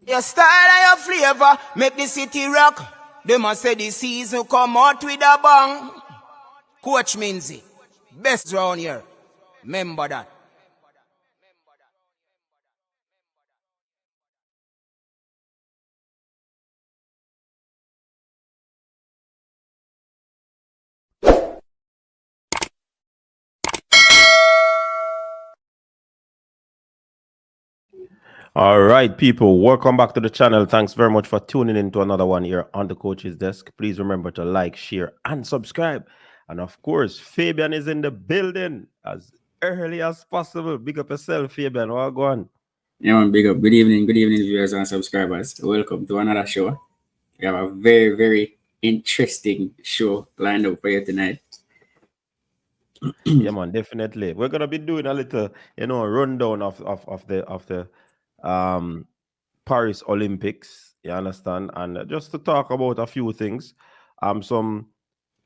Your style and your flavor make the city rock. They must say the season come out with a bang. Coach Minzy, best round here. Remember that. All right, people, welcome back to the channel. Thanks very much for tuning in to another one here on the coach's desk. Please remember to like, share, and subscribe. And of course, Fabian is in the building as early as possible. Big up yourself, Fabian. Well, go on. Yeah, man, big up. Good evening, viewers and subscribers. Welcome to another show. We have a very, very interesting show lined up for you tonight. Yeah, man, definitely. We're gonna be doing a little, rundown of the Paris Olympics. You understand? And just to talk about a few things, some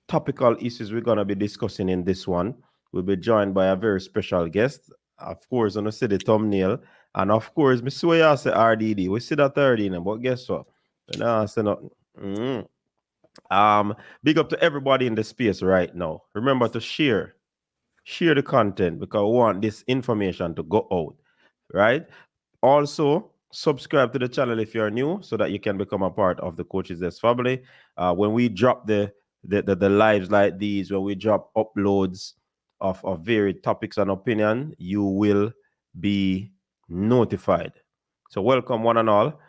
topical issues we're gonna be discussing in this one. We'll be joined by a very special guest. Of course, on the see the thumbnail, and of course, me swear I say RDD. We see that already, but guess what? No, I say nothing. Big up to everybody in the space right now. Remember to share the content because we want this information to go out, right? Also, subscribe to the channel if you're new so that you can become a part of the Coaches Desk family. When we drop the lives like these, when we drop uploads of varied topics and opinion, you will be notified. So welcome one and all.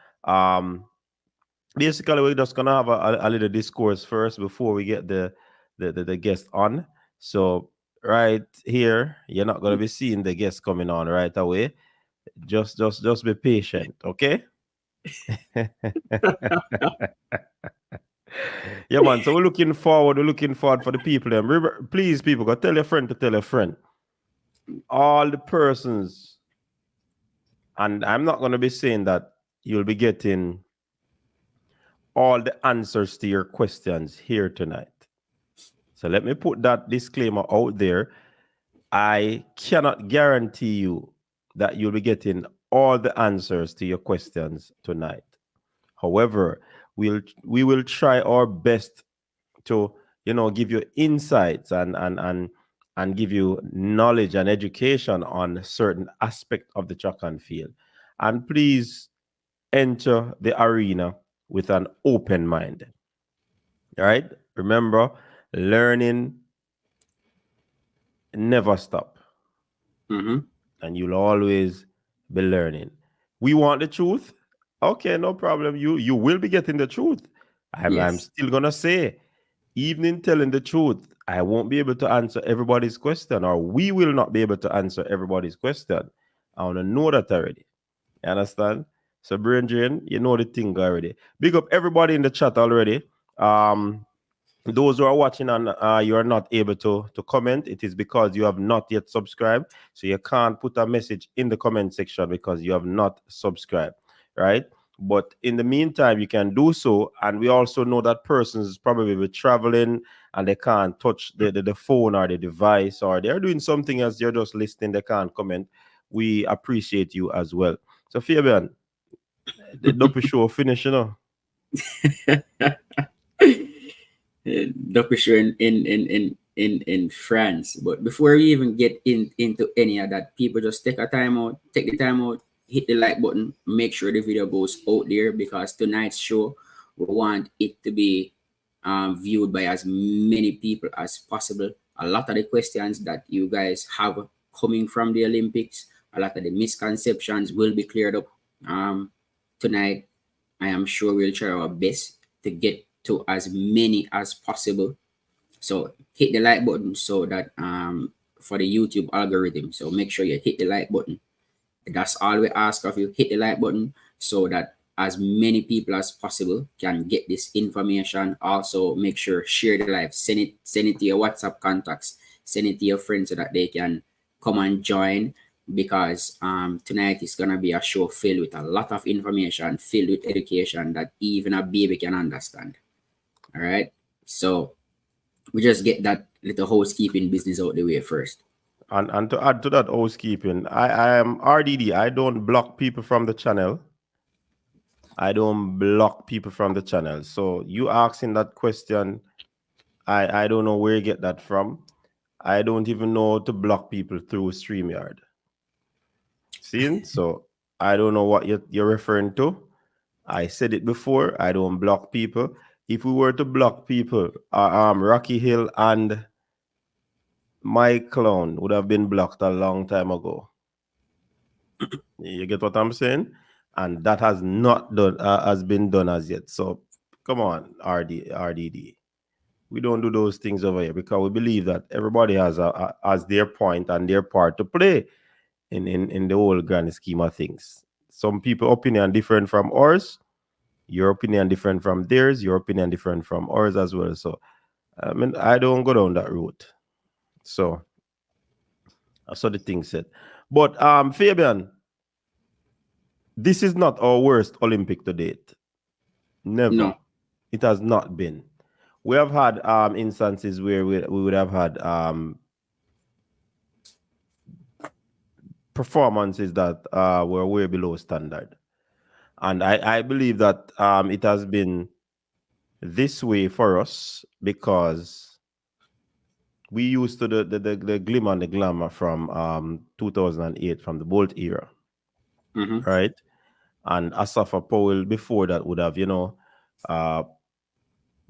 Basically, we're just gonna have a little discourse first before we get the guest on. So right here, you're not gonna be seeing the guest coming on right away. Just be patient, okay? Yeah, man. So we're looking forward for the people. Them, please, people, go tell your friend to tell a friend. All the persons, and I'm not gonna be saying that you'll be getting all the answers to your questions here tonight. So let me put that disclaimer out there. I cannot guarantee you that you'll be getting all the answers to your questions tonight. However, we will try our best to give you insights and give you knowledge and education on certain aspect of the track and field. And please enter the arena with an open mind. All right? Remember, learning never stop. And you'll always be learning. We want the truth. Okay, no problem. You will be getting the truth. I'm still gonna say, even in telling the truth, I won't be able to answer everybody's question, or we will not be able to answer everybody's question. I want to know that already. You understand? So, brain drain, you know the thing already. Big up everybody in the chat already. Those who are watching and you are not able to comment, it is because you have not yet subscribed. So you can't put a message in the comment section because you have not subscribed, right? But in the meantime, you can do so. And we also know that persons probably traveling and they can't touch the phone or the device, or they're doing something else. They're just listening. They can't comment. We appreciate you as well. So Fabian, the Dopey show finish, Dopey show in France. But before we even get into any of that, people just take the time out, hit the like button, make sure the video goes out there, because tonight's show, we want it to be viewed by as many people as possible. A lot of the questions that you guys have coming from the Olympics, a lot of the misconceptions will be cleared up tonight. I am sure we'll try our best to get to as many as possible. So hit the like button so that for the YouTube algorithm. So make sure you hit the like button. That's all we ask of you. Hit the like button so that as many people as possible can get this information. Also, make sure share the live. Send it to your WhatsApp contacts. Send it to your friends so that they can come and join, because tonight is gonna be a show filled with a lot of information, filled with education that even a baby can understand. All right. So we just get that little housekeeping business out the way first. And to add to that housekeeping, I am RDD. I don't block people from the channel. I don't block people from the channel. So you asking that question, I don't know where you get that from. I don't even know to block people through StreamYard. See? So I don't know what you're referring to. I said it before. I don't block people. If we were to block people, Rocky Hill and my clown would have been blocked a long time ago. You get what I'm saying? And that has not done has been done as yet. So come on, RDD. We don't do those things over here because we believe that everybody has their point and their part to play in the whole grand scheme of things. Some people opinion different from ours, your opinion different from theirs, your opinion different from ours as well. So I mean I don't go down that route. So that's what the thing said. But Fabian, this is not our worst Olympic to date. Never. No. It has not been. We have had instances where we would have had performances that were way below standard. And I believe that it has been this way for us because we used to the glimmer and the glamour from 2008, from the Bolt era, right? And Asafa Powell before that would have, uh,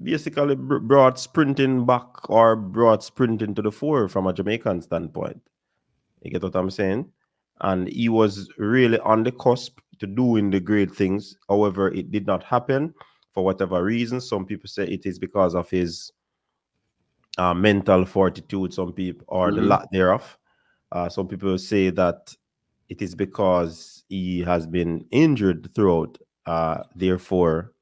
basically brought sprinting back or brought sprinting to the fore from a Jamaican standpoint. You get what I'm saying? And he was really on the cusp to doing the great things. However, it did not happen for whatever reason. Some people say it is because of his mental fortitude, some people, or the lack thereof. Some people say that it is because he has been injured throughout. Therefore,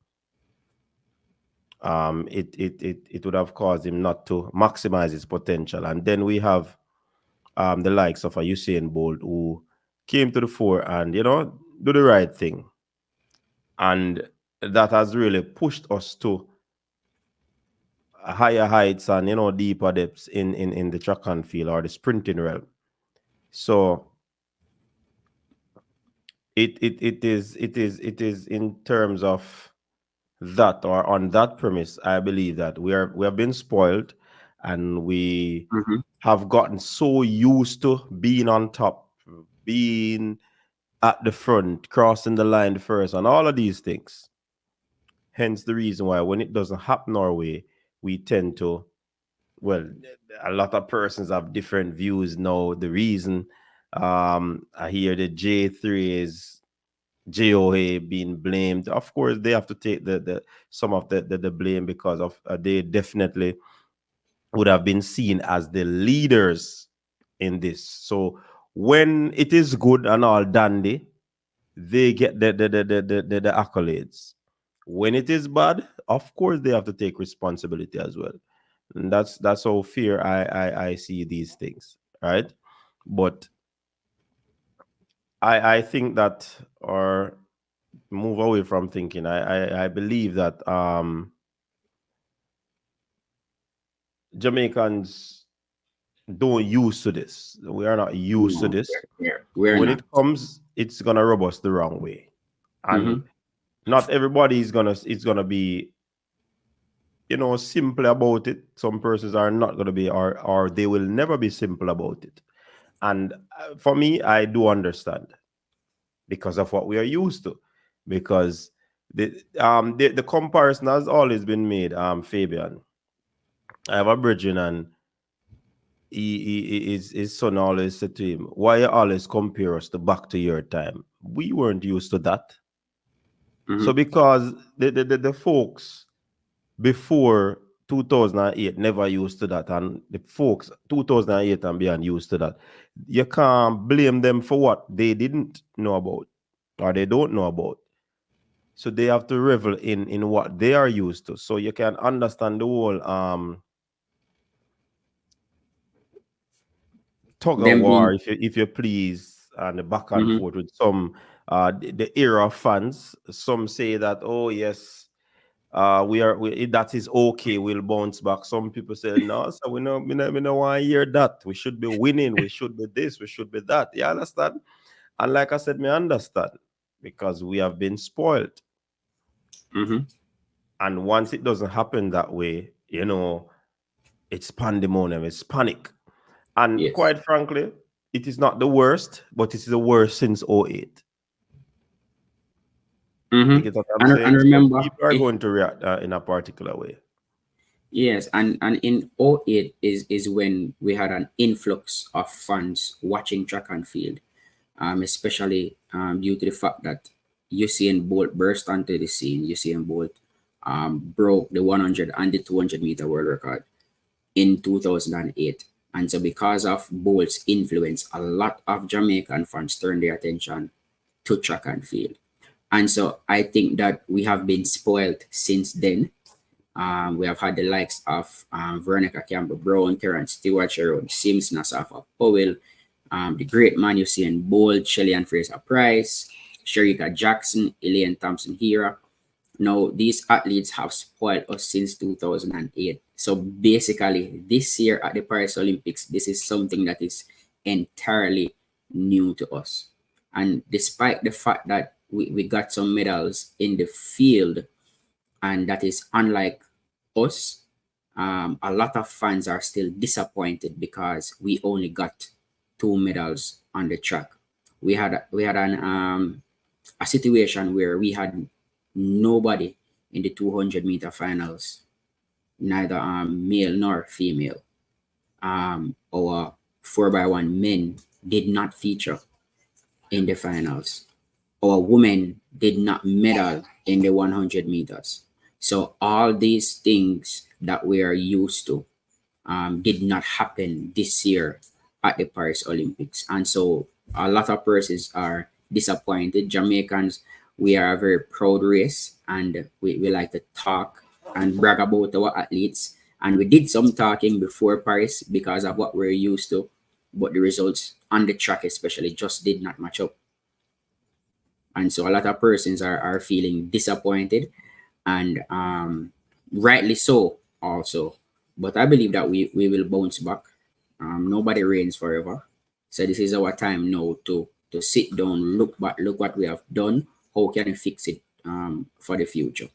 it would have caused him not to maximize his potential. And then we have the likes of a Usain Bolt who came to the fore and do the right thing, and that has really pushed us to higher heights and deeper depths in the track and field or the sprinting realm. So it is in terms of that, or on that premise, I believe that we have been spoiled, and we have gotten so used to being on top, being at the front, crossing the line first, and all of these things. Hence the reason why when it doesn't happen our way, we tend to, well, a lot of persons have different views now. The reason I hear the J3 is JOA being blamed. Of course, they have to take the some of the blame because of they definitely would have been seen as the leaders in this. So when it is good and all dandy, they get the accolades. When it is bad, of course they have to take responsibility as well. And that's how fair I see these things, right? But I think that, or move away from thinking, I believe that Jamaicans don't used to this. We are not used to this. We're When not. it comes, it's gonna rub us the wrong way. And not everybody is gonna be simple about it. Some persons are not gonna be, or they will never be simple about it. And for me, I do understand because of what we are used to. Because the comparison has always been made. Fabian, I have a brethren, and his son always said to him, "Why you always compare us to back to your time? We weren't used to that." So because the folks before 2008 never used to that, and the folks 2008 and beyond used to that, you can't blame them for what they didn't know about or they don't know about. So they have to revel in what they are used to. So you can understand the whole tug of Them war, being if you please, and the back and forth with some the era fans. Some say that, oh yes, that is okay, we'll bounce back. Some people say no, so we don't want to hear that. We should be winning, we should be this, we should be that. You understand? And like I said, me understand, because we have been spoiled. And once it doesn't happen that way, you know, it's pandemonium, it's panic. And quite frankly, it is not the worst, but it's the worst since 08. You get what I'm saying? And remember, so people are going to react in a particular way. Yes, and in 08 is when we had an influx of fans watching track and field, especially due to the fact that Usain Bolt burst onto the scene. Usain Bolt broke the 100 and the 200 meter world record in 2008. And so because of Bolt's influence, a lot of Jamaican fans turned their attention to track and field. And so I think that we have been spoiled since then. We have had the likes of Veronica Campbell Brown, Terrence Stewart, Sharon Sims, Nasafa Powell, the great man Usain Bolt, Shelly and Fraser Price, Sherika Jackson, Elaine Thompson Hira. Now, these athletes have spoiled us since 2008. So basically, this year at the Paris Olympics, this is something that is entirely new to us. And despite the fact that we got some medals in the field, and that is unlike us, a lot of fans are still disappointed because we only got 2 medals on the track. We had a situation where we had nobody in the 200 meter finals, neither male nor female. Our 4x1 men did not feature in the finals. Our women did not medal in the 100 meters. So all these things that we are used to did not happen this year at the Paris Olympics. And so a lot of persons are disappointed. Jamaicans, we are a very proud race, and we like to talk and brag about our athletes. And we did some talking before Paris because of what we're used to, but the results on the track especially just did not match up. And so a lot of persons are feeling disappointed, and rightly so also. But I believe that we will bounce back. Nobody reigns forever. So this is our time now to sit down, look back, look what we have done, how can we fix it for the future.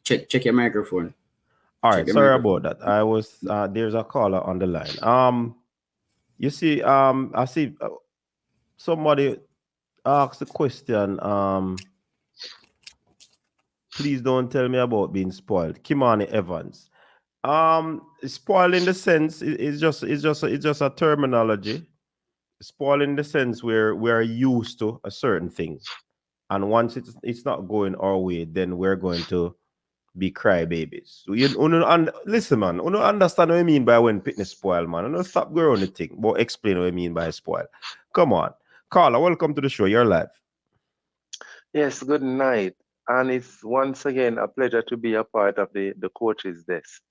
Check your microphone. All right, sorry about that. I was there's a caller on the line. You see, I see somebody asked a question. Please don't tell me about being spoiled. Kimani Evans. Spoil in the sense it's just a terminology. Spoil in the sense where we're used to a certain thing, and once it's not going our way, then we're going to be crybabies. So listen, man, you don't understand what I mean by when fitness spoil, man. Don't stop going on the thing, but explain what I mean by spoil. Come on. Carla, welcome to the show. You're live. Yes, good night. And it's once again a pleasure to be a part of the coaches desk.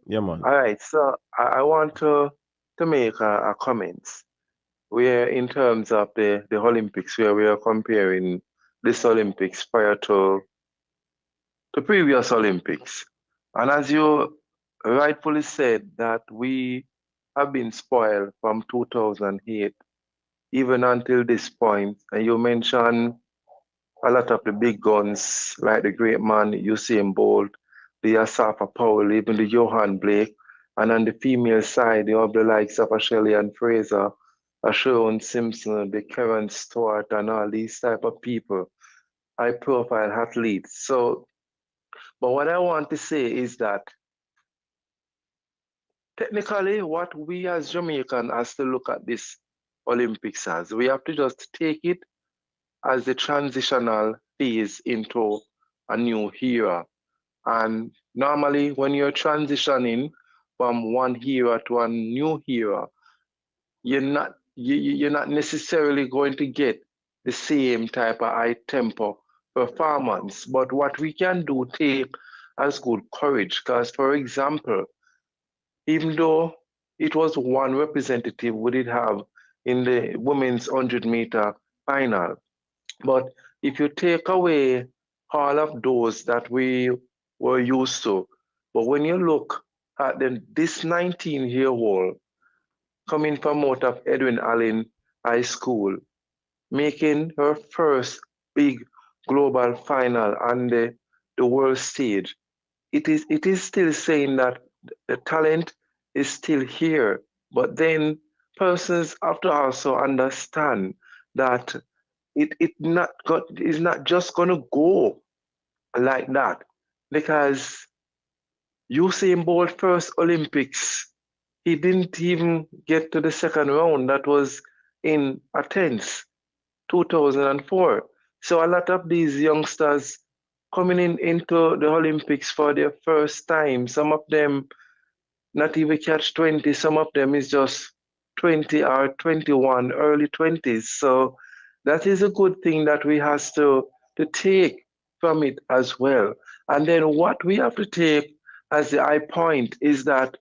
Yeah, man. All right, so I want to make a comments where in terms of the Olympics, where we are comparing this Olympics prior to the previous Olympics. And as you rightfully said, that we have been spoiled from 2008 even until this point. And you mentioned a lot of the big guns, like the great man Usain Bolt, the Asafa Powell, even the Johan Blake. And on the female side, you have the likes of Shelley and Fraser, a Sharon Simpson, the Karen Stewart, and all these type of people, high-profile athletes. So, but what I want to say is that technically what we as Jamaican has to look at this Olympics as, we have to just take it as the transitional phase into a new era. And normally when you're transitioning from one era to a new era, you're not necessarily going to get the same type of high tempo performance. But what we can do take as good courage, because for example, even though it was one representative we did have in the women's 100 meter final. But if you take away all of those that we were used to, but when you look at this 19-year-old coming from out of Edwin Allen High School, making her first big global final on the world stage, it is still saying that the talent is still here. But then persons have to also understand that it's not just gonna go like that, because Usain Bolt first Olympics, he didn't even get to the second round. That was in Athens, 2004. So a lot of these youngsters coming into the Olympics for their first time, some of them not even catch 20, some of them is just 20 or 21, early 20s. So that is a good thing that we have to take from it as well. And then what we have to take as the high point is that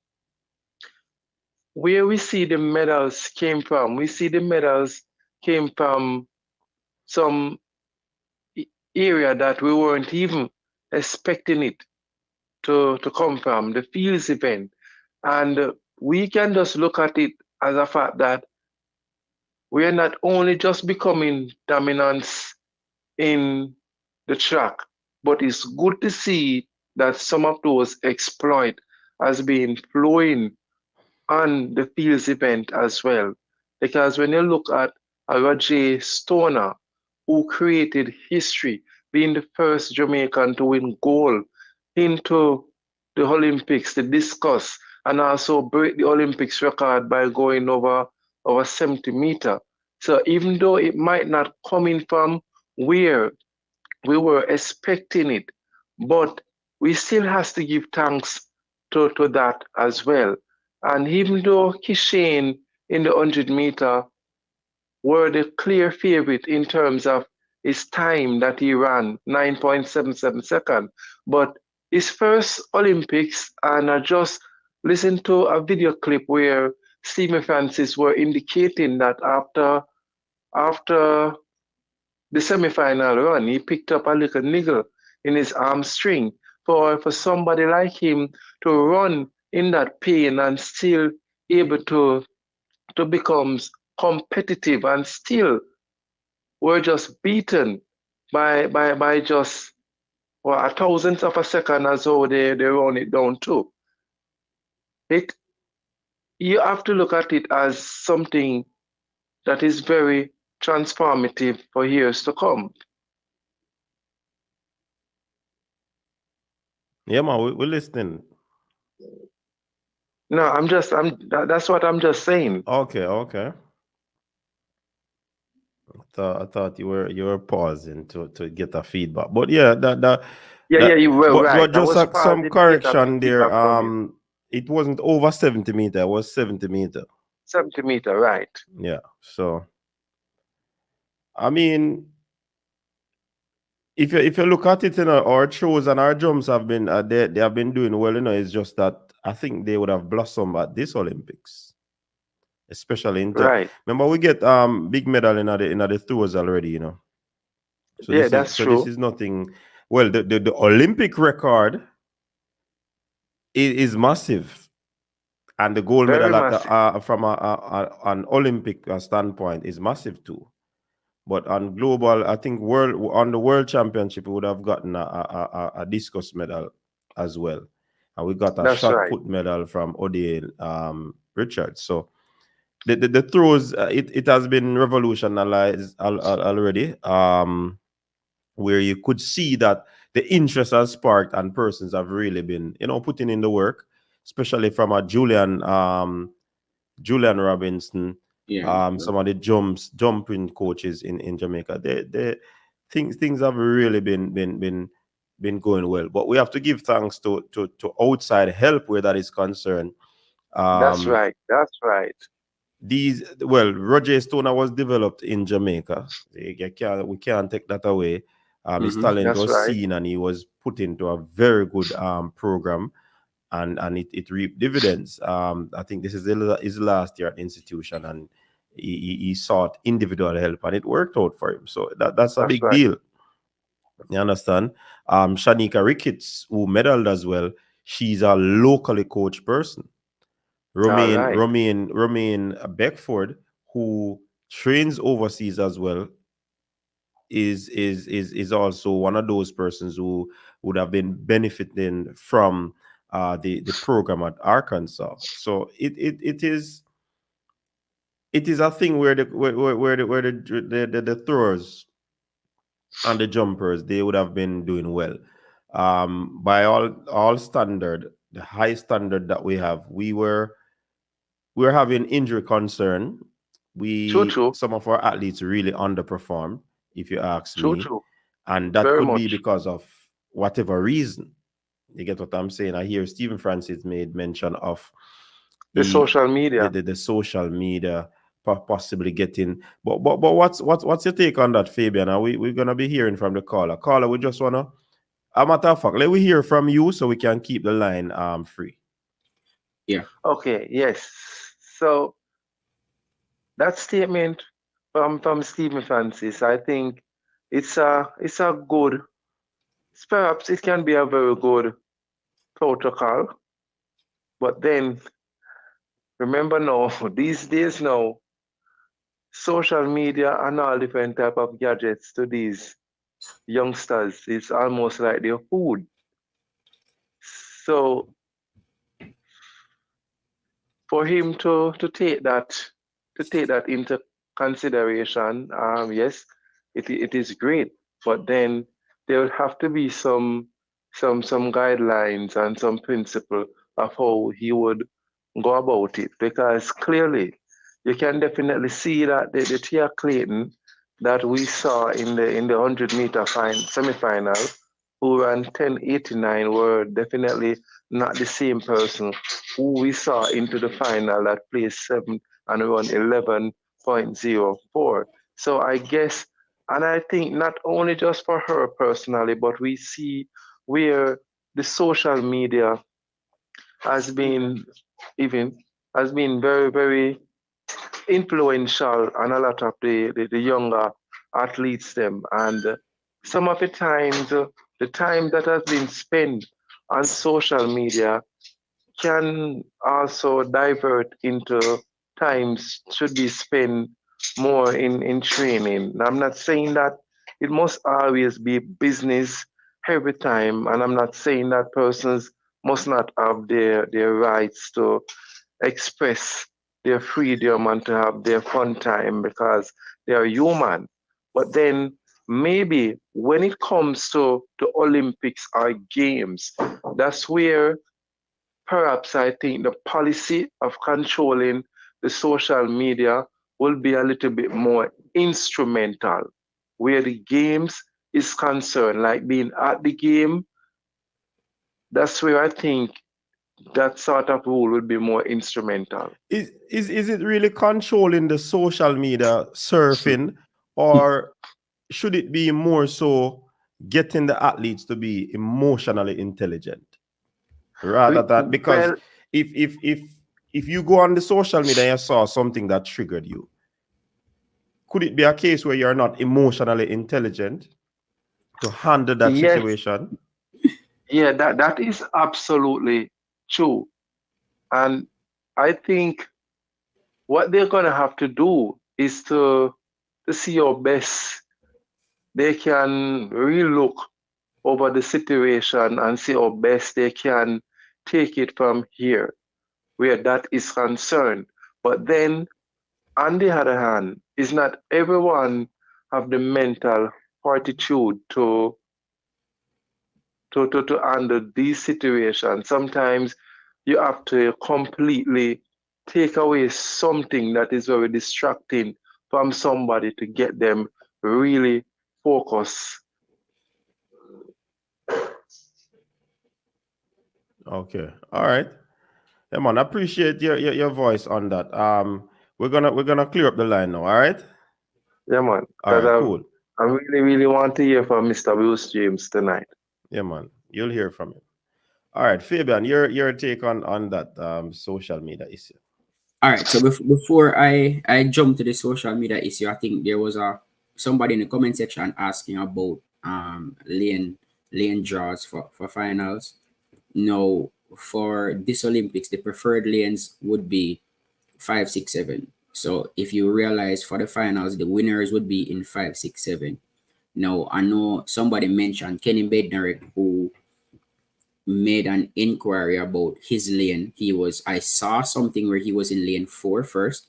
where we see the medals came from, we see the medals came from some area that we weren't even expecting it to come from, the fields event. And we can just look at it as a fact that we are not only just becoming dominance in the track, but it's good to see that some of those exploit has been flowing on the fields event as well. Because when you look at Roger Stoner, who created history, being the first Jamaican to win gold into the Olympics, the discus, and also break the Olympics record by going over 70 meter. So even though it might not come in from where we were expecting it, but we still has to give thanks to that as well. And even though Kishane in the 100 meter were the clear favorite in terms of his time that he ran, 9.77 seconds, but his first Olympics, and I just listened to a video clip where Stephen Francis were indicating that after the semi-final run, he picked up a little niggle in his hamstring. For somebody like him to run in that pain and still able to become competitive, and still were just beaten by just a thousandth of a second as though they run it down too. It You have to look at it as something that is very transformative for years to come. Yeah, man, we're listening. No, that's what I'm just saying. Okay. I thought you were pausing to get a feedback, but yeah, Yeah, you were right. but I just was some pausing to get a correction there. feedback from you. It wasn't over 70 meter; it was 70 meter. 70 meter, right? Yeah. So, I mean, if you look at it, our throws and our jumps have been they have been doing well. It's just that I think they would have blossomed at this Olympics, especially Right. remember we get big medal in the throws already. So Yeah, that's this true. is nothing. Well, the Olympic record is massive, and the gold Very medal massive. from an Olympic standpoint is massive too. But on global, I think the world championship, we would have gotten a discus medal as well, and we got a That's shot right. put medal from Odile Richards. So the throws, it has been revolutionized already. Where you could see that the interest has sparked and persons have really been, putting in the work, especially from a Julian Robinson, Yeah. some of the jumping coaches in Jamaica. They things have really been going well. But we have to give thanks to outside help where that is concerned. That's Um, right. That's right. Roger Stoner was developed in Jamaica. We can't take that away. His Mm-hmm. talent That's was right. seen and he was put into a very good program, and it reaped dividends. I think this is his last year at the institution, and he sought individual help and it worked out for him. So that's a big right. deal. You understand? Shanika Ricketts, who medaled as well, she's a locally coached person. Romaine Beckford, who trains overseas as well, is also one of those persons who would have been benefiting from the program at Arkansas. So it is a thing where the throwers and the jumpers, they would have been doing well. By all standard, the high standard that we have, we're having injury concern. True. Some of our athletes really underperform, if you ask me, True. and that Very could be much. because of whatever reason. You get what I'm saying? I hear Stephen Francis made mention of The social media. the social media possibly getting. But what's your take on that, Fabian? Are we're gonna be hearing from the caller? Caller, we just wanna. A matter of fact, let we hear from you so we can keep the line free. Yeah. Okay. Yes. So that statement from Stephen Francis, I think it's a good. Perhaps it can be a very good protocol, but then remember now, these days now, social media and all different type of gadgets to these youngsters is almost like their food. So for him to take that into consideration, yes, it is great, but then there will have to be some guidelines and some principle of how he would go about it, because clearly you can definitely see that the Tia Clayton that we saw in the 100-meter semi-final, who ran 10:89, were definitely not the same person who we saw into the final that placed 7 and run 11.04. So I guess, and I think not only just for her personally, but we see where the social media has been even has been very, very influential on a lot of the younger athletes them. And some of the time that has been spent on social media can also divert into times should be spent more in training. Now, I'm not saying that it must always be business every time, and I'm not saying that persons must not have their rights to express their freedom and to have their fun time because they are human. But then maybe when it comes to Olympics or games, that's where perhaps I think the policy of controlling the social media will be a little bit more instrumental where the games is concerned, like being at the game. That's where I think that sort of rule will be more instrumental. Is it really controlling the social media surfing, or should it be more so getting the athletes to be emotionally intelligent rather than, because Well, if you go on the social media and you saw something that triggered you, could it be a case where you're not emotionally intelligent to handle that yes, situation? yeah, that is absolutely true. And I think what they're gonna have to do is to see how best they can relook over the situation and see how best they can take it from here, where that is concerned. But then, on the other hand, is not everyone have the mental fortitude to handle these situations. Sometimes you have to completely take away something that is very distracting from somebody to get them really focused. Okay, all right. Yeah, man, I appreciate your voice on that. We're gonna clear up the line now. All right. Yeah, man. All Because right. Cool. I really, really want to hear from Mr. Bruce James tonight. Yeah, man. You'll hear from him. All right, Fabian, your take on that social media issue. All right. So before I jump to the social media issue, I think there was somebody in the comment section asking about lane draws for finals. No, for this Olympics, the preferred lanes would be 5, 6, 7. So if you realize for the finals, the winners would be in 5, 6, 7. Now I know somebody mentioned Kenny Bednarik, who made an inquiry about his lane. I saw something where he was in lane 4 first.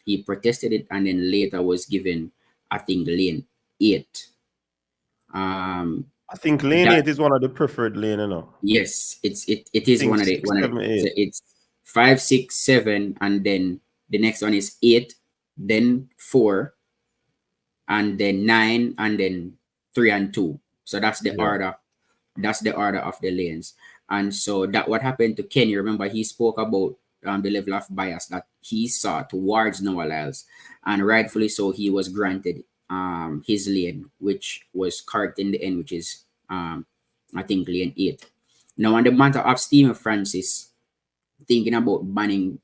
He protested it and then later was given, I think, lane 8. I think lane 8 is one of the preferred lane, you know. Yes, it is one of the 8. So it's 5, 6, 7, and then the next one is 8, then 4, and then 9, and then 3 and 2. So that's the order. That's the order of the lanes. And so that what happened to Kenny, remember he spoke about the level of bias that he saw towards Noah Lyles, and rightfully so, he was granted his lane, which was correct in the end, which is I think lane 8. Now on the matter of Stephen Francis thinking about banning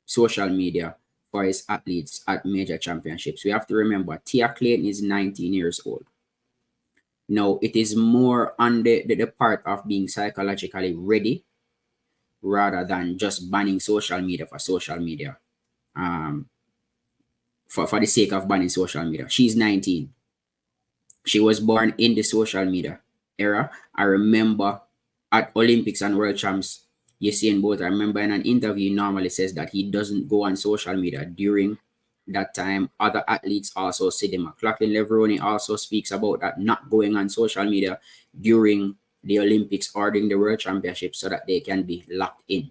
social media for his athletes at major championships, we have to remember Tia Clayton is 19 years old. Now, it is more on the part of being psychologically ready rather than just banning social media for social media. For the sake of banning social media. She's 19. She was born in the social media era. I remember at Olympics and World Champs, Usain Bolt, I remember in an interview, he normally says that he doesn't go on social media during that time. Other athletes also say them. McLaughlin Leveroni also speaks about that, not going on social media during the Olympics or during the World Championships so that they can be locked in.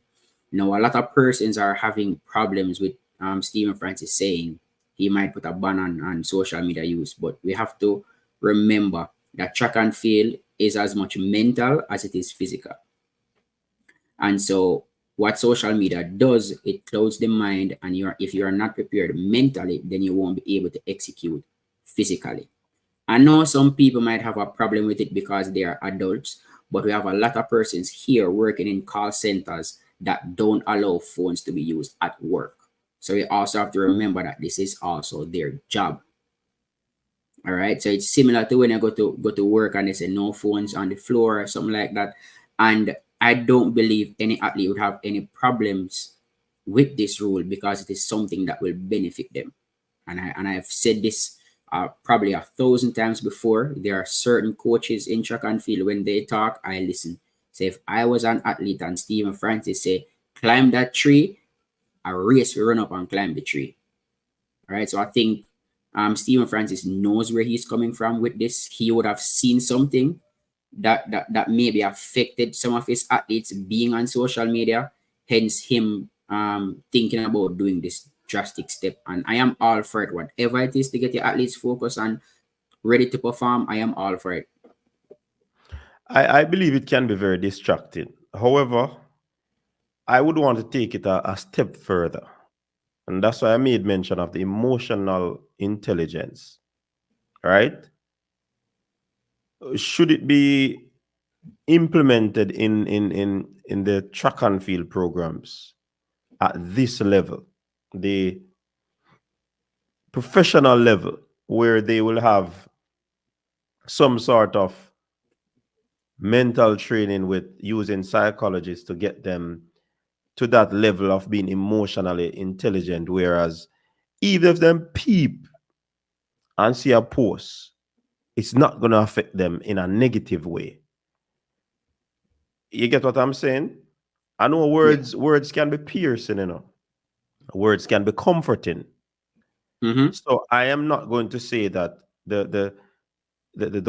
Now, a lot of persons are having problems with Stephen Francis saying he might put a ban on social media use, but we have to remember that track and field is as much mental as it is physical. And so what social media does, it clouds the mind, and if you are not prepared mentally, then you won't be able to execute physically. I know some people might have a problem with it because they are adults, but we have a lot of persons here working in call centers that don't allow phones to be used at work. So we also have to remember that this is also their job. All right. So it's similar to when I go to work and they say no phones on the floor or something like that. And I don't believe any athlete would have any problems with this rule because it is something that will benefit them. And I've said this probably 1,000 times before. There are certain coaches in track and field, when they talk, I listen. So if I was an athlete and Stephen Francis say, climb that tree, a race will run up and climb the tree. All right. So I think Stephen Francis knows where he's coming from with this. He would have seen something that maybe affected some of his athletes being on social media, hence him thinking about doing this drastic step. And I am all for it. Whatever it is to get your athletes focused and ready to perform, I am all for it. I believe it can be very distracting. However, I would want to take it a step further. And that's why I made mention of the emotional intelligence, right? Should it be implemented in the track and field programs at this level, the professional level, where they will have some sort of mental training with using psychologists to get them to that level of being emotionally intelligent, whereas even if them peep and see a post, it's not going to affect them in a negative way. You get what I'm saying? I know words can be piercing, you know. Words can be comforting. So I am not going to say that the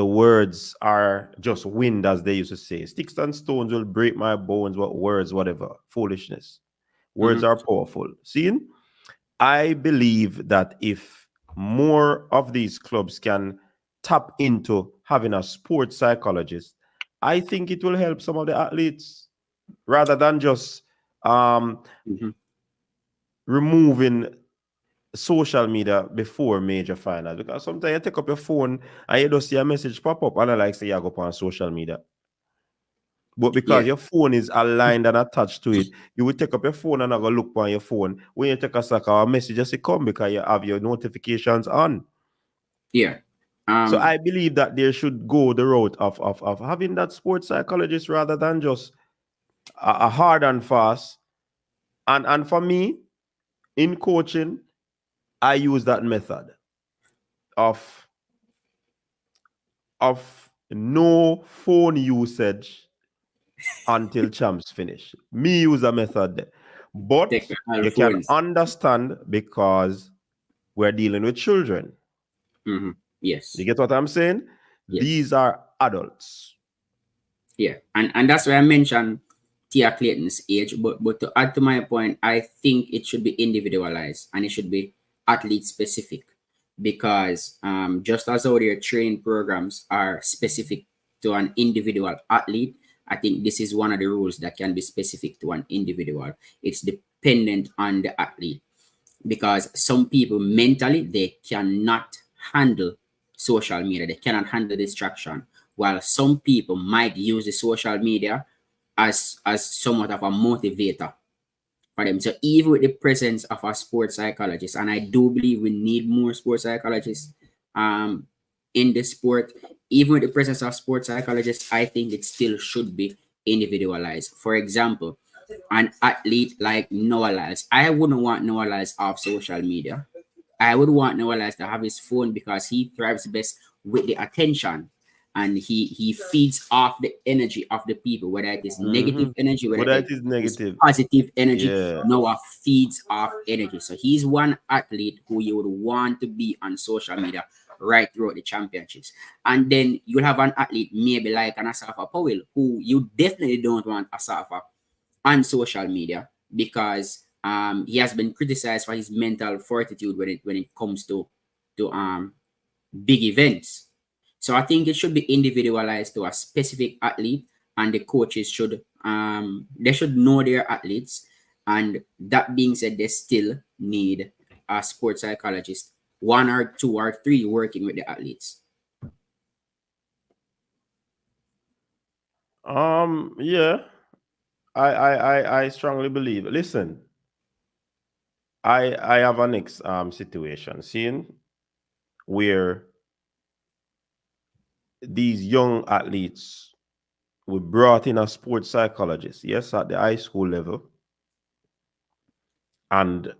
words are just wind, as they used to say. Sticks and stones will break my bones, but words, whatever. Foolishness. Words are powerful. Seeing? I believe that if more of these clubs can tap into having a sports psychologist, I think it will help some of the athletes rather than just removing social media before major finals. Because sometimes you take up your phone and you just see a message pop up and I like say you go on social media. But because your phone is aligned and attached to it, you will take up your phone and have a look on your phone. When you take a soccer, a message just come because you have your notifications on. Yeah. So I believe that there should go the route of having that sports psychologist rather than just a hard and fast. And for me, in coaching, I use that method of no phone usage until champs finish. Me use a method there. But you can understand because we're dealing with children. Yes. You get what I'm saying? Yes. These are adults. Yeah. And that's why I mentioned Tia Clayton's age. But to add to my point, I think it should be individualized and it should be athlete specific. Because just as how their training programs are specific to an individual athlete, I think this is one of the rules that can be specific to an individual. It's dependent on the athlete. Because some people mentally, they cannot handle social media. They cannot handle distraction. While some people might use the social media as somewhat of a motivator for them. So even with the presence of a sports psychologist, and I do believe we need more sports psychologists in the sport, even with the presence of sports psychologists, I think it still should be individualized. For example, an athlete like Noah Lyles, I wouldn't want Noah Lyles off social media. I would want Noah Lyles to have his phone because he thrives best with the attention. And he feeds off the energy of the people, whether it is negative energy, whether it is negative, positive energy. Yeah. Noah feeds off energy. So he's one athlete who you would want to be on social media right throughout the championships. And then you'll have an athlete maybe like an Asafa Powell, who you definitely don't want Asafa on social media because he has been criticized for his mental fortitude when it comes to big events. So I think it should be individualized to a specific athlete, and the coaches should they should know their athletes. And that being said, they still need a sports psychologist, 1 or 2 or 3 working with the athletes. Yeah. I strongly believe. Listen, I have a next situation, seeing where these young athletes, we brought in a sports psychologist, yes, at the high school level, and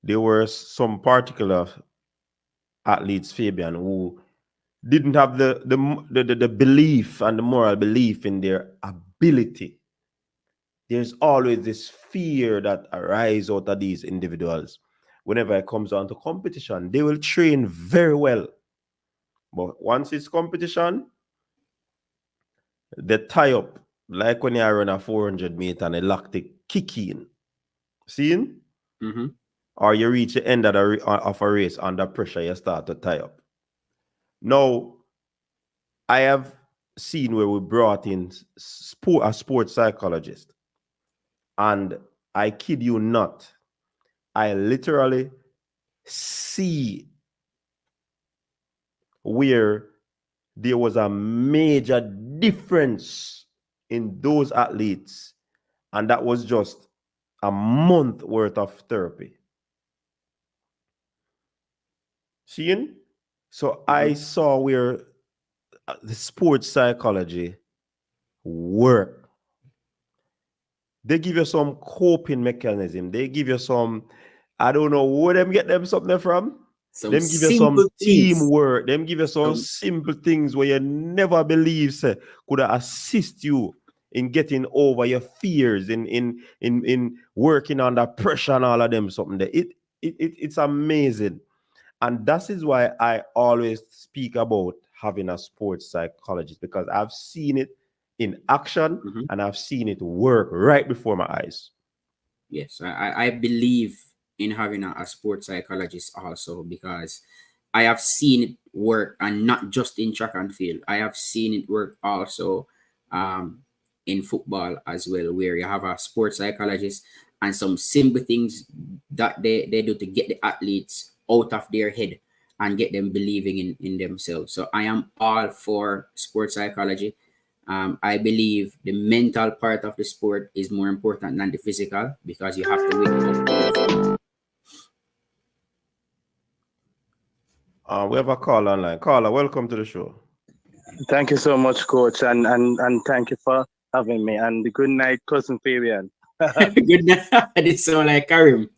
there were some particular athletes, Fabian, who didn't have the belief and the moral belief in their ability. There's always this fear that arises out of these individuals. Whenever it comes down to competition, they will train very well. But once it's competition, they tie up. Like when you run a 400 meter and a lactic kick in. Seeing? Or you reach the end of a race under pressure, you start to tie up. Now, I have seen where we brought in a sports psychologist. And I kid you not, I literally see where there was a major difference in those athletes, and that was just a month worth of therapy. Seeing? So I saw where the sports psychology work. They give you some coping mechanism. They give you some, I don't know where them get them something from. Them give you some teamwork. Them give you some simple things where you never believe say could assist you in getting over your fears, in working under pressure and all of them something there. It's amazing. And that is why I always speak about having a sports psychologist, because I've seen it in action and I've seen it work right before my eyes. Yes, I believe in having a sports psychologist also, because I have seen it work, and not just in track and field. I have seen it work also in football as well, where you have a sports psychologist and some simple things that they do to get the athletes out of their head and get them believing in themselves. So I am all for sports psychology. I believe the mental part of the sport is more important than the physical, because you have to win. We have a call online. Caller, welcome to the show. Thank you so much, Coach, and thank you for having me. And good night, cousin Fabian. Good night. This sound like Karim.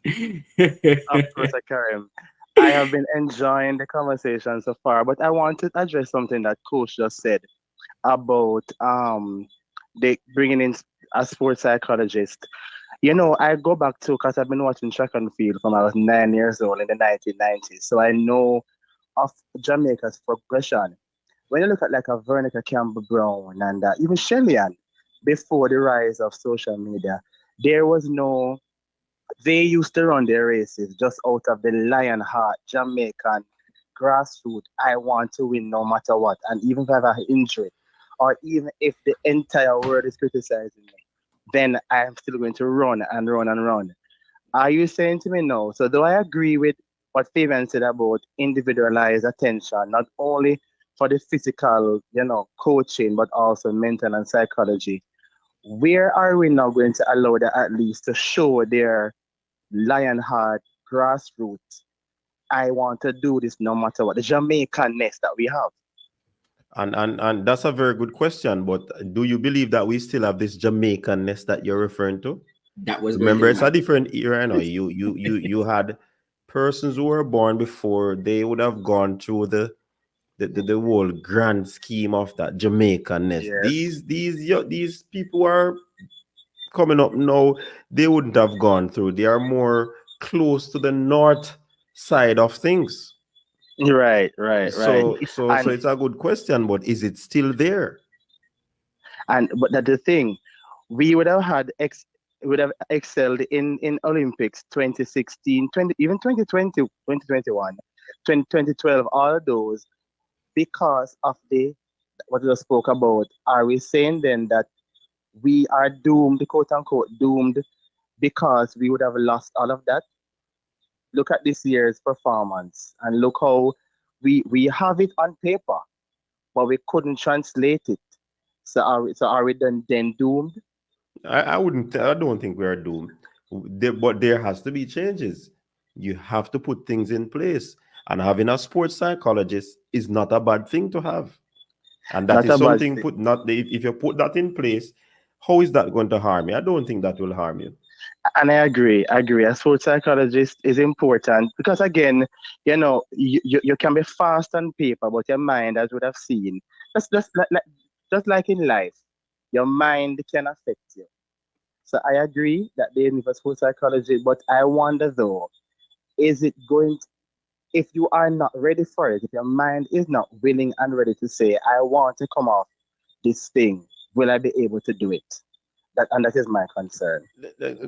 Of course, Karim. I have been enjoying the conversation so far, but I want to address something that Coach just said about they bringing in a sports psychologist. You know, I go back to because I've been watching track and field from I was 9 years old in the 1990s, so I know of Jamaica's progression. When you look at like a Veronica Campbell Brown and even Shellyan, before the rise of social media, there was no. They used to run their races just out of the lion heart, Jamaican grassroots. I want to win no matter what, and even if I have an injury, or even if the entire world is criticizing me, then I am still going to run and run and run. Are you saying to me no? So do I agree with what Fabian said about individualized attention, not only for the physical, coaching, but also mental and psychology? Where are we now going to allow the athletes to show their Lionheart grassroots? I want to do this no matter what. The Jamaican-ness that we have. And that's a very good question. But do you believe that we still have this Jamaican-ness that you're referring to? That was Remember, it's a different era. You had persons who were born before they would have gone through the whole grand scheme of that Jamaican-ness. Yes. These people are coming up now. They wouldn't have gone through. They are more close to the north side of things. Right. So it's a good question, but is it still there? But that's the thing, we would have excelled in Olympics 2016, 20, even 2020, 2021, 2012, all those because of what we spoke about. Are we saying then that we are doomed, quote unquote, doomed because we would have lost all of that? Look at this year's performance and look how we have it on paper, but we couldn't translate it. So are we then doomed? I don't think we are doomed. But there has to be changes. You have to put things in place. And having a sports psychologist is not a bad thing to have. And that is something if you put that in place, how is that going to harm you? I don't think that will harm you. And I agree. A sports psychologist is important because again, you can be fast on paper, but your mind, as we would have seen, just like in life, your mind can affect you. So I agree that they need a sports psychology, but I wonder though, is it going to, if you are not ready for it, if your mind is not willing and ready to say, I want to come off this thing, will I be able to do it? That is my concern.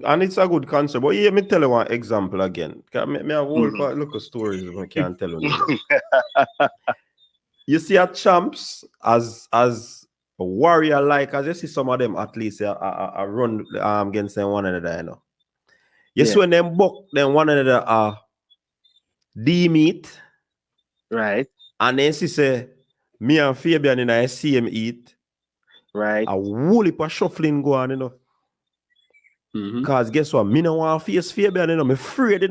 And it's a good concern. But let me tell you one example again. I have a whole look of stories I can't tell you. You see a champs as a warrior, like as you see some of them athletes run against them one another, You see when them buck them one another meet. Right. And then she say, me and Fabian and I see him eat. Right. A whole heap of shuffling go on, Because guess what? Me no want to face Fabian, I'm afraid,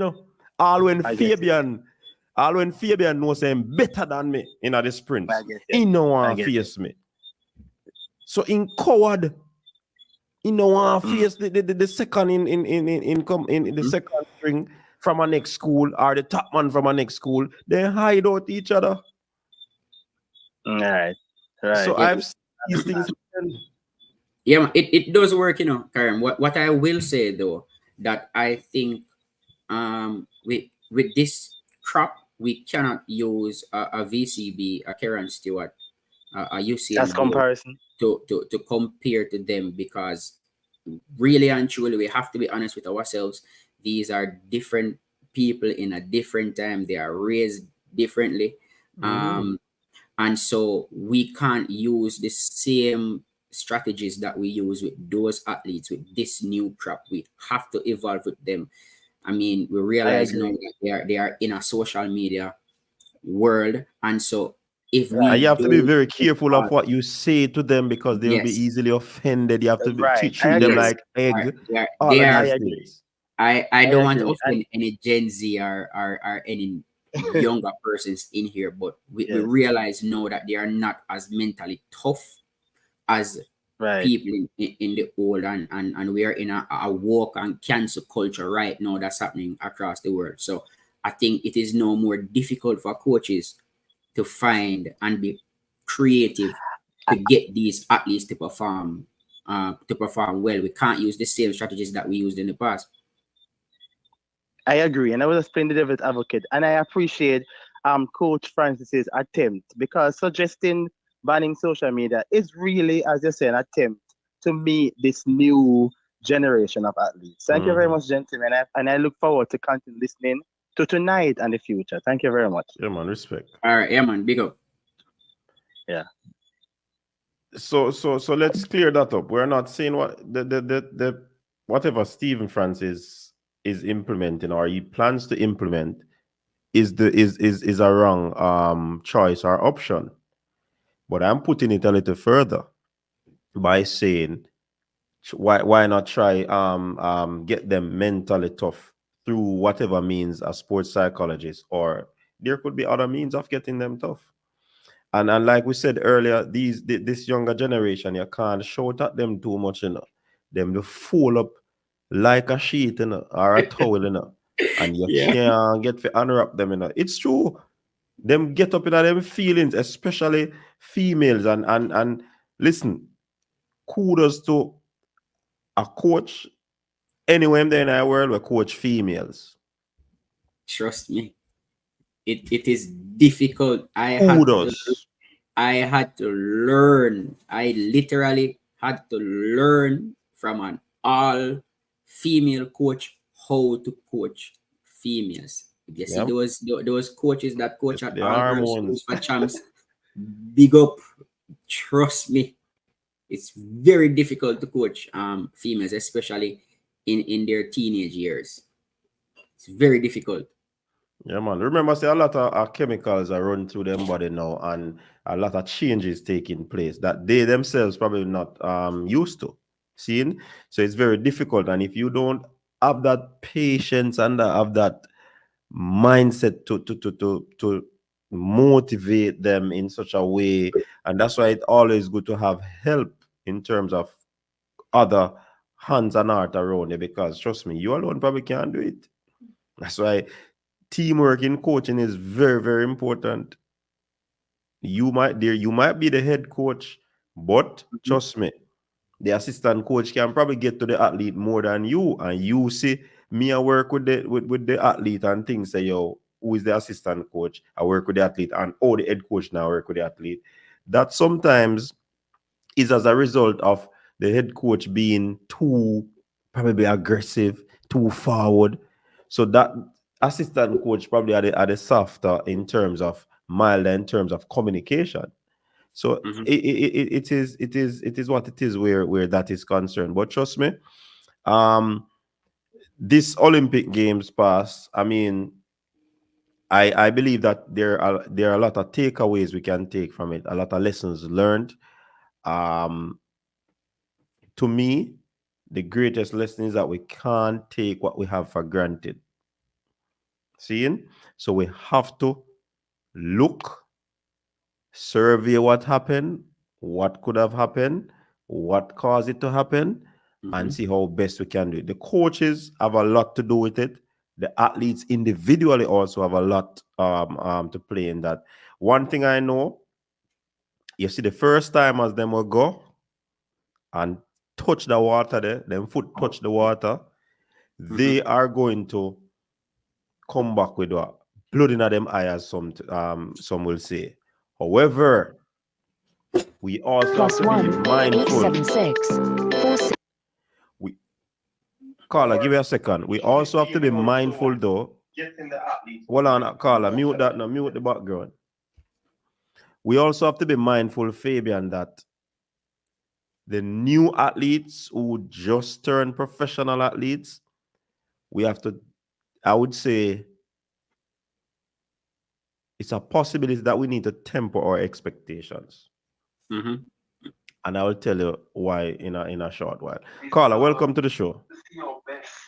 All when Fabian knows him better than me in the sprints. He no want to face me. So in coward, he no want to face the second in the second string from our next school or the top man from our next school. They hide out each other. Right. So I've seen these things happen. Yeah, it does work, Karim. What I will say though, that I think with this crop, we cannot use a VCB, a Karen Stewart, a UCM as comparison to compare to them, because really and truly we have to be honest with ourselves. These are different people in a different time. They are raised differently. And so we can't use the same strategies that we use with those athletes with this new crop. We have to evolve with them. I mean, we realize now that they are in a social media world, and so if Right. And we you have to be don't very take careful of part, what you say to them because they will be yes, easily offended. You have to Right. I treat them agree. yes, like egg, all they of I are. these agree. things. I I don't want to agree. And offend any Gen Z or any younger persons in here, but we yes. realize now that they are not as mentally tough as Right. people in the old, and we are in a woke and cancel culture right now that's happening across the world. So I think it is no more difficult for coaches to find and be creative to get these athletes to perform well. We can't use the same strategies that we used in the past. I agree, and I was playing the devil's advocate, and I appreciate Coach Francis's attempt because suggesting banning social media is really, as you say, an attempt to meet this new generation of athletes. Thank you very Mm-hmm. much, gentlemen, and I look forward to continue listening to tonight and the future. Thank you very much. Yeah, man, respect. All right, yeah, man, big up. Yeah. So let's clear that up. We're not saying what the whatever Stephen Francis is implementing or he plans to implement is a wrong choice or option. But I'm putting it a little further by saying why not try get them mentally tough through whatever means a sports psychologist, or there could be other means of getting them tough. And like we said earlier, this younger generation, you can't shout at them too much, you know. Them to fold up like a sheet, you know, or a towel, you know. And you Yeah, can't get to unwrap them, you know. It's true. Them get up in them feelings, especially females. And listen, kudos to a coach anywhere in the world where coach females. trust me, it is difficult. Kudos. I had to learn. I literally had to learn from an all female coach how to coach females. If you see Yeah. those coaches that coach at The all girls schools hormones. for champs, big up. Trust me, it's very difficult to coach females, especially in their teenage years. It's very difficult. Yeah, man. Remember, say a lot of chemicals are run through them body now, and a lot of changes taking place that they themselves probably not used to seeing. So it's very difficult. And if you don't have that patience and have that mindset to motivate them in such a way, and that's why it's always good to have help in terms of other hands and heart around you, because trust me, you alone probably can't do it. That's why teamwork in coaching is very, very important. You might be the head coach, but Mhm. trust me, the assistant coach can probably get to the athlete more than you. And you see me, I work with the athlete and things, say, yo, who is the assistant coach? I work with the athlete, and oh, the head coach now work with the athlete. That sometimes is as a result of the head coach being too probably aggressive, too forward. So that assistant coach probably are the softer in terms of milder in terms of communication. So Mhm. it is what it is where that is concerned. But trust me, um, this Olympic Games pass. I mean, I believe that there are a lot of takeaways we can take from it, a lot of lessons learned. Um, to me, the greatest lesson is that we can't take what we have for granted. Seeing? So we have to look, survey what happened, what could have happened, what caused it to happen, and Mhm. see how best we can do it. The coaches have a lot to do with it. The athletes individually also have a lot to play in that. One thing I know, you see, the first time as them will go and touch the water there, them foot touch the water, Mhm. they are going to come back with what blood in them eyes, some will say. However, we also have Plus to be one eight mindful. seven six four six. We Carla, give me a second. We also have to be mindful though. Hold on, Carla, mute that now, mute the background. We also have to be mindful, Fabian, that the new athletes who just turned professional athletes, we have to, I would say, it's a possibility that we need to temper our expectations. Mm-hmm. And I will tell you why in a short while. Carla, welcome to the show.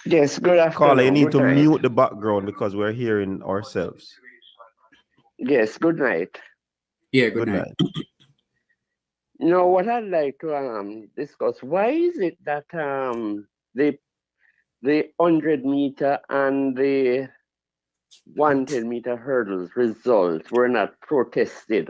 Yes, good Carla, you afternoon. need Good to night. mute the background because we're hearing ourselves. Yes, good night. Yeah, Good night. You know what I'd like to discuss. Why is it that the 100-meter and the 110-meter hurdles results were not protested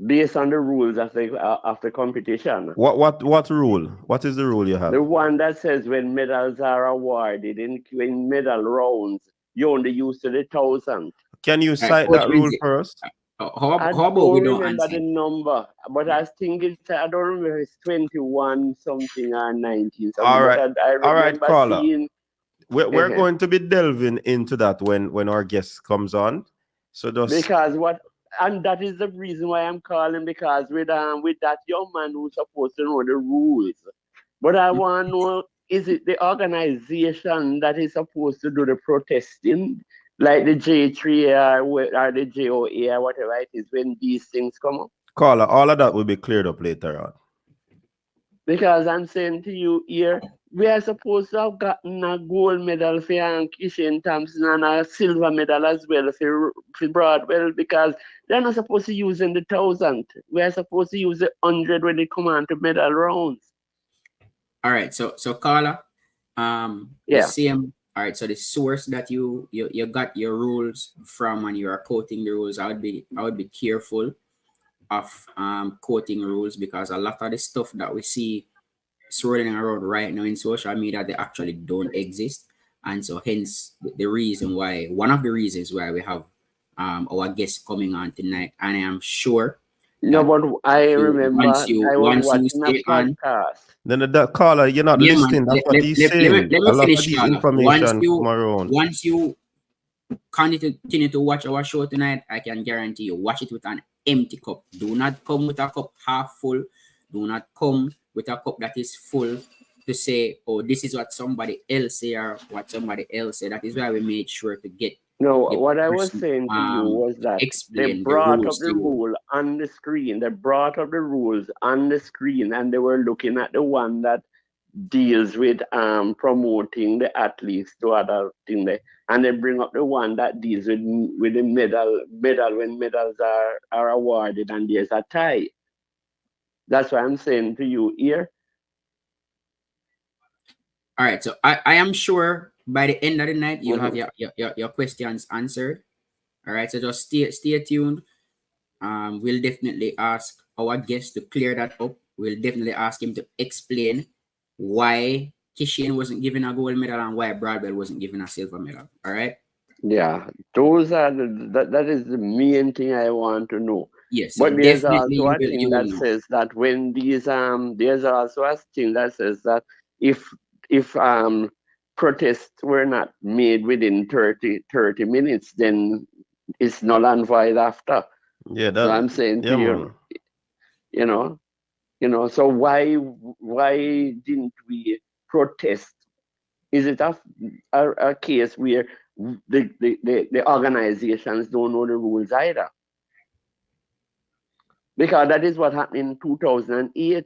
based on the rules of the competition? What rule? What is the rule you have? The one that says when medals are awarded in medal rounds, you only use to the 1,000. Can you Right, cite Coach that rule Lindsay, first? how I about don't we don't remember answer? the number, but I think I don't remember if it's 21 something or 19 something. All right. But I All right, remember Carla. seeing. We're going to be delving into that when our guest comes on. So just Because and that is the reason why I'm calling, because with that young man who's supposed to know the rules. But I want to know, is it the organization that is supposed to do the protesting, like the J3 or the JOA or whatever it is when these things come up? Carla, all of that will be cleared up later on. Because I'm saying to you here, we are supposed to have gotten a gold medal for Kishan Thompson and a silver medal as well for Broadwell, because they're not supposed to use in the 1,000. We are supposed to use the 100 when they come on to medal rounds. All right, so Carla, the Yeah. same. All right, so the source that you got your rules from and you are quoting the rules, I would be careful of quoting rules, because a lot of the stuff that we see swirling around right now in social media, they actually don't exist. And so hence the reason why, one of the reasons why we have our guest coming on tonight. And I am sure No, but I remember once you I was stay watching a on. podcast. Then that Carla, you're not Yeah, man. listening. That's what he's saying. Let A me lot of finish, these Carla. information come around. Once you continue to watch our show tonight, I can guarantee you, watch it with an empty cup. Do not come with a cup half full. Do not come with a cup that is full to say, oh, this is what somebody else say or what somebody else say. That is why we made sure to get No, the what I was person, saying to you was that they explain the brought up rules the to you. rule on the screen. They brought up the rules on the screen, and they were looking at the one that deals with promoting the athletes to other thing there, and they bring up the one that deals with the medal when medals are awarded and there's a tie. That's what I'm saying to you here. All right, so I am sure by the end of the night you'll have your questions answered. All right, so just stay tuned. We'll definitely ask our guest to clear that up. We'll definitely ask him to explain why Kishan wasn't given a gold medal and why Broadwell wasn't given a silver medal. All right. Yeah, those are that is the main thing I want to know. Yes, so but there's definitely also a thing you that will know. says that when these there's also a thing that says that if protests were not made within 30 minutes, then it's null and void after. Yeah, so I'm saying to you, man. So why didn't we protest? Is it a case where the organizations don't know the rules either? Because that is what happened in 2008.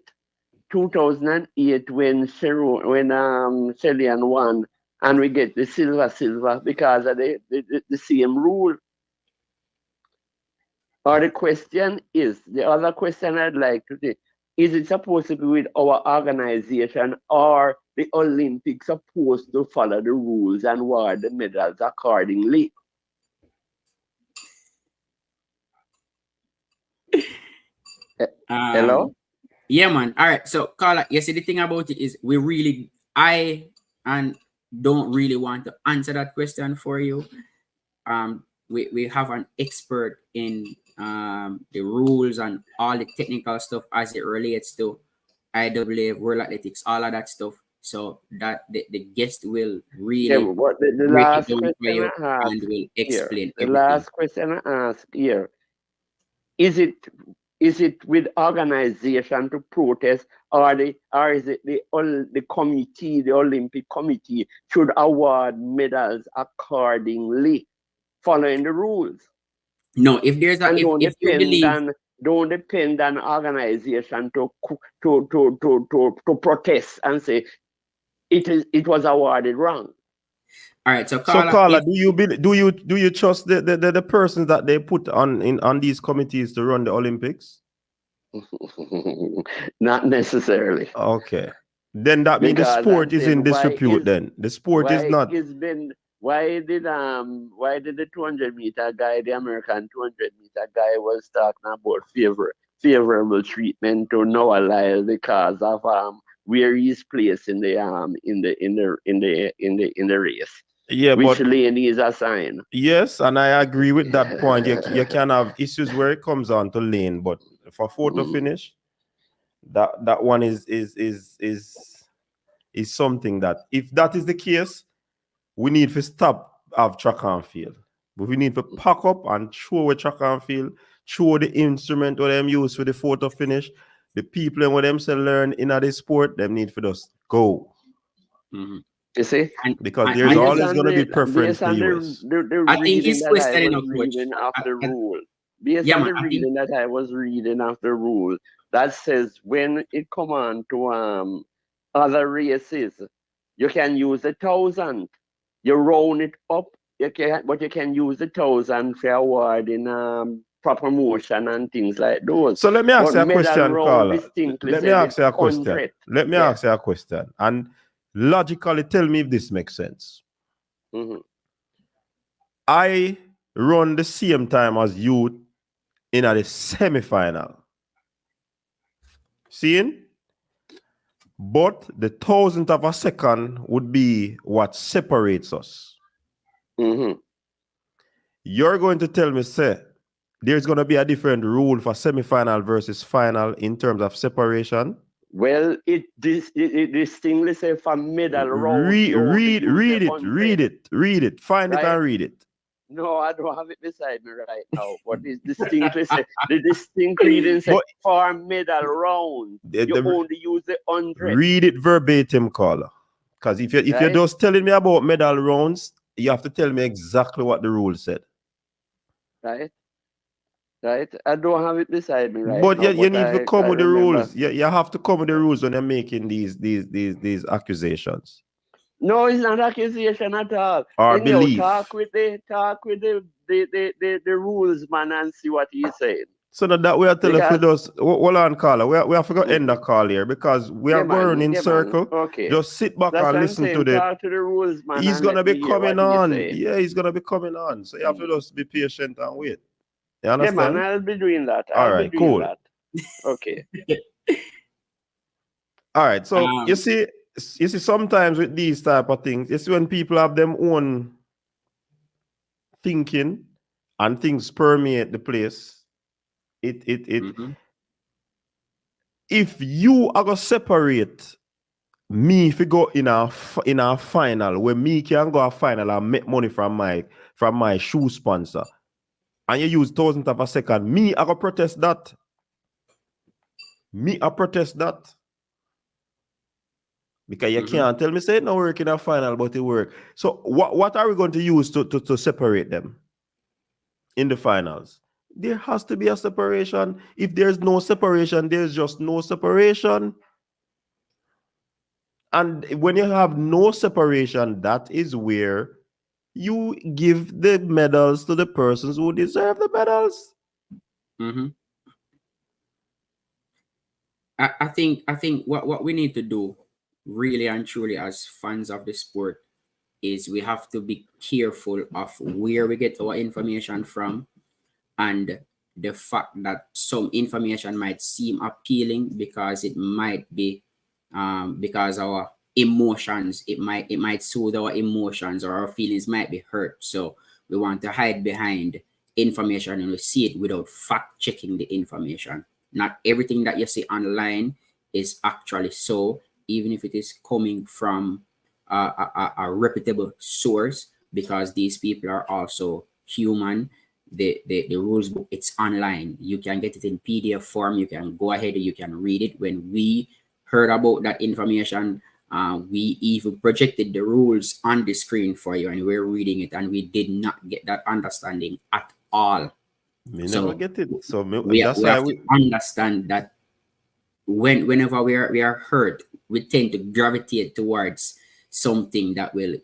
2008 when Shellyan won, and we get the silver because of the same rule. Or the question is, the other question I'd like to say, is it supposed to be with our organization, or the Olympics supposed to follow the rules and award the medals accordingly? Hello? Yeah, man. All right. So, Carla, you see, the thing about it is I don't really want to answer that question for you. We have an expert in the rules and all the technical stuff as it relates to IAA, World Athletics, all of that stuff. So that the guest will really but the break it last down for question you I asked and will explain the everything. last question I ask here, is it with organization to protest, or is it the committee, the Olympic Committee should award medals accordingly, following the rules? No, if there's a And if you believe don't depend on organization to protest and say it was awarded wrong. all right, so So, Carla, Carla, do you trust the persons that they put on these committees to run the Olympics? Not necessarily. Okay. Then that means the Because sport I'm is in saying, disrepute. Then the sport is not. Why did the 200-meter guy, the American 200-meter guy, was talking about favorable treatment to Noah Lyles because of where he's placed in the race? Yeah, Which but lane he's assigned. yes, and I agree with that point. You can have issues where it comes on to lane, but for photo finish, that one is something that, if that is the case, we need to stop have track and field. But we need to pack up and throw away track and field, throw the instrument what them use for the photo finish. The people and what them say learn in the sport, them need for just go. Mm-hmm. You see? Because there's always going to be preference based on to US. the I think reading it's that I twisted was enough, Coach. reading of the rule. Based Yeah, on man, the I think reading that I was reading of the rule, that says when it come on to other races, you can use 1,000. You round it up, but you can use 1,000 for awarding proper motion and things like those. So let me ask But you a medal question, round Carla. distinctly Let me says ask you a question. 100. Let me Yeah. ask you a question. And logically tell me if this makes sense. Mhm. I run the same time as you in the semi-final. Seeing? But the 1,000th of a second would be what separates us. Mhm. You're going to tell me, say, there's going to be a different rule for semi-final versus final in terms of separation? Well, it distinctly say for medal round. Read it. Find it Right? and read it. No, I don't have it beside me right now. But it distinctly say the distinct reading say But for medal round. You only use 100. read it verbatim, Carla. Because if you're Right? just telling me about medal rounds, you have to tell me exactly what the rule said. Right? Right? I don't have it beside me right But now. you need to come with the remember. rules. You have to come with the rules when you're making these accusations. No, it's not accusation at all. Or Anyhow, belief. talk with the rules man and see what he's saying. So that we are telling for those. Hold on, Carla. We have to end the call here because we are going in circle. Okay. Just sit back and listen to the. Talk to the rules man. He's gonna be coming on. Yeah, he's gonna be coming on. So you have to just be patient and wait. You understand? Yeah, man. I'll be doing that. All right, cool. Okay. All right. So you see, sometimes with these type of things, it's when people have them own thinking and things permeate the place. If you are gonna separate me if you go in a final where me can go a final and make money from my shoe sponsor, and you use 1,000th of a second, me I go protest that. Because you can't tell me say it no work in a final, but it work. So what are we going to use to separate them in the finals? There has to be a separation. If there's no separation, there's just no separation. And when you have no separation, that is where you give the medals to the persons who deserve the medals. I think what we need to do really and truly as fans of the sport is we have to be careful of where we get our information from, and the fact that some information might seem appealing because it might be because our emotions, it might soothe our emotions, or our feelings might be hurt. So we want to hide behind information and we see it without fact checking the information. Not everything that you see online is actually so, even if it is coming from a reputable source, because these people are also human. The rules book, it's online. You can get it in PDF form. You can go ahead and you can read it. When we heard about that information, we even projected the rules on the screen for you, and we're reading it, and we did not get that understanding at all. Me So never get it. So we that's have why to understand that whenever we are hurt, we tend to gravitate towards something that will,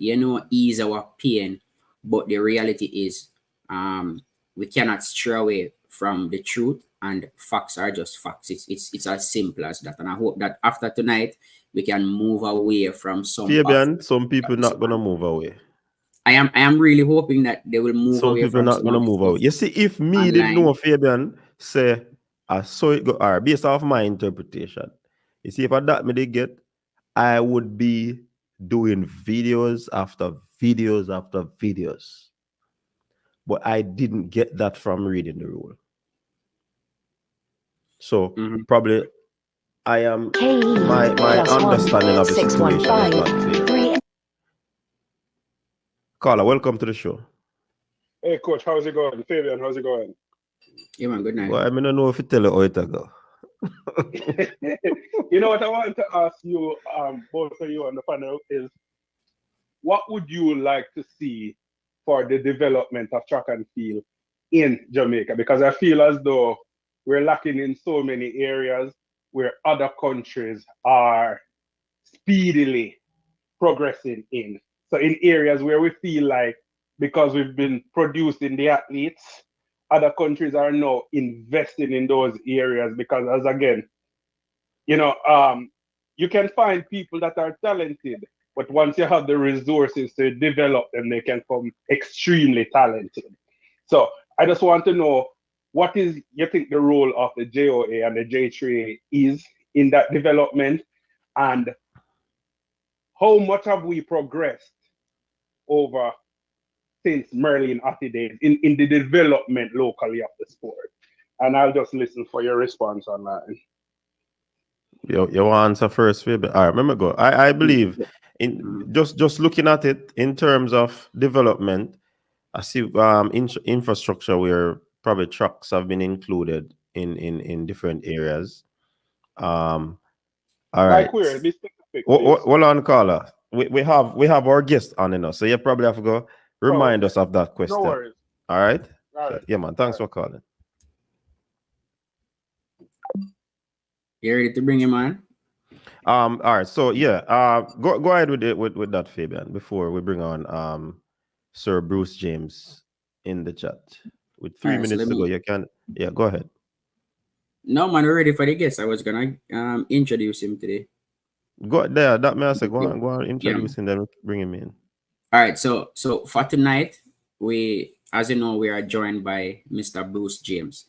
ease our pain. But the reality is, we cannot stray away from the truth, and facts are just facts. It's as simple as that. And I hope that after tonight we can move away from Fabian, some people not gonna move away. I am really hoping that they will move Some away people from not gonna move away. You see, if me didn't know Fabian say I saw it go or based off my interpretation. You see, if I that me they get, I would be doing videos after videos after videos. But I didn't get that from reading the rule. So probably I am my understanding of the situation is not clear. Carla, welcome to the show. Hey coach, how's it going? Fabian, how's it going? Yeah man, good night. Well, I mean, I don't know if you tell it how it go. You know what I wanted to ask you, both of you on the panel, is what would you like to see for the development of track and field in Jamaica? Because I feel as though we're lacking in so many areas where other countries are speedily progressing in. So in areas where we feel like, because we've been producing the athletes, other countries are now investing in those areas because, as again, you can find people that are talented, but once you have the resources to develop them, they can become extremely talented. So I just want to know, what is you think the role of the JOA and the J3A is in that development, and how much have we progressed over since Merlin Atty days in the development locally of the sport? And I'll just listen for your response on that. You want answer first, Fabian? All right, remember go. I believe in just looking at it in terms of development. I see infrastructure where probably trucks have been included in different areas. All right. Like where? Be specific, hold on, caller. We have our guest on enough, so you probably have to go remind us of that question. No worries. All right. All right. Yeah, man. Thanks for calling. You ready to bring him on? All right. So yeah, go ahead with it with that, Fabian, before we bring on Sir Bruce James in the chat. With 3 minutes to go, you can go ahead. No man, we're ready for the guest. I was gonna introduce him today. Go there, that may I say go on introduce him, then bring him in. All right, so for tonight, we, as you know, we are joined by Mr. Bruce James.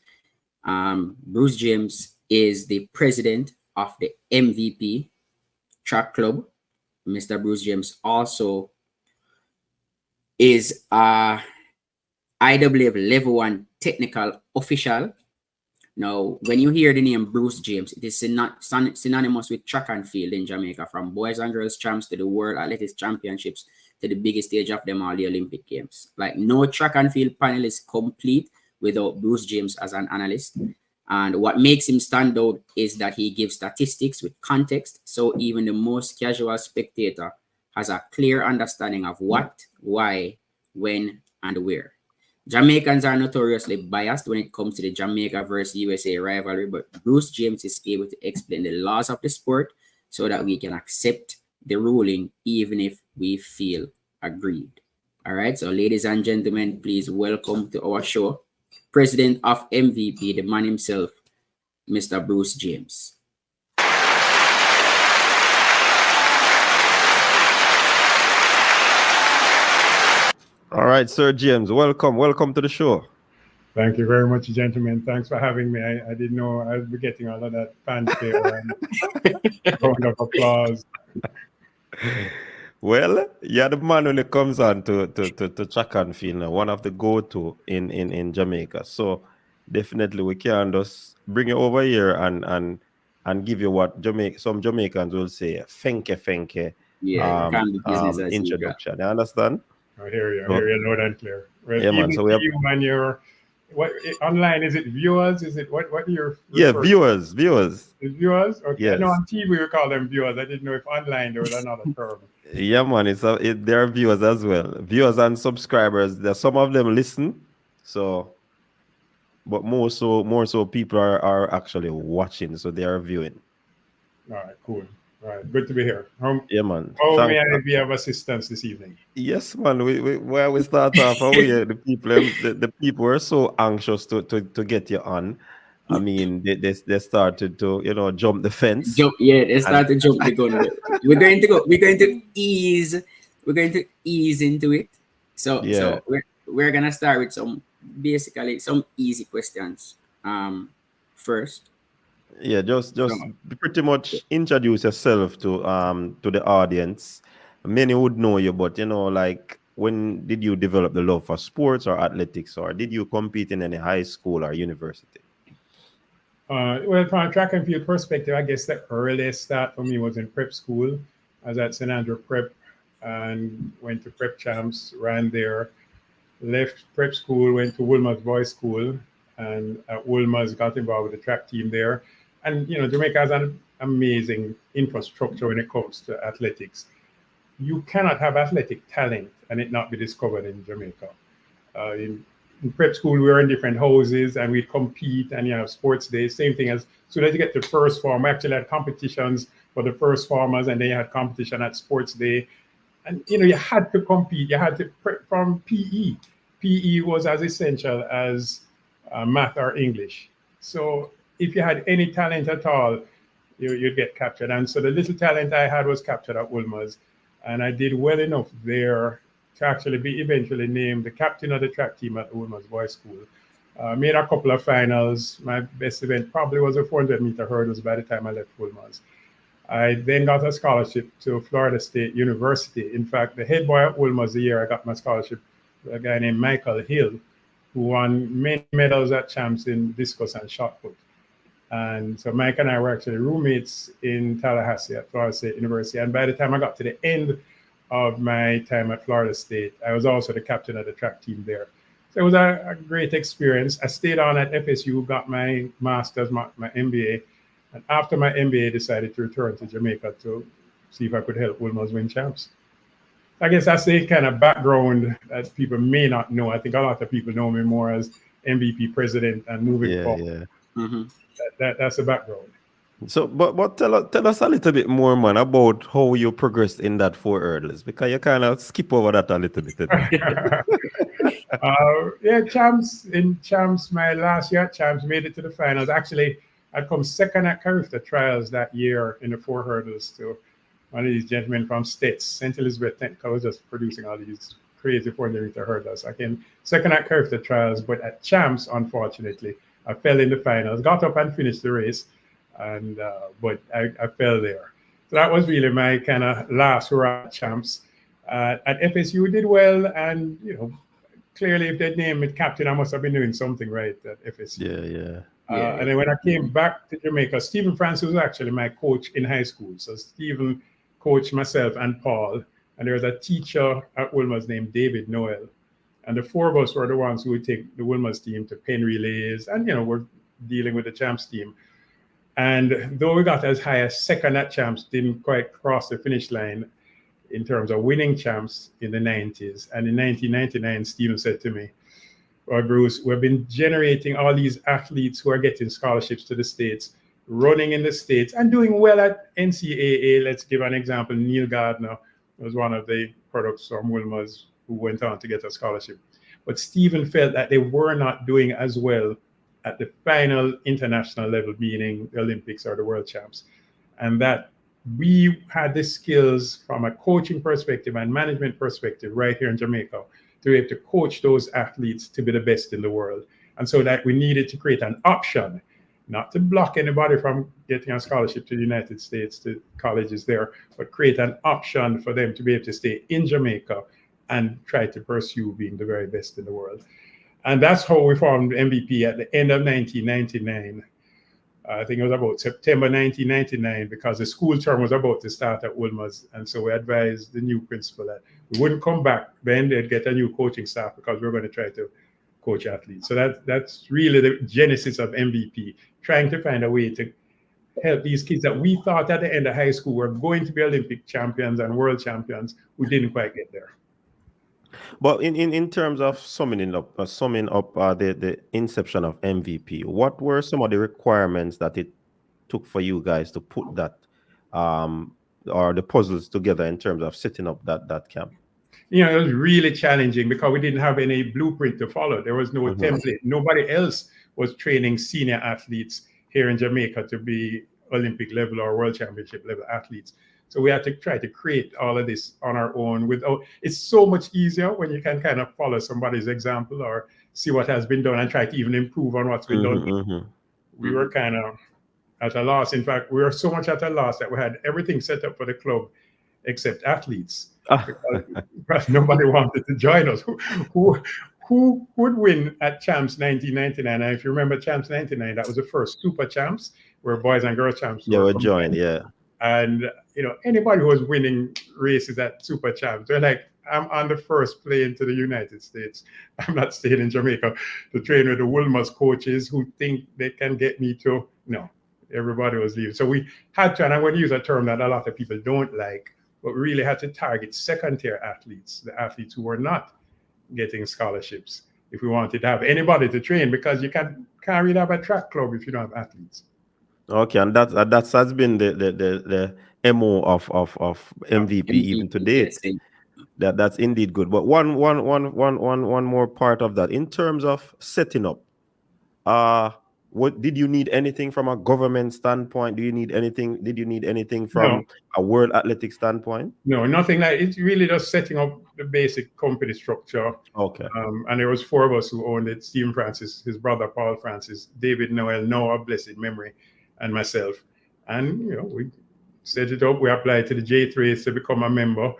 Bruce James is the president of the MVP Track Club. Mr. Bruce James also is IWF Level 1 technical official. Now, when you hear the name Bruce James, it is synonymous with track and field in Jamaica, from boys and girls champs to the World Athletics Championships to the biggest stage of them all, the Olympic Games. Like, no track and field panel is complete without Bruce James as an analyst. And what makes him stand out is that he gives statistics with context, so even the most casual spectator has a clear understanding of what, why, when, and where. Jamaicans are notoriously biased when it comes to the Jamaica versus USA rivalry, but Bruce James is able to explain the laws of the sport so that we can accept the ruling even if we feel aggrieved. All right, so ladies and gentlemen, please welcome to our show, President of MVP, the man himself, Mr. Bruce James. All right, Sir James, welcome to the show. Thank you very much, gentlemen. Thanks for having me. I didn't know I'd be getting all of that fanfare and round of applause. Well, you're the man when it comes on to track and field, one of the go-to in Jamaica. So definitely we can just bring you over here and give you what some Jamaicans will say, fenke. Introduction. You understand? I hear you loud and clear. Well, yeah, man. So we have you and your online, is it viewers? Is it what do you viewers. Is viewers? Okay. Yes. I know on TV we call them viewers. I didn't know if online there was another term. Yeah, man. There are viewers as well. Viewers and subscribers. Some of them listen. So but more so people are actually watching, so they are viewing. All right, cool. All right, good to be here. Yeah, man. How Thanks. may I be of assistance this evening? Yes, man. Where we start off, the people are so anxious to get you on. I mean, they started to jump the fence. They And start to jump the gun. We're going to go. We're going to ease. We're going to ease into it. So yeah, we're gonna start with basically some easy questions. First. yeah. Just So, pretty much introduce yourself to the audience. Many would know you, but like, when did you develop the love for sports or athletics, or did you compete in any high school or university? Well, from a track and field perspective, I guess the earliest start for me was in prep school. I was at St. Andrew Prep and went to prep champs, ran there, left prep school, went to Wilmer's Boys School, and at Wilmer's got involved with the track team there. And, Jamaica has an amazing infrastructure when it comes to athletics. You cannot have athletic talent and it not be discovered in Jamaica. In prep school, we were in different houses and we'd compete and have sports days. Same thing as soon as you get to first form, we actually had competitions for the first formers, and then you had competition at sports day. And you had to compete. You had to prep from PE. PE was as essential as math or English. So if you had any talent at all, you'd get captured. And so the little talent I had was captured at Wilmer's, and I did well enough there to actually be eventually named the captain of the track team at the Wilmer's Boys School. Made a couple of finals. My best event probably was a 400-meter hurdles by the time I left Wilmer's. I then got a scholarship to Florida State University. In fact, the head boy at Wilmer's the year I got my scholarship, a guy named Michael Hill, who won many medals at champs in discus and shot put. And so Mike and I were actually roommates in Tallahassee at Florida State University. And by the time I got to the end of my time at Florida State, I was also the captain of the track team there. So it was a great experience. I stayed on at FSU, got my master's, my MBA. And after my MBA, decided to return to Jamaica to see if I could help Wilmer's win champs. I guess that's the kind of background that people may not know. I think a lot of people know me more as MVP president and moving forward. Yeah. Mm-hmm. That's the background. So, but tell us a little bit more, man, about how you progressed in that 4 hurdles, because you kind of skip over that a little bit. Champs, my last year at Champs, made it to the finals. Actually, I'd come second at Carifta Trials that year in the 4 hurdles to one of these gentlemen from States. St. Elizabeth Technical was just producing all these crazy 400-meter hurdles. I came second at Carifta Trials, but at Champs, unfortunately, I fell in the finals, got up and finished the race, and but I fell there. So that was really my kind of last hurrah at Champs. At FSU, did well, and clearly if they named me captain, I must have been doing something right at FSU. And then when I came back to Jamaica, Stephen Francis was actually my coach in high school. So Stephen coached myself and Paul, and there was a teacher at Wilmer's named David Noel. And the 4 of us were the ones who would take the Wilmer's team to pen relays, and we're dealing with the Champs team. And though we got as high as second at Champs, didn't quite cross the finish line in terms of winning Champs in the 90s. And in 1999, Stephen said to me, "Well, Bruce, we've been generating all these athletes who are getting scholarships to the States, running in the States and doing well at NCAA. Let's give an example. Neil Gardner was one of the products from Wilmer's who went on to get a scholarship. But Stephen felt that they were not doing as well at the final international level, meaning the Olympics or the World Champs. And that we had the skills from a coaching perspective and management perspective right here in Jamaica to be able to coach those athletes to be the best in the world. And so that we needed to create an option, not to block anybody from getting a scholarship to the United States, to colleges there, but create an option for them to be able to stay in Jamaica and try to pursue being the very best in the world. And that's how we formed MVP at the end of 1999. I think it was about September 1999, because the school term was about to start at Wilmer's. And so we advised the new principal that we wouldn't come back, then they'd get a new coaching staff, because we we're going to try to coach athletes. So that's really the genesis of MVP, trying to find a way to help these kids that we thought at the end of high school were going to be Olympic champions and world champions who didn't quite get there. But in terms of summing up the inception of MVP, what were some of the requirements that it took for you guys to put that or the puzzles together in terms of setting up that camp? It was really challenging because we didn't have any blueprint to follow. There was no template. Nobody else was training senior athletes here in Jamaica to be Olympic level or world championship level athletes. So we had to try to create all of this on our own. It's so much easier when you can kind of follow somebody's example or see what has been done and try to even improve on what's been done. We were kind of at a loss. In fact, we were so much at a loss that we had everything set up for the club except athletes. Because nobody wanted to join us. Who would win at Champs 1999? And if you remember Champs 99, that was the first Super Champs where boys and girls champs were joined. And anybody who was winning races at Super Champs, they're like, I'm on the first plane to the United States. I'm not staying in Jamaica to train with the Wilmers coaches who think they can get me to. No, everybody was leaving. So we had to, and I'm going to use a term that a lot of people don't like, but we really had to target second-tier athletes, the athletes who were not getting scholarships, if we wanted to have anybody to train, because you can't really have a track club if you don't have athletes. Okay, and that's been the MO of MVP even to date. That's indeed good. But one more part of that in terms of setting up. What did you need anything from a government standpoint? Did you need anything from a World Athletics standpoint? No, nothing like it's really just setting up the basic company structure. Okay. And there was 4 of us who owned it: Stephen Francis, his brother Paul Francis, David Noel, Noah, blessed memory, and myself. And we set it up. We applied to the J3s to become a member,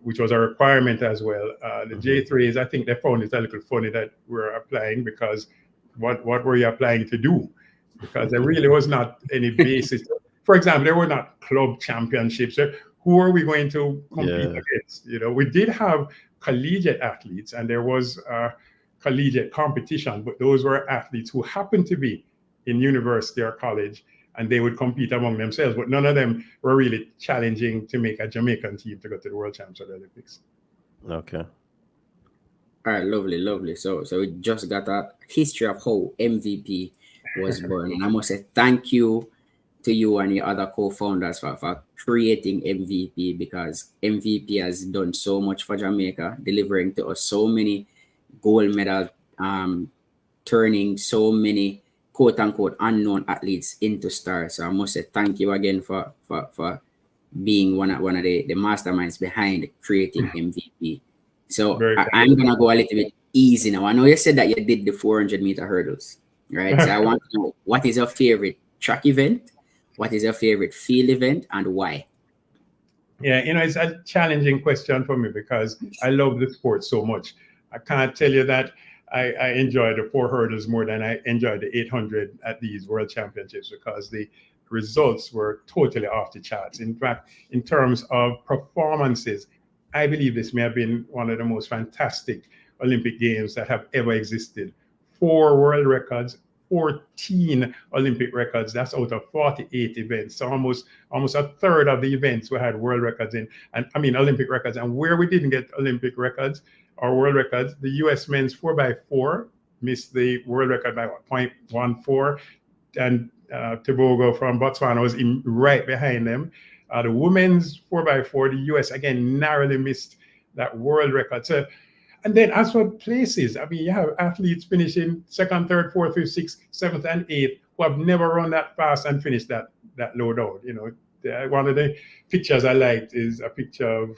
which was a requirement as well. The J3s, I think they found it a little funny that we're applying, because what were you applying to do? Because there really was not any basis. For example, there were not club championships. Who are we going to compete against? We did have collegiate athletes, and there was collegiate competition, but those were athletes who happened to be in university or college, and they would compete among themselves, but none of them were really challenging to make a Jamaican team to go to the World Champs or the Olympics. Okay. All right, lovely. So we just got a history of how MVP was born, and I must say thank you to you and your other co-founders for creating MVP, because MVP has done so much for Jamaica, delivering to us so many gold medal, turning so many quote-unquote unknown athletes into stars. So I must say thank you again for being one of the masterminds behind creating MVP. So I'm going to go a little bit easy now. I know you said that you did the 400-meter hurdles, right? So I want to know, what is your favorite track event? What is your favorite field event, and why? Yeah, it's a challenging question for me because I love the sport so much. I can't tell you that I enjoy the 4 hurdles more than I enjoy the 800 at these World Championships, because the results were totally off the charts. In fact, in terms of performances, I believe this may have been one of the most fantastic Olympic Games that have ever existed. 4 world records, 14 Olympic records. That's out of 48 events. So almost a third of the events we had world records in, Olympic records. And where we didn't get Olympic records or world records, the U.S. men's 4x4 missed the world record by 0.14, and Tobago from Botswana was right behind them. The women's 4x4, the U.S. again narrowly missed that world record. So, and then as for places, you have athletes finishing 2nd, 3rd, 4th, 5th, 6th, 7th, and 8th who have never run that fast and finished that low down. One of the pictures I liked is a picture of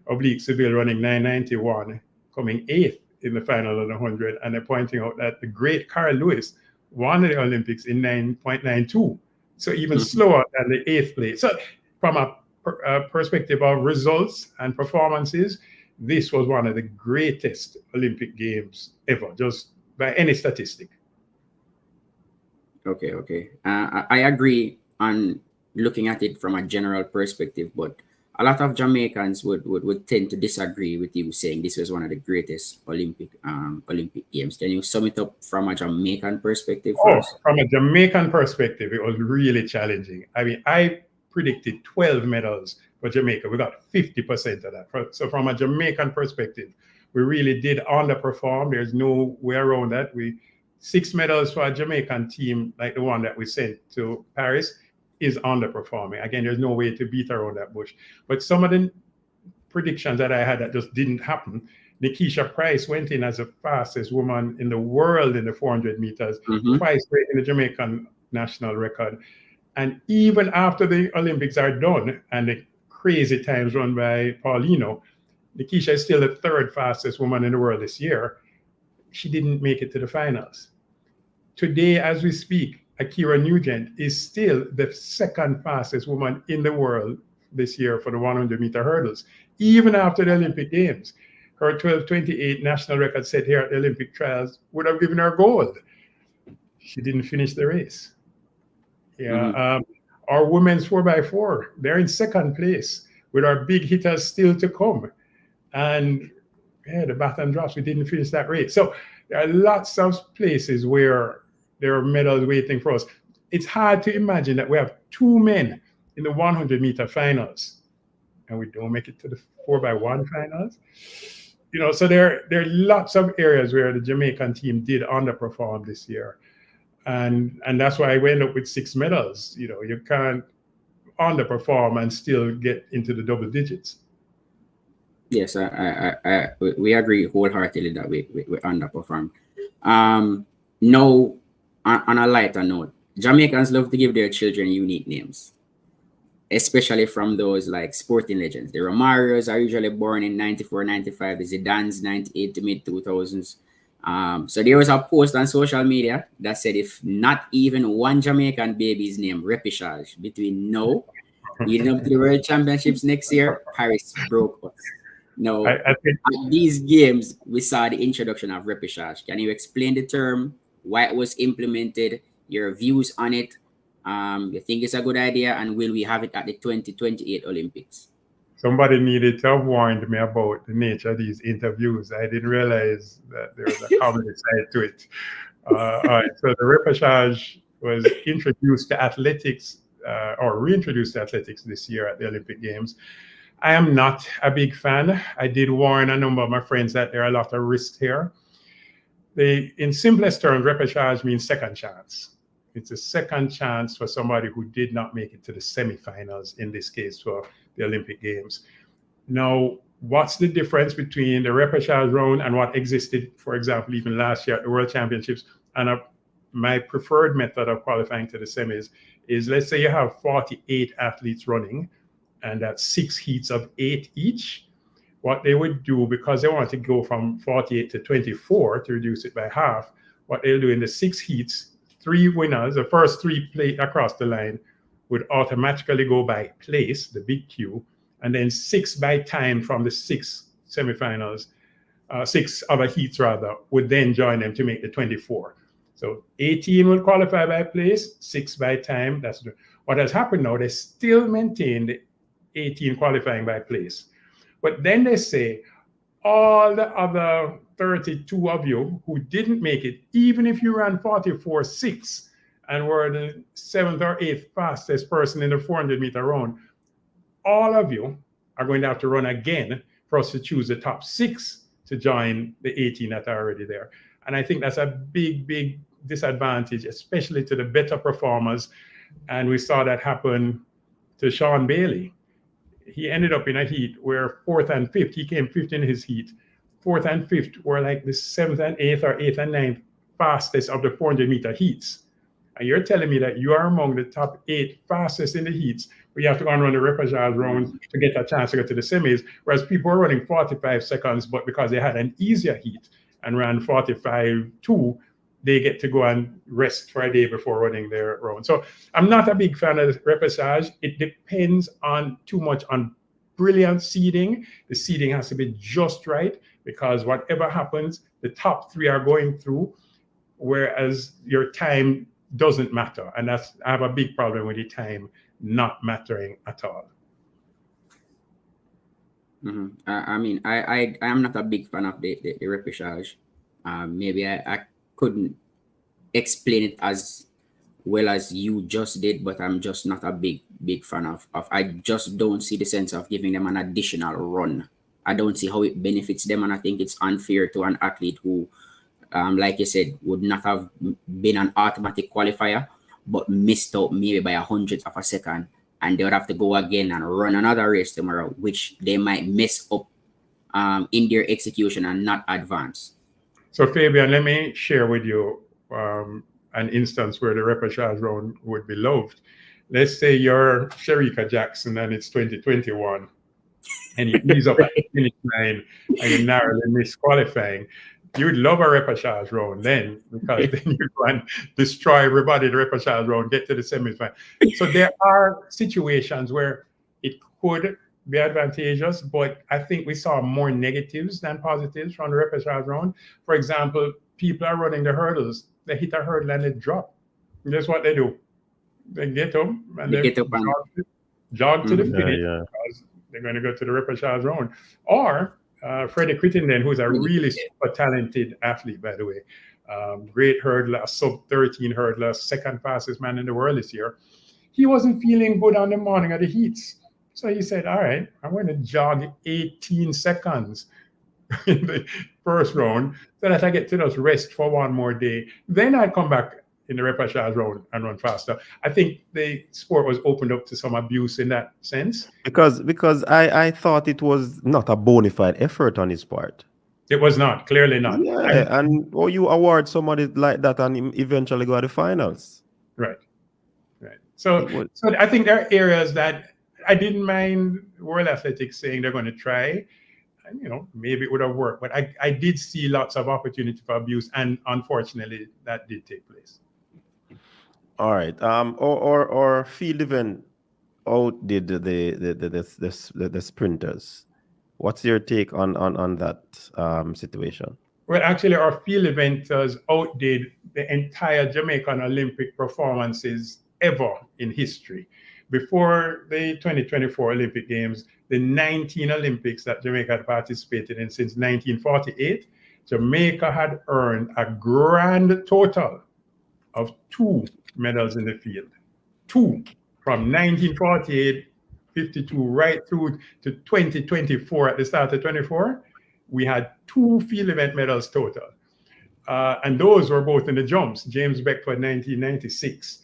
Oblique Seville running 9:91, coming 8th in the final of the 100, and they're pointing out that the great Carl Lewis won the Olympics in 9.92, so even slower than the 8th place. So from a perspective of results and performances, this was one of the greatest Olympic Games ever, just by any statistic. Okay. I agree on looking at it from a general perspective, but a lot of Jamaicans would tend to disagree with you saying this was one of the greatest Olympic Games. Can you sum it up from a Jamaican perspective first? From a Jamaican perspective, it was really challenging. I predicted 12 medals for Jamaica. We got 50% of that. So from a Jamaican perspective, we really did underperform. There's no way around that. 6 medals for a Jamaican team like the one that we sent to Paris is underperforming. Again, there's no way to beat around that bush. But some of the predictions that I had that just didn't happen. Nikisha Price went in as the fastest woman in the world in the 400 meters, twice breaking the Jamaican national record. And even after the Olympics are done and the crazy times run by Paulino, Nikisha is still the 3rd fastest woman in the world this year. She didn't make it to the finals. Today, as we speak, Akira Nugent is still the 2nd fastest woman in the world this year for the 100-meter hurdles, even after the Olympic Games. Her 12:28 national record set here at the Olympic trials would have given her gold. She didn't finish the race. Our women's 4x4, they're in 2nd place with our big hitters still to come. And the baton drops, we didn't finish that race. So there are lots of places where there are medals waiting for us. It's hard to imagine that we have 2 men in the 100-meter finals and we don't make it to the 4x1 finals. So there are lots of areas where the Jamaican team did underperform this year. And that's why I end up with 6 medals. You can't underperform and still get into the double digits. Yes, we agree wholeheartedly that we underperformed. Now, on a lighter note, Jamaicans love to give their children unique names, especially from those like sporting legends. The Romarios are usually born in 94, 95, the Zidanes 98 to mid-2000s. So there was a post on social media that said if not even one Jamaican baby's name repechage between now leading up to the World Championships next year, Paris broke us. No, at these games, we saw the introduction of repechage. Can you explain the term, why it was implemented, your views on it? You think it's a good idea, and will we have it at the 2028 Olympics? Somebody needed to have warned me about the nature of these interviews. I didn't realize that there was a comedy side to it. All right, so the repechage was introduced to athletics or reintroduced to athletics this year at the Olympic Games. I am not a big fan. I did warn a number of my friends that there are a lot of risks here. In simplest terms, repechage means 2nd chance. It's a 2nd chance for somebody who did not make it to the semifinals, in this case for the Olympic Games. Now, what's the difference between the repechage round and what existed, for example, even last year at the World Championships? And my preferred method of qualifying to the semis is, let's say you have 48 athletes running, and that's 6 heats of 8 each. What they would do, because they want to go from 48 to 24 to reduce it by half, what they'll do in the 6 heats, 3 winners, the first 3 play across the line, would automatically go by place, the big Q, and then 6 by time from the 6 semifinals, 6 other heats rather, would then join them to make the 24. So 18 will qualify by place, 6 by time. That's what has happened now. They still maintain the 18 qualifying by place. But then they say, all the other 32 of you who didn't make it, even if you ran 44.6 and were the 7th or 8th fastest person in the 400-meter round, all of you are going to have to run again for us to choose the top 6 to join the 18 that are already there. And I think that's a big, big disadvantage, especially to the better performers. And we saw that happen to Sean Bailey. He ended up in a heat where 4th and 5th, he came 5th in his heat. 4th and 5th were like the 7th and 8th or 8th and 9th fastest of the 400-meter heats. And you're telling me that you are among the top 8 fastest in the heats, where you have to go and run the repechage round to get a chance to go to the semis, whereas people were running 45 seconds, but because they had an easier heat and ran 45.2, they get to go and rest for a day before running their round. So I'm not a big fan of repechage. It depends on too much on brilliant seeding. The seeding has to be just right, because whatever happens, the top 3 are going through, whereas your time doesn't matter. And I have a big problem with the time not mattering at all. I mean, I'm not a big fan of the repechage. Maybe I couldn't explain it as well as you just did, but I'm just not a big fan of I just don't see the sense of giving them an additional run. I don't see how it benefits them, and I think it's unfair to an athlete who, like you said, would not have been an automatic qualifier, but missed out maybe by 100th of a second, and they would have to go again and run another race tomorrow, which they might mess up in their execution and not advance. So Fabian, let me share with you an instance where the repechage round would be loved. Let's say you're Sherika Jackson and it's 2021 and you ease up at the finish line and you narrowly miss qualifying. You would love a repechage round then, because then you go and destroy everybody the repechage round, get to the semifinal. So there are situations where it could be advantageous, but I think we saw more negatives than positives from the repechage round. For example, people are running the hurdles. They hit a hurdle and they drop. And that's what they do. They get up and they jog to the finish because they're going to go to the repechage round. Or Freddie Crittenden, who's a really super talented athlete, by the way. Great hurdler, sub-13 hurdler, second fastest man in the world this year. He wasn't feeling good on the morning of the heats. So he said, all right, I'm going to jog 18 seconds in the first round so that I get to just rest for one more day. Then I come back in the repechage round and run faster. I think the sport was opened up to some abuse in that sense. Because I thought it was not a bona fide effort on his part. It was not, clearly not. Yeah, and you award somebody like that and eventually go to the finals. Right. So I think there are areas that I didn't mind World Athletics saying they're going to try. And, maybe it would have worked, but I did see lots of opportunity for abuse, and unfortunately, that did take place. All right. Or field event outdid the sprinters. What's your take on that situation? Well, actually, our field eventers outdid the entire Jamaican Olympic performances ever in history. Before the 2024 Olympic Games, the 19 Olympics that Jamaica had participated in since 1948, Jamaica had earned a grand total of 2 medals in the field. 2 from 1948, 52, right through to 2024. At the start of 24, we had 2 field event medals total. And those were both in the jumps. James Beckford, 1996.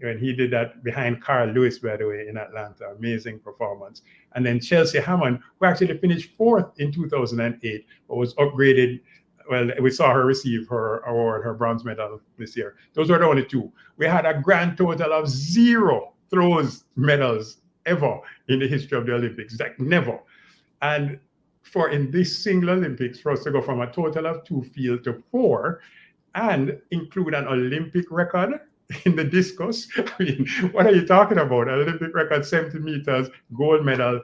When he did that behind Carl Lewis, by the way, in Atlanta. Amazing performance. And then Chelsea Hammond, who actually finished 4th in 2008, but was upgraded. Well, we saw her receive her award, her bronze medal this year. Those were the only 2. We had a grand total of 0 throws medals ever in the history of the Olympics. Like never. And for in this single Olympics, for us to go from a total of 2 field to 4 and include an Olympic record in the discus. I mean, what are you talking about? An Olympic record, 70 meters, gold medal.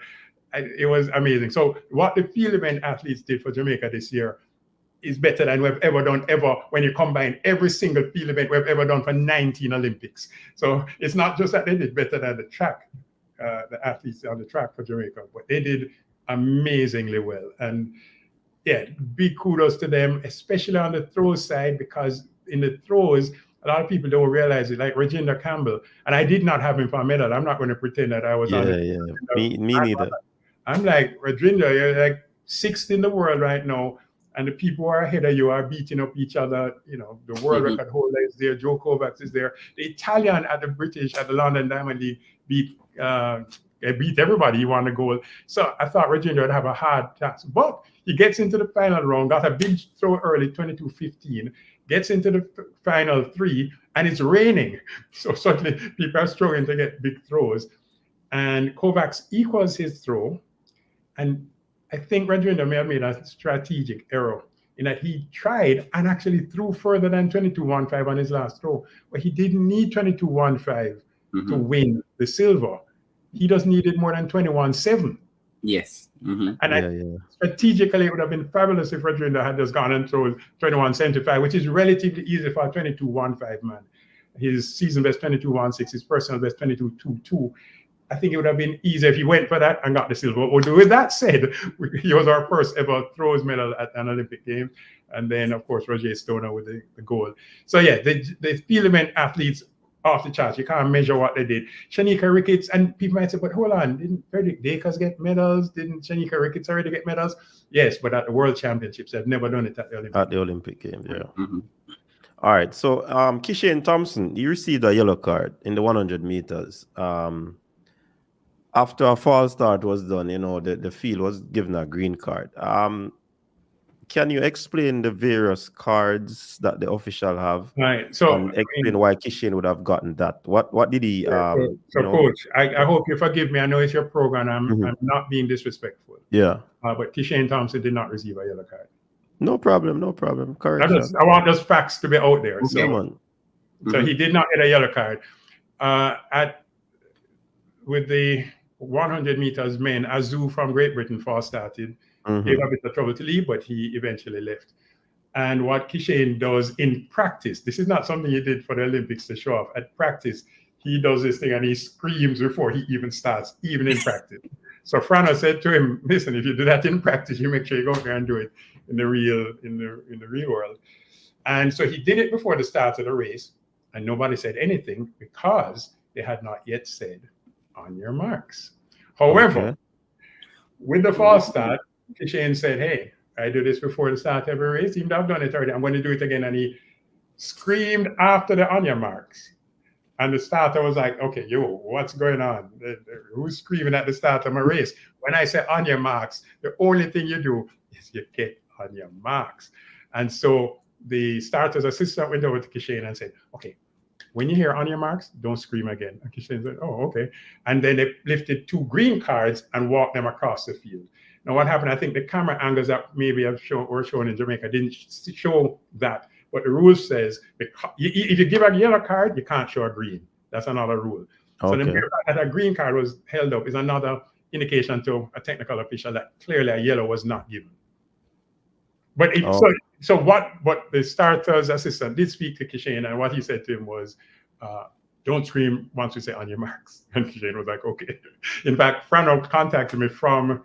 It was amazing. So what the field event athletes did for Jamaica this year is better than we've ever done when you combine every single field event we've ever done for 19 Olympics. So it's not just that they did better than the track, the athletes on the track for Jamaica, but they did amazingly well. And yeah, big kudos to them, especially on the throw side, because in the throws, a lot of people don't realize it, like Reginda Campbell. And I did not have him for a medal. I'm not going to pretend that I was on it. Yeah. Me neither. I'm like, Reginda, you're like 6th in the world right now. And the people who are ahead of you are beating up each other. The world record holder is there. Joe Kovacs is there. The Italian at the London Diamond League beat everybody. He won a gold. So I thought Reginda would have a hard task. But he gets into the final round, got a big throw early, 22-15. Gets into the final 3, and it's raining. So suddenly people are struggling to get big throws. And Kovacs equals his throw. And I think Reginda may have made a strategic error in that he tried and actually threw further than 22.15 on his last throw. But he didn't need 22.15 to win the silver. He just needed more than 21.7. Yes. And strategically, it would have been fabulous if Reginda had just gone and thrown 21.75, which is relatively easy for a 22.15 man. His season best 22.16, his personal best 22.22. I think it would have been easier if he went for that and got the silver. But with that said, he was our first ever throws medal at an Olympic Games. And then, of course, Roger Stoner with the gold. So yeah, the field event athletes off the charts. You can't measure what they did. Shanika Ricketts, and people might say, but hold on, didn't Frederick Dakers get medals? Didn't Shanika Ricketts already get medals? Yes, but at the World Championships, they've never done it at the Olympics. At the Olympic Games, yeah. All right, so Kishane Thompson, he received a yellow card in the 100 meters. After a false start was done, the field was given a green card. Can you explain the various cards that the official have? Right. So and explain why Kishane would have gotten that. What did he? Coach, I hope you forgive me. I know it's your program. I'm not being disrespectful. Yeah. But Kishane Thompson did not receive a yellow card. No problem. Correct. I want those facts to be out there. So he did not get a yellow card. With the 100 meters men, Azu from Great Britain false started. Gave a bit of trouble to leave, but he eventually left. And what Kishane does in practice, this is not something he did for the Olympics to show off. At practice, he does this thing and he screams before he even starts, even in practice. So Frano said to him, listen, if you do that in practice, you make sure you go out there and do it in the real world. And so he did it before the start of the race, and nobody said anything because they had not yet said, on your marks. However, with the false start, Kishane said, hey, I do this before the start of every race. Even though I've done it already, I'm going to do it again. And he screamed after the on your marks. And the starter was like, okay, yo, what's going on? Who's screaming at the start of my race? When I say on your marks, the only thing you do is you get on your marks. And so the starter's assistant went over to Kishane and said, okay, when you hear on your marks, don't scream again. And Kishane said, oh, okay. And then they lifted 2 green cards and walked them across the field. Now, what happened, I think the camera angles that maybe have shown in Jamaica didn't show that. But the rule says, if you give a yellow card, you can't show a green. That's another rule. So the mere fact that a green card was held up is another indication to a technical official that clearly a yellow was not given. But so what the starter's assistant did speak to Kishane, and what he said to him was, don't scream once we say on your marks. And Kishane was like, okay. In fact, Frano contacted me from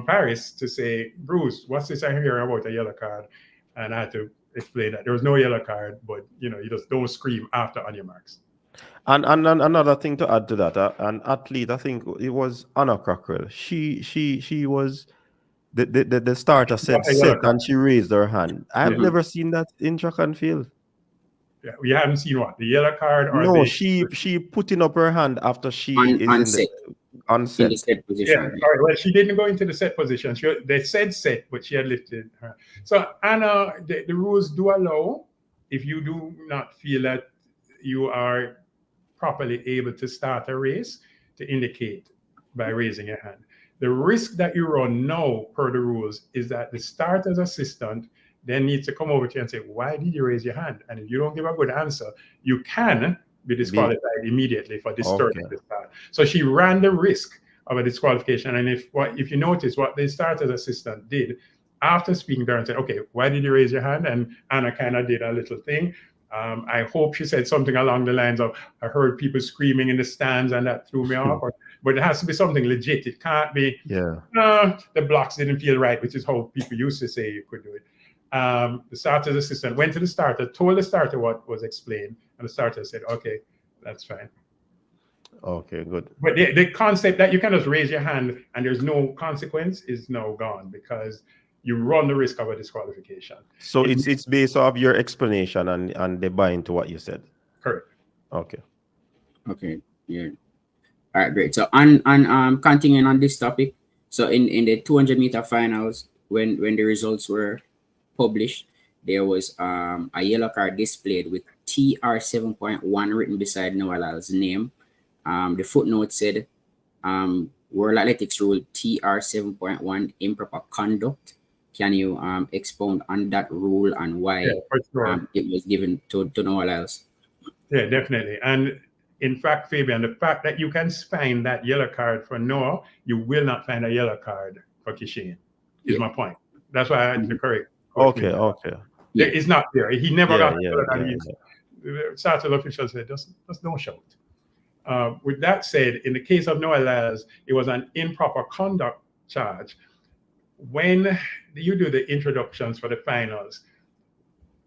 Paris to say, Bruce, what's this I hear about a yellow card? And I had to explain that there was no yellow card, but you just don't scream after on your marks. And another thing to add to that, an athlete, I think it was Anna Cockrell. She was the starter said set and she raised her hand. I've never seen that in track and field. Yeah, we haven't seen what? The yellow card or no, she putting up her hand after she is on set. In the set position. Yeah, sorry. Well, she didn't go into the set position. They said set, but she had lifted her. So Anna, the rules do allow, if you do not feel that you are properly able to start a race, to indicate by raising your hand. The risk that you run now, per the rules, is that the starter's assistant then needs to come over to you and say, why did you raise your hand? And if you don't give a good answer, you can be disqualified immediately for disturbing the start. So she ran the risk of a disqualification. And if you notice what the starter's assistant did, after speaking to her and said, okay, why did you raise your hand? And Anna kind of did a little thing. I hope she said something along the lines of, I heard people screaming in the stands and that threw me off. But it has to be something legit. It can't be, the blocks didn't feel right, which is how people used to say you could do it. The starter's assistant went to the starter, told the starter what was explained, and the starter said, okay, that's fine. Okay, good. But the concept that you can just raise your hand and there's no consequence is now gone because you run the risk of a disqualification. So it's based off your explanation and they buy into what you said. Correct. Okay. Okay. Yeah. All right, great. So on continuing on this topic, so in the 200-meter finals, when the results were published, there was a yellow card displayed with TR 7.1 written beside Noelal's name. The footnote said, World Athletics Rule TR 7.1 improper conduct. Can you expound on that rule and why it was given to Noelal? Yeah, definitely. And in fact, Fabian, the fact that you can find that yellow card for Noah, you will not find a yellow card for Kishane, is my point. That's why I had to correct. Okay. It's not there. He never got the started official said, just don't shout. With that said, in the case of Noelal's, it was an improper conduct charge. When you do the introductions for the finals,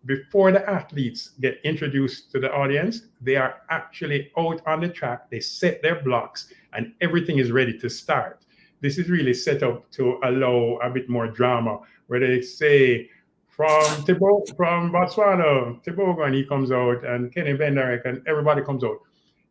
before the athletes get introduced to the audience, they are actually out on the track. They set their blocks and everything is ready to start. This is really set up to allow a bit more drama, where they say from Botswana, Tebogo, and he comes out, and Kenny Bendarek, and everybody comes out.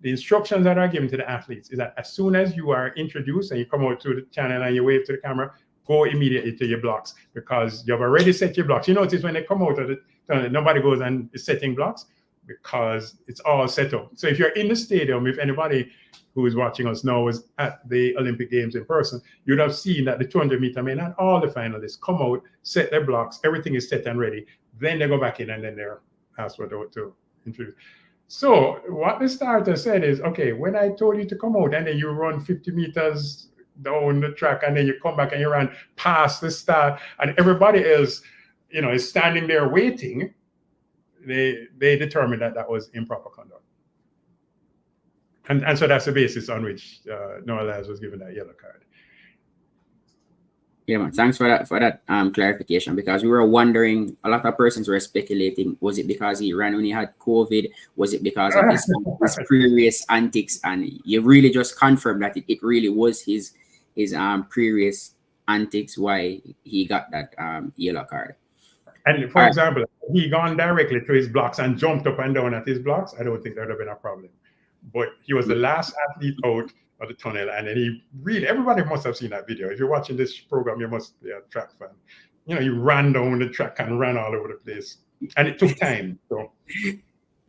The instructions that are given to the athletes is that as soon as you are introduced and you come out to the channel and you wave to the camera, go immediately to your blocks, because you've already set your blocks. You notice when they come out of the tunnel, nobody goes and is setting blocks, because it's all set up. So if you're in the stadium, if anybody who is watching us now was at the Olympic Games in person, you'd have seen that the 200-meter men and all the finalists come out, set their blocks, everything is set and ready. Then they go back in and then they're asked what to introduce. So what the starter said is, okay, when I told you to come out and then you run 50 meters down the track and then you come back and you run past the start and everybody else, is standing there waiting, they determined that was improper conduct. And so that's the basis on which Noah Lyles was given that yellow card. Yeah, man. Thanks for that clarification, because we were wondering, a lot of persons were speculating, was it because he ran when he had COVID? Was it because of his previous antics? And you really just confirmed that it really was his previous antics why he got that yellow card. And for example, he gone directly to his blocks and jumped up and down at his blocks, I don't think that would have been a problem. But he was the last athlete out of the tunnel, and then everybody must have seen that video. If you're watching this program, you must be a track fan. He ran down the track and ran all over the place, and it took time. So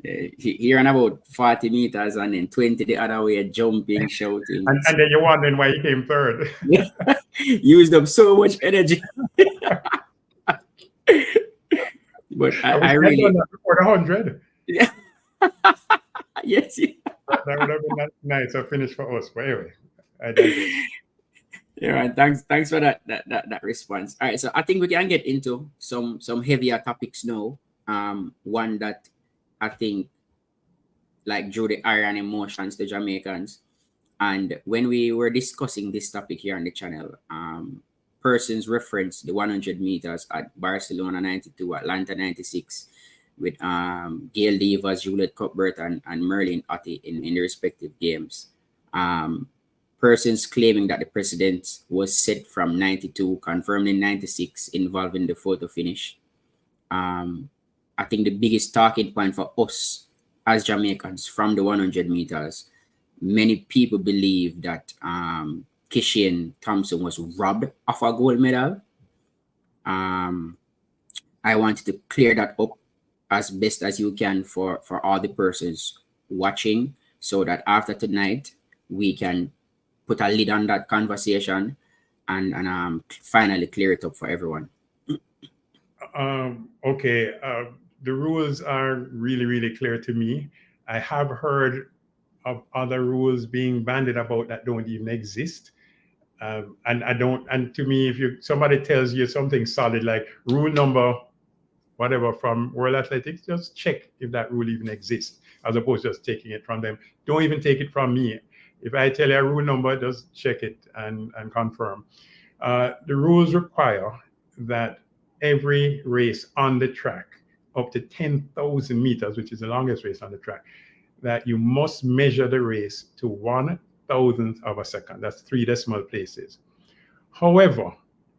he ran about 40 meters and then 20 the other way, jumping, shouting. And then you're wondering why he came third. Used up so much energy. But I really done that before the 100. Yeah. Yes. That would have been nice a finish for us. But anyway, I digress. Yeah, thanks for that response. All right, so I think we can get into some heavier topics now. One that I think drew the ire and emotions to Jamaicans. And when we were discussing this topic here on the channel, persons referenced the 100 meters at Barcelona 92, Atlanta 96, with Gail Davis, Juliet Cuthbert, and Merlin Otti in the respective games. Persons claiming that the precedent was set from 92, confirmed in 96, involving the photo finish. I think the biggest talking point for us as Jamaicans from the 100 meters, many people believe that Kishian Thompson was robbed of a gold medal. I wanted to clear that up as best as you can for all the persons watching, so that after tonight we can put a lid on that conversation and finally clear it up for everyone. Okay, the rules are really, really clear to me. I have heard of other rules being bandied about that don't even exist. And to me, if somebody tells you something solid like rule number whatever from World Athletics, just check if that rule even exists, as opposed to just taking it from them. Don't even take it from me. If I tell you a rule number, just check it and confirm. The rules require that every race on the track, up to 10,000 meters, which is the longest race on the track, that you must measure the race to 1/1000th of a second. That's 3 decimal places. However,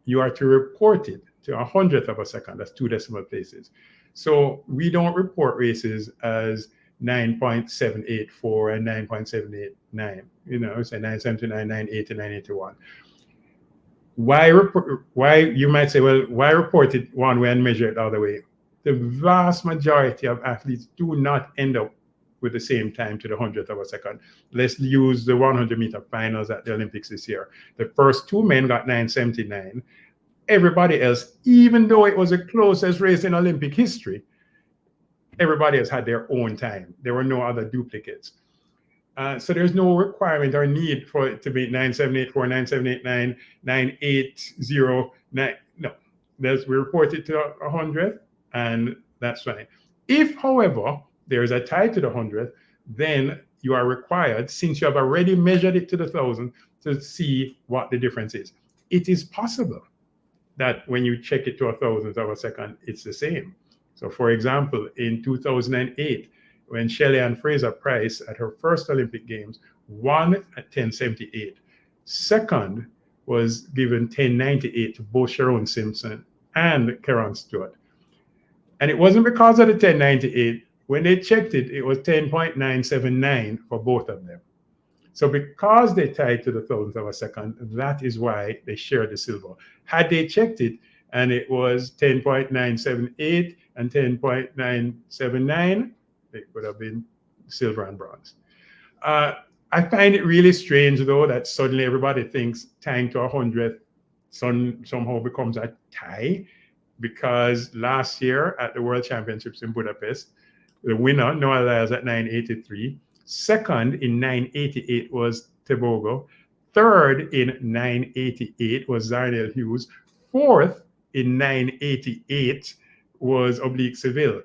you are to report it to 100th of a second. That's 2 decimal places. So we don't report races as 9.784 and 9.789. Say 979, 980, 981. Why you might say, well, why report it one way and measure it the other way? The vast majority of athletes do not end up with the same time to the 100th of a second. Let's use the 100-meter finals at the Olympics this year. The first 2 men got 9:79. Everybody else, even though it was the closest race in Olympic history, everybody else had their own time. There were no other duplicates. So there's no requirement or need for it to be 9.784, 9.789, 9.809. No, we report it to 100th, and that's fine. If, however, there's a tie to the 100th, then you are required, since you have already measured it to the 1,000, to see what the difference is. It is possible that when you check it to 1/1000th of a second, it's the same. So, for example, in 2008, when Shelley Ann Fraser Price at her first Olympic Games won at 10:78, second was given 10:98 to both Sharon Simpson and Karen Stewart. And it wasn't because of the 10:98. When they checked it, it was 10.979 for both of them. So because they tied to the thousandth of a second, that is why they shared the silver. Had they checked it and it was 10.978 and 10.979, it would have been silver and bronze. I find it really strange, though, that suddenly everybody thinks tying to 100th somehow becomes a tie, because last year at the World Championships in Budapest, the winner, Noah Lyles, at 9:83. Second in 9:88 was Tebogo. Third in 9:88 was Zarnell Hughes. Fourth in 9:88 was Oblique Seville.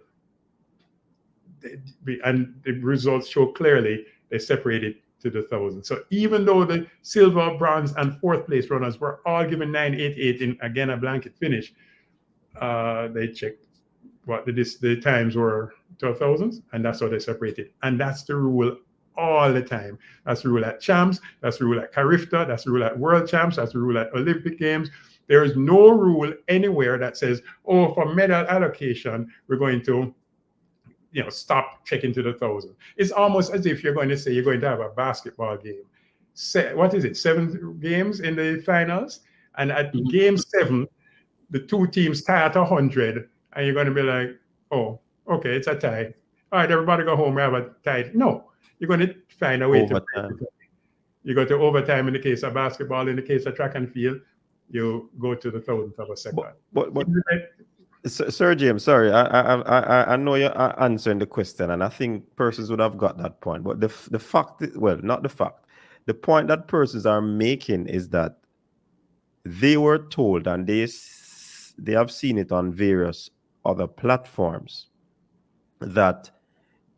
And the results show clearly they separated to the thousand. So even though the silver, bronze, and fourth place runners were all given 9:88 in, again, a blanket finish, they checked what the times were to 1,000, and that's how they separated. And that's the rule all the time. That's the rule at Champs, that's the rule at Carifta, that's the rule at World Champs, that's the rule at Olympic Games. There is no rule anywhere that says, oh, for medal allocation, we're going to stop checking to the 1,000. It's almost as if you're going to say you're going to have a basketball game. What is it, 7 games in the finals? And at game 7, the two teams tie at 100, and you're going to be like, oh, okay, it's a tie. All right, everybody go home, we have a tie. No, you're going to find a way to break it. You go to overtime in the case of basketball. In the case of track and field, you go to the 1,000th of a second. But Sir James, sorry, I know you're answering the question, and I think persons would have got that point. But the fact, well, not the fact, the point that persons are making is that they were told, and they have seen it on various other platforms, that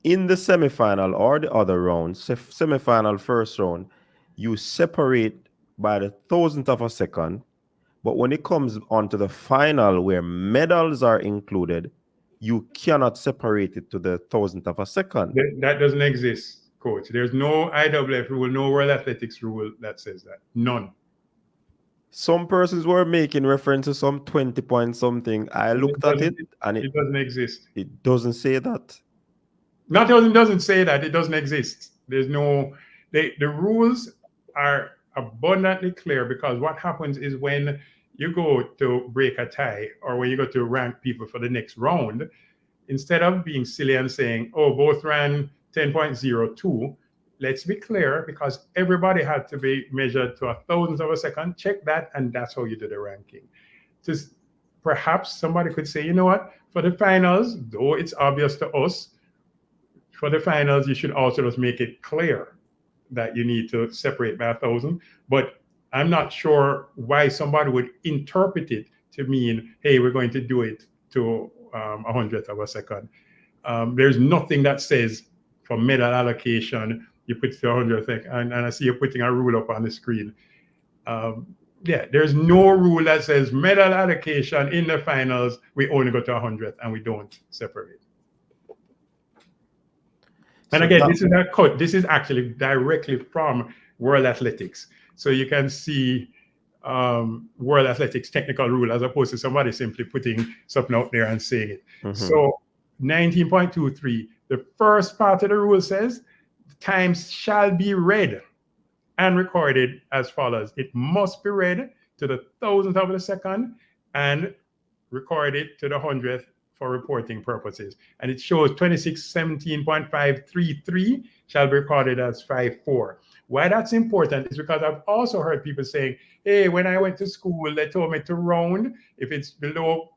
in the semifinal or the other round, semifinal, first round, you separate by the 1,000th of a second. But when it comes onto the final where medals are included, you cannot separate it to the 1,000th of a second. That doesn't exist, Coach. There's no IWF rule, no World Athletics rule that says that. None. Some persons were making reference to some 20 point something. I looked at it and it doesn't exist. It doesn't say that. Not only doesn't say that, it doesn't exist. There's no, the rules are abundantly clear, because what happens is when you go to break a tie or when you go to rank people for the next round, instead of being silly and saying, oh, both ran 10.02, let's be clear, because everybody had to be measured to 1,000th of a second. Check that, and that's how you do the ranking. Just perhaps somebody could say, you know what, for the finals, though it's obvious to us, for the finals, you should also just make it clear that you need to separate by 1,000. But I'm not sure why somebody would interpret it to mean, hey, we're going to do it to 100th of a second. There's nothing that says for medal allocation, you put it to 100th, and I see you're putting a rule up on the screen. There's no rule that says medal allocation in the finals, we only go to 100th and we don't separate. And again, this is a cut. This is actually directly from World Athletics. So you can see World Athletics technical rule as opposed to somebody simply putting something out there and saying it. So 19.23, the first part of the rule says times shall be read and recorded as follows. It must be read to the 1,000th of a second and recorded to the 100th for reporting purposes. And it shows 2617.533 shall be recorded as 54. Why that's important is because I've also heard people saying, hey, when I went to school, they told me to round. If it's below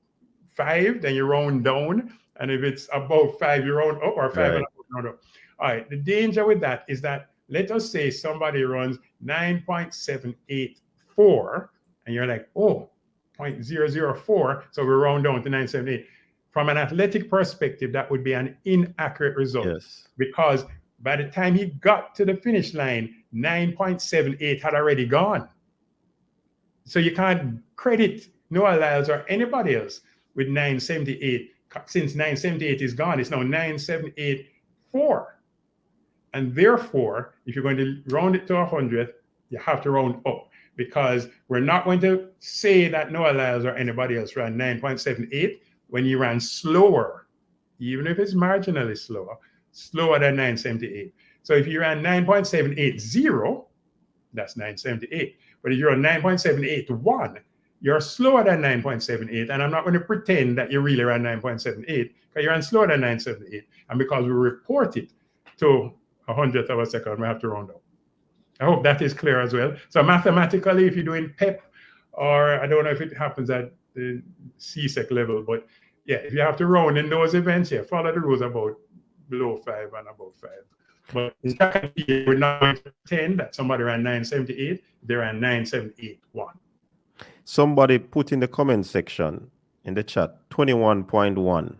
5, then you round down. And if it's above 5, you round up, or 5 and above, round up. All right, the danger with that is that, let us say somebody runs 9.784, and you're like, oh, 0.004, so we round down to 9.78. From an athletic perspective, that would be an inaccurate result, because by the time he got to the finish line, 9.78 had already gone. So you can't credit Noah Lyles or anybody else with 9.78 since 978 is gone, it's now 9784. And therefore, if you're going to round it to 100th, you have to round up, because we're not going to say that Noah Lyles or anybody else ran 9.78 when you ran slower, even if it's marginally slower than 978. So if you ran 9.780, that's 978. But if you're on 9.781, you're slower than 9.78. And I'm not going to pretend that you really ran 9.78, because you ran slower than 978. And because we report it to 100th of a second, we have to round up. I hope that is clear as well. So mathematically, if you're doing PEP, or I don't know if it happens at the CSEC level, but yeah, if you have to round in those events, yeah, follow the rules about below 5 and above 5. But in track and field, we're not going to pretend that somebody ran 978, they ran 9781. Somebody put in the comment section in the chat 21.1.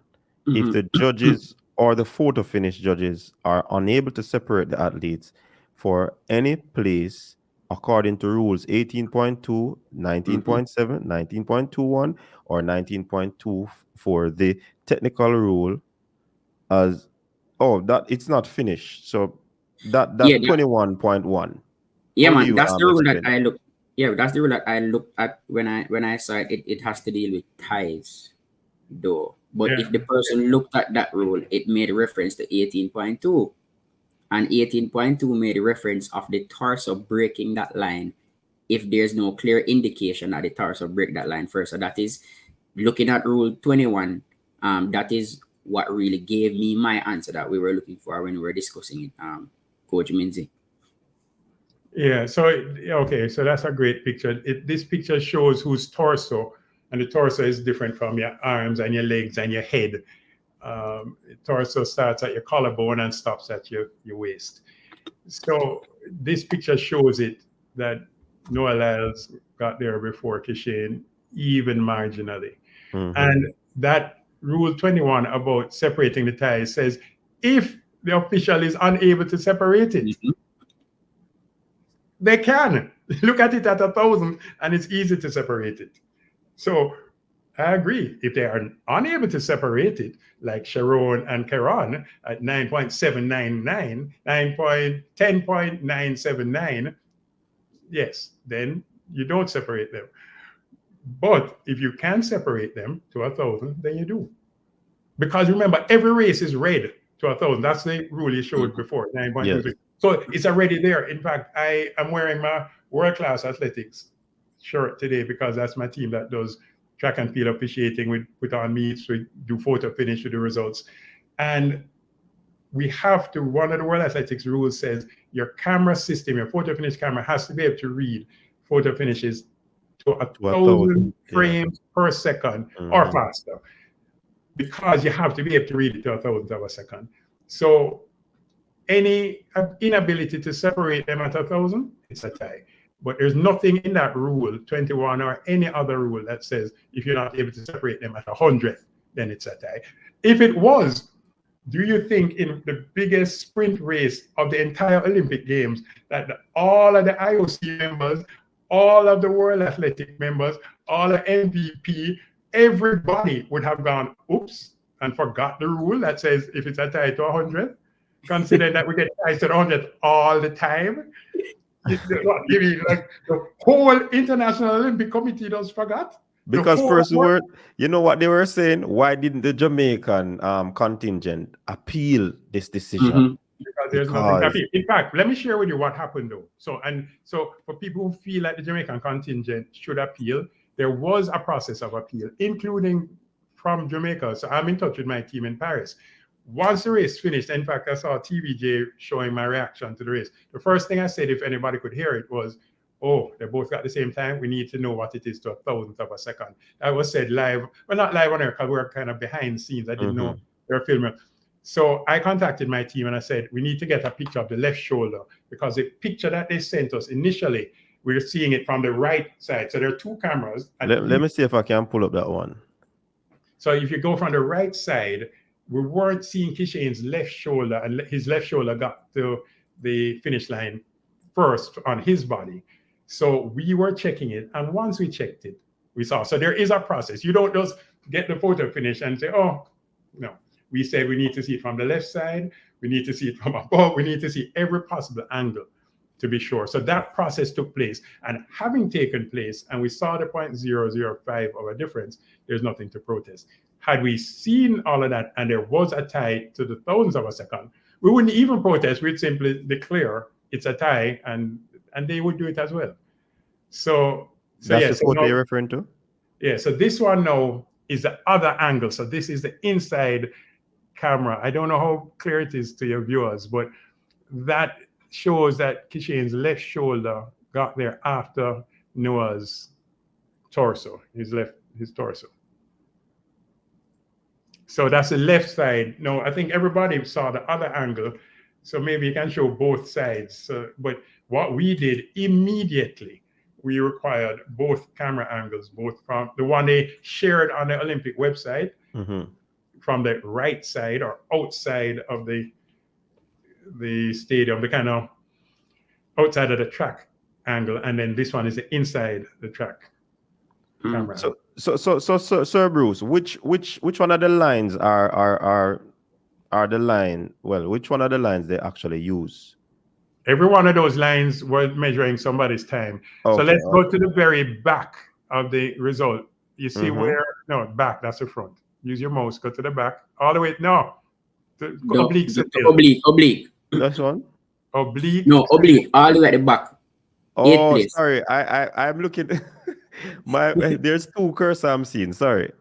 If the judges or the photo finish judges are unable to separate the athletes for any place according to rules 18.2, 19.7, 19.21, or 19.2 for the technical rule, as that it's not finished. So that 21.1. Yeah, man, that's the rule that I look. Yeah, that's the rule that I looked at when I saw it. It has to deal with ties, though. But if the person looked at that rule, it made reference to 18.2. And 18.2 made reference of the torso breaking that line if there's no clear indication that the torso break that line first. So that is, looking at rule 21, that is what really gave me my answer that we were looking for when we were discussing it, Coach Minzy. Yeah, so, okay, so that's a great picture. This picture shows whose torso, and the torso is different from your arms and your legs and your head. Torso starts at your collarbone and stops at your waist. So this picture shows it that Noah Lyles got there before Kishane, even marginally. And that rule 21 about separating the ties says if the official is unable to separate it, they can. Look at it at 1,000 and it's easy to separate it. So I agree. If they are unable to separate it, like Sharon and Karan at 9.799, 10.979, yes, then you don't separate them. But if you can separate them to 1,000, then you do. Because remember, every race is red to 1,000. That's the rule you showed before, 9.23. Yes. So it's already there. In fact, I am wearing my world-class athletics shirt today because that's my team that does track and field officiating. We put on meets, we do photo finish with the results. And we have to, one of the World Athletics rules says your camera system, your photo finish camera has to be able to read photo finishes to 1,000 frames per second or faster, because you have to be able to read it to 1,000th of a second. So any inability to separate them at 1,000, it's a tie. But there's nothing in that rule 21 or any other rule that says if you're not able to separate them at 100th, then it's a tie. If it was, do you think in the biggest sprint race of the entire Olympic Games that all of the IOC members, all of the World Athletic members, all the MVP, everybody would have gone, oops, and forgot the rule that says if it's a tie to 100, considering that we get ties to 100 all the time? You mean like the whole International Olympic Committee does forgot? Because first word, you know what they were saying? Why didn't the Jamaican contingent appeal this decision? Because there's nothing to appeal. In fact, let me share with you what happened though. So for people who feel like the Jamaican contingent should appeal, there was a process of appeal, including from Jamaica. So I'm in touch with my team in Paris. Once the race finished, in fact, I saw TVJ showing my reaction to the race. The first thing I said, if anybody could hear it, was, oh, they both got the same time. We need to know what it is to 1,000th of a second. That was said live, well, not live on air, because we were kind of behind scenes. I didn't know they were filming. So I contacted my team and I said, we need to get a picture of the left shoulder, because the picture that they sent us initially, we were seeing it from the right side. So there are two cameras. Let me see if I can pull up that one. So if you go from the right side, we weren't seeing Kishane's left shoulder, and his left shoulder got to the finish line first on his body. So we were checking it, and once we checked it, we saw. So there is a process. You don't just get the photo finish and say, oh, No. We said we need to see it from the left side. We need to see it from above. We need to see every possible angle to be sure. So that process took place. And having taken place, and we saw the 0.005 of a difference, there's nothing to protest. Had we seen all of that and there was a tie to the thousandth of a second, we wouldn't even protest. We'd simply declare it's a tie, and they would do it as well. So that's the photo you're referring to? Yeah, so this one now is the other angle. So this is the inside camera. I don't know how clear it is to your viewers, but that shows that Kishane's left shoulder got there after Noah's torso, his torso. So that's the left side. No, I think everybody saw the other angle, so maybe you can show both sides. So, but what we did immediately, we required both camera angles, both from the one they shared on the Olympic website, from the right side or outside of the stadium, the kind of outside of the track angle, and then this one is the inside the track camera. So Sir Bruce, which one of the lines are the line? Well, which one of the lines they actually use? Every one of those lines was measuring somebody's time. Okay, so let's go to the very back of the result. You see where? No, back. That's the front. Use your mouse. Go to the back. All the way. No. Oblique. That's one. Oblique. No, oblique. All the way at the back. Oh, sorry. I'm looking. There's two cursors I'm seeing. Sorry.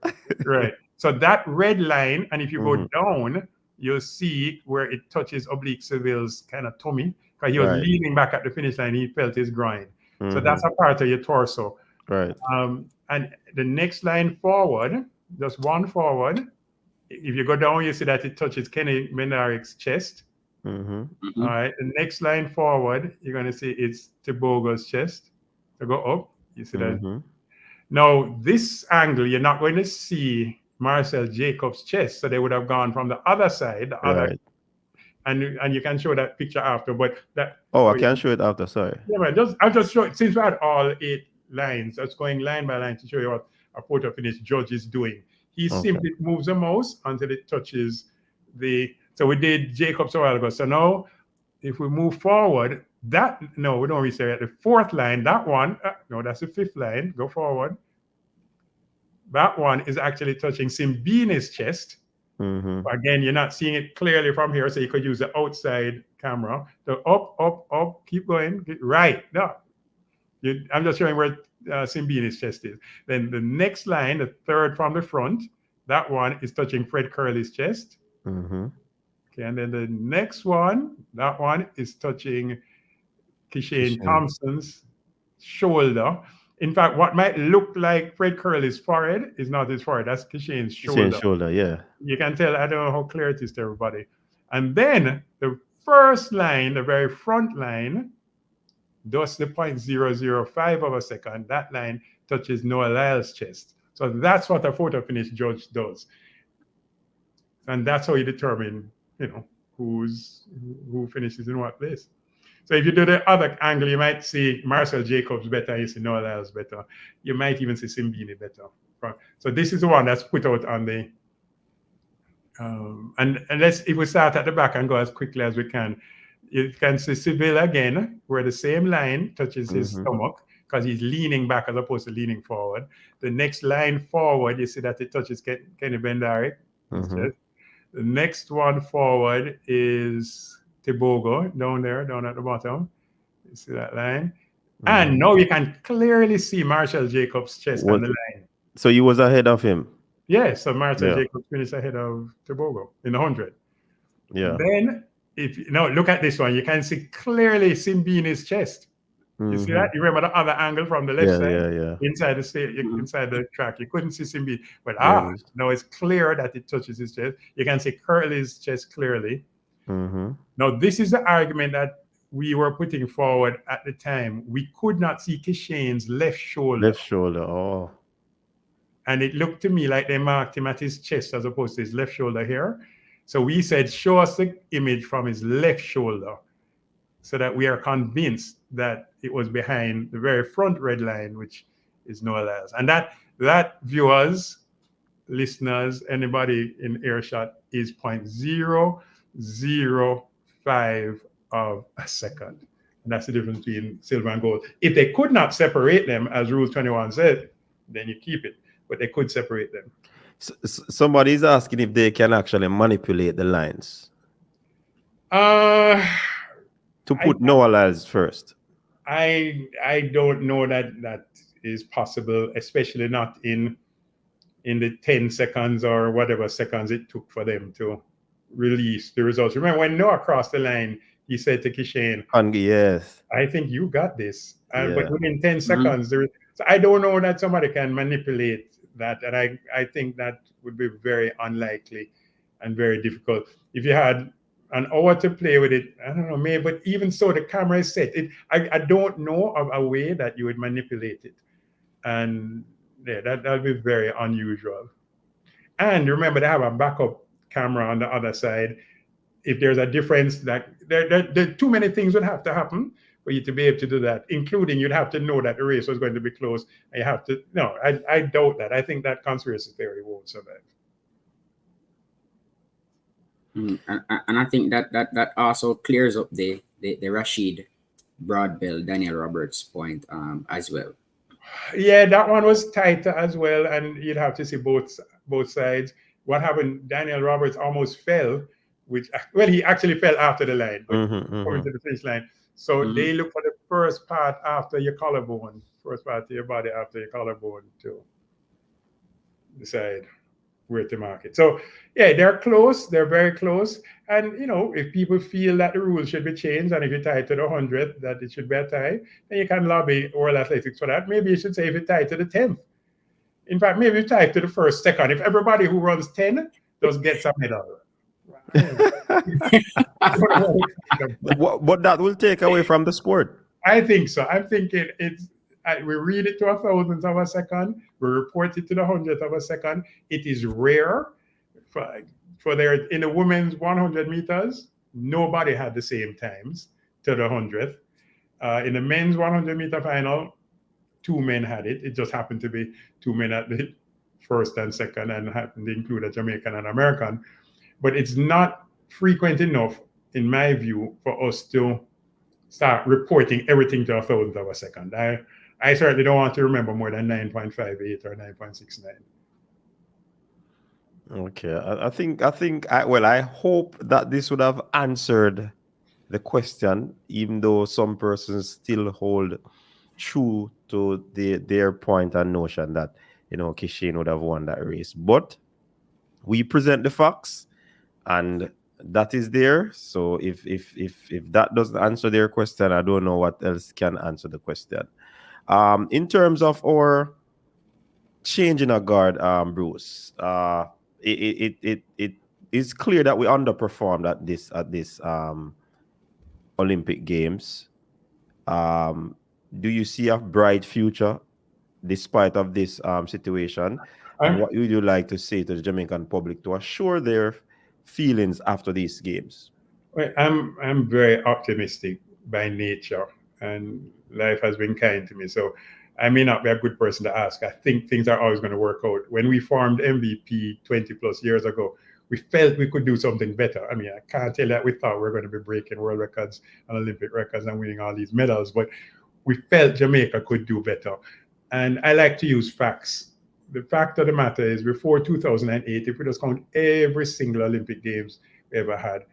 Right. So that red line, and if you go down, you'll see where it touches oblique Seville's kind of tummy, because he was leaning back at the finish line. He felt his groin. So that's a part of your torso. Right. And the next line forward, just one forward. If you go down, you see that it touches Kenny Benaric's chest. All right. The next line forward, you're going to see it's Tebogo's chest. So go up. You see that? Now, this angle, you're not going to see Marcel Jacobs' chest. So they would have gone from the other side, and you can show that picture after. But that. Oh, I can show it after. Sorry. Yeah, man. I'll just show it. Since we had all 8 lines, that's going line by line to show you what a photo finish judge is doing. He simply moves the mouse until it touches the. So we did Jacobs a while ago. So now, if we move forward, we don't reach there at the 4th line. That one, no, that's the 5th line. Go forward. That one is actually touching Simbini's chest. Again, you're not seeing it clearly from here, so you could use the outside camera. So up, keep going. Right. No, I'm just showing where Simbini's chest is. Then the next line, the 3rd from the front, that one is touching Fred Curley's chest. Okay, and then the next one, that one is touching Kishane Thompson's shoulder. In fact, what might look like Fred Curley's forehead is not his forehead. That's Kishane's shoulder. Kishane's shoulder, yeah. You can tell. I don't know how clear it is to everybody. And then the first line, the very front line, does the 0.005 of a second. That line touches Noah Lyle's chest. So that's what a photo finish judge does. And that's how you determine, who finishes in what place. So if you do the other angle, you might see Marcel Jacobs better, you see Noah Lyles better. You might even see Simbini better. So this is the one that's put out on the, and if we start at the back and go as quickly as we can, you can see Seville again, where the same line touches his stomach, because he's leaning back as opposed to leaning forward. The next line forward, you see that it touches Kenny Bendaric. The next one forward is Tebogo, down at the bottom. You see that line? And now you can clearly see Marshall Jacobs' chest on the line. So you was ahead of him? Yeah, so Marshall Jacobs finished ahead of Tebogo in the 100. Yeah. Then, look at this one. You can see clearly Simbini's chest. You see that? You remember the other angle from the left side? Inside the state, inside the track. You couldn't see Simbini. But now it's clear that it touches his chest. You can see Curley's chest clearly. Now, this is the argument that we were putting forward at the time. We could not see Kishane's left shoulder. And it looked to me like they marked him at his chest as opposed to his left shoulder here. So we said, show us the image from his left shoulder so that we are convinced that it was behind the very front red line, which is Noah Lyles. And that viewers, listeners, anybody in earshot, is 0.005 of a second. And that's the difference between silver and gold. If they could not separate them, as Rule 21 said, then you keep it. But they could separate them. Somebody's asking if they can actually manipulate the lines. To put Noah Lyles first. I don't know that is possible, especially not in the 10 seconds or whatever seconds it took for them to release the results. Remember when Noah crossed the line, he said to Kishane, yes, I think you got this. Yeah. But within 10 seconds, so I don't know that somebody can manipulate that. And I think that would be very unlikely and very difficult. If you had an hour to play with it, I don't know, maybe, but even so, the camera is set. I don't know of a way that you would manipulate it. And yeah, that'll be very unusual. And remember, they have a backup camera on the other side. If there's a difference, that there too many things would have to happen for you to be able to do that, including you'd have to know that the race was going to be close. And you have to, no, I doubt that. I think that conspiracy theory won't survive. And I think that also clears up the Rashid Broadbell, Daniel Roberts point as well. Yeah, that one was tighter as well, and you'd have to see both sides. What happened? Daniel Roberts almost fell, he actually fell after the line, but coming to the finish line. So they look for the first part after your collarbone, first part of your body after your collarbone to decide where to mark it. So yeah, they're close. They're very close. And if people feel that the rules should be changed, and if you tie to the 100th, that it should be a tie, then you can lobby World Athletics for that. Maybe you should say if you tie to the 10th. In fact, maybe you tie to the first second. If everybody who runs 10 just gets a medal. But that will take away from the sport. I think so. I'm thinking we read it to a thousandth of a second. We report it to the 100th of a second. It is rare for there in the women's 100 meters. Nobody had the same times to the 100th. In the men's 100 meter final, 2 men had it. It just happened to be 2 men at the first and second, and happened to include a Jamaican and American. But it's not frequent enough, in my view, for us to start reporting everything to a thousandth of a second. I certainly don't want to remember more than 9.58 or 9.69. Okay, I hope that this would have answered the question, even though some persons still hold true to their point and notion that Kishane would have won that race. But we present the facts, and that is there. So if that doesn't answer their question, I don't know what else can answer the question. In terms of our changing a guard, Bruce, it is clear that we underperformed at this Olympic Games. Do you see a bright future despite of this situation? And what would you like to say to the Jamaican public to assure their feelings after these games? Well, I'm very optimistic by nature, and life has been kind to me. So I may not be a good person to ask. I think things are always going to work out. When we formed MVP 20 plus years ago, we felt we could do something better. I mean, I can't tell you that we thought we were going to be breaking world records and Olympic records and winning all these medals, but we felt Jamaica could do better. And I like to use facts. The fact of the matter is, before 2008, if we just count every single Olympic Games we ever had,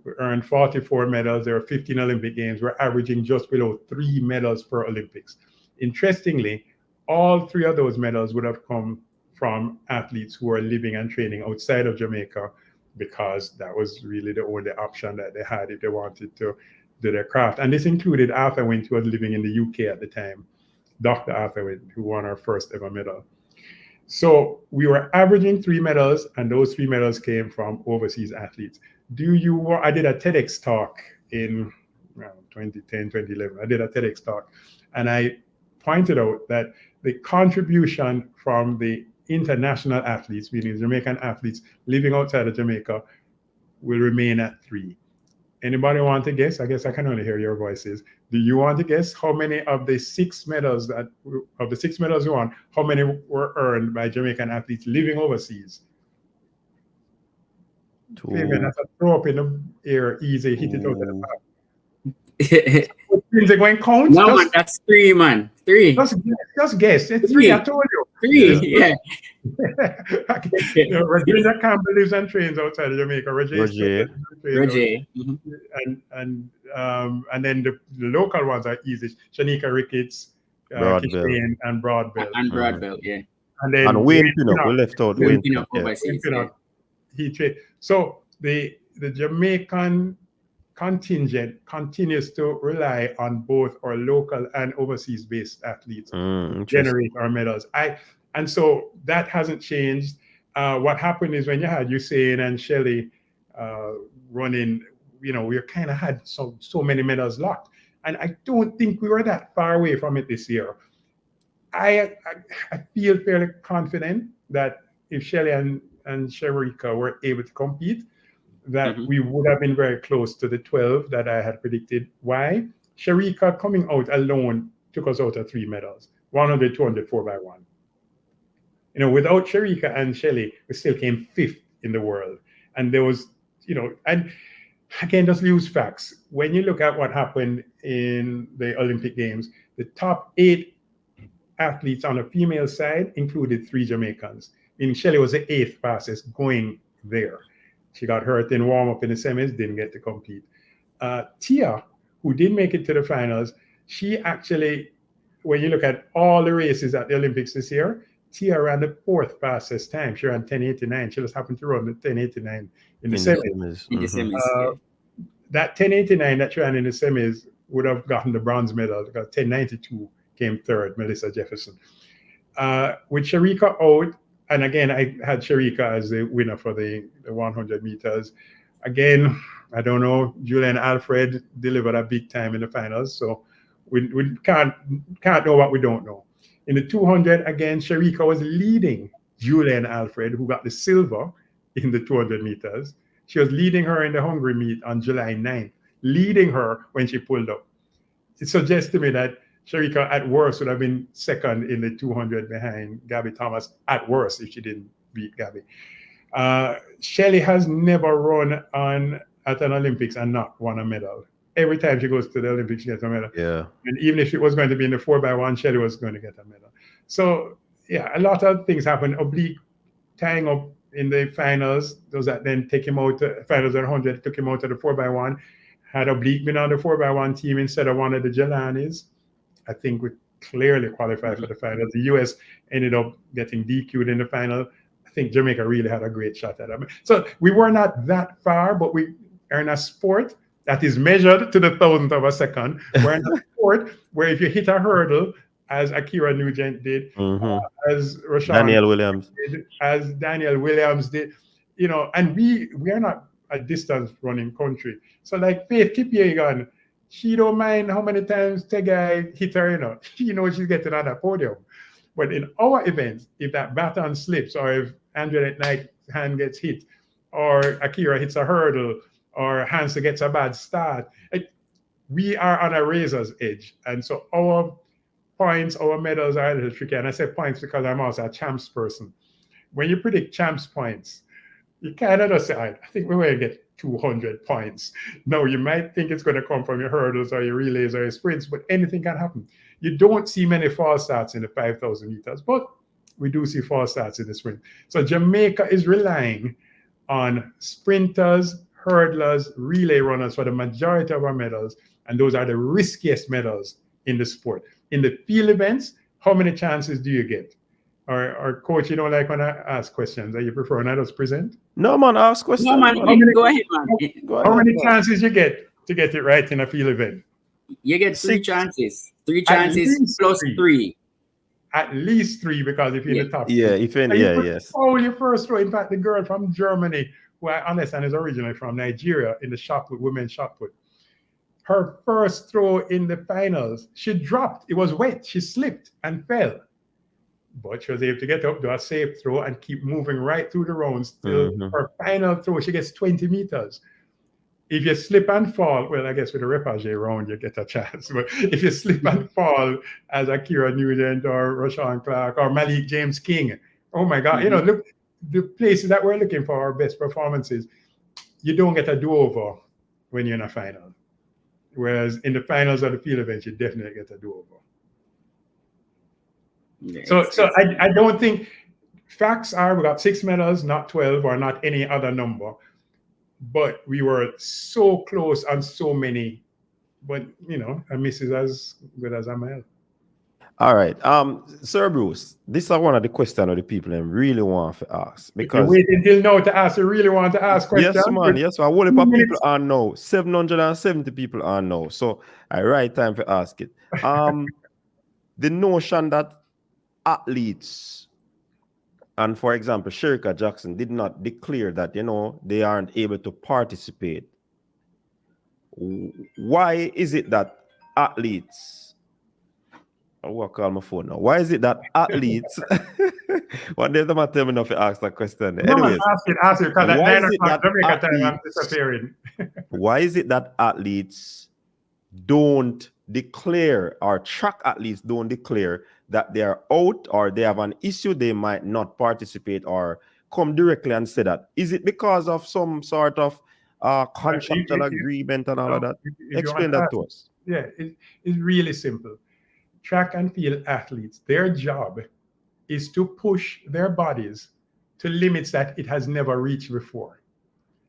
we earned 44 medals. There were 15 Olympic Games. We're averaging just below 3 medals per Olympics. Interestingly, all 3 of those medals would have come from athletes who are living and training outside of Jamaica, because that was really the only option that they had if they wanted to do their craft. And this included Arthur Wint, who was living in the UK at the time, Dr. Arthur Wint, who won our first ever medal. So we were averaging 3 medals, and those 3 medals came from overseas athletes. I did a TEDx talk in 2010, 2011. I did a TEDx talk, and I pointed out that the contribution from the international athletes, meaning Jamaican athletes living outside of Jamaica, will remain at 3. Anybody want to guess? I guess I can only hear your voices. Do you want to guess how many of the 6 medals you won, how many were earned by Jamaican athletes living overseas? Fabian, that's a throw up in the air, easy, hit it out of the park. They're going count? No, man, that's 3, man. 3. Just guess. It's 3, I told you. 3, yeah. Roger Campbell lives and trains outside of Jamaica. Roger. And then the local ones are easy. Shanika Ricketts, Kishane, and Broadbelt. And Broadbelt, yeah. And then Wayne Pinnock, we left out Wayne Pinnock. He trained. So the Jamaican contingent continues to rely on both our local and overseas based athletes to generate our medals. And so that hasn't changed. What happened is when you had Usain and Shelley running, we kind of had so many medals locked. And I don't think we were that far away from it this year. I feel fairly confident that if Shelley and Sharika were able to compete, that we would have been very close to the 12 that I had predicted. Why? Sharika coming out alone took us out of 3 medals, 100, 200, 4x1. Without Sharika and Shelley, we still came 5th in the world. And there was, and again, just use facts. When you look at what happened in the Olympic Games, the top 8 athletes on the female side included 3 Jamaicans. Meaning Shelley was the 8th fastest going there. She got hurt in warm-up in the semis, didn't get to compete. Tia, who did make it to the finals, she actually, when you look at all the races at the Olympics this year, Tia ran the 4th fastest time. She ran 10:89. She just happened to run the 10:89 in the semis. That 10:89 that she ran in the semis would have gotten the bronze medal because 10:92 came 3rd, Melissa Jefferson. With Sharika out, and again, I had Sharika as the winner for the 100 meters. Again, I don't know, Julian Alfred delivered a big time in the finals, so we can't know what we don't know. In the 200, again, Sharika was leading Julian Alfred, who got the silver in the 200 meters. She was leading her in the Hungary meet on July 9th, leading her when she pulled up. It suggests to me that Sharika at worst would have been 2nd in the 200 behind Gabby Thomas, at worst, if she didn't beat Gabby. Shelley has never run at an Olympics and not won a medal. Every time she goes to the Olympics, she gets a medal. Yeah. And even if it was going to be in the 4x1, Shelley was going to get a medal. So, yeah, a lot of things happen. Oblique tying up in the finals, those that then take him out to finals at 100, took him out to the 4x1. Had Oblique been on the 4x1 team instead of one of the Jelanis, I think we clearly qualified for the finals. The US ended up getting DQ'd in the final. I think Jamaica really had a great shot at it. So we were not that far, but we are in a sport that is measured to the 1,000th of a second. We're in a sport where if you hit a hurdle, as Akira Nugent did, as Rashawn Daniel Williams did, as Daniel Williams did, and we are not a distance running country. So like Faith Kipyegon, she don't mind how many times Tegai hit her, she knows she's getting on that podium. But in our events, if that baton slips, or if Andrea Knight's hand gets hit, or Akira hits a hurdle, or Hansa gets a bad start, we are on a razor's edge. And so our points, our medals are a little tricky. And I say points because I'm also a champs person. When you predict champs points, you kind of just say, I think we're going to get 200 points. No, you might think it's going to come from your hurdles or your relays or your sprints, but anything can happen. You don't see many false starts in the 5,000 meters, but we do see false starts in the sprint. So Jamaica is relying on sprinters, hurdlers, relay runners for the majority of our medals, and those are the riskiest medals in the sport. In the field events, how many chances do you get? Or coach, you don't like when I ask questions. Are you prefer when I just present? No, man, ask questions. No, man, go ahead, man. How many chances you get to get it right in a field event? You get 3 chances. 3 chances plus 3. At least 3, because if you're in the top. Yeah, yes. Oh, your first throw. In fact, the girl from Germany, who I understand is originally from Nigeria, in the shot put, women's shot put, her first throw in the finals, she dropped. It was wet. She slipped and fell. But she was able to get up, do a safe throw, and keep moving right through the rounds till her final throw. She gets 20 meters. if you slip and fall, well, I guess with a repechage round, you get a chance. But if you slip and fall as Akira Nugent or Rashawn Clark or Malik James King, oh my God, you know, look, the places that we're looking for our best performances, you don't get a do-over when you're in a final. Whereas in the finals of the field events, you definitely get a do-over. Yeah, so I don't think facts are we got 6 medals, not 12 or not any other number. But we were so close on so many. But, you know, a miss is as good as a mile. All right. Sir Bruce, this is one of the questions that the people really want to ask. Because you wait until now to ask, you really want to ask questions? Yes, man. Yes, I want to people are now. 770 people are now. So I right time to ask it. The notion that athletes, and for example, Sherika Jackson did not declare that, you know, they aren't able to participate. Why is it that athletes, I will call my phone now. Why is it that athletes, what does the tell me if you ask that question? Anyways, ask it, because at 9 o'clock Jamaica time I'm disappearing. Why is it that athletes don't declare, or track athletes don't declare that they are out or they have an issue, they might not participate, or come directly and say that? Is it because of some sort of contractual agreement and all of that? Explain that to us. Yeah, it's really simple. Track and field athletes, their job is to push their bodies to limits that it has never reached before.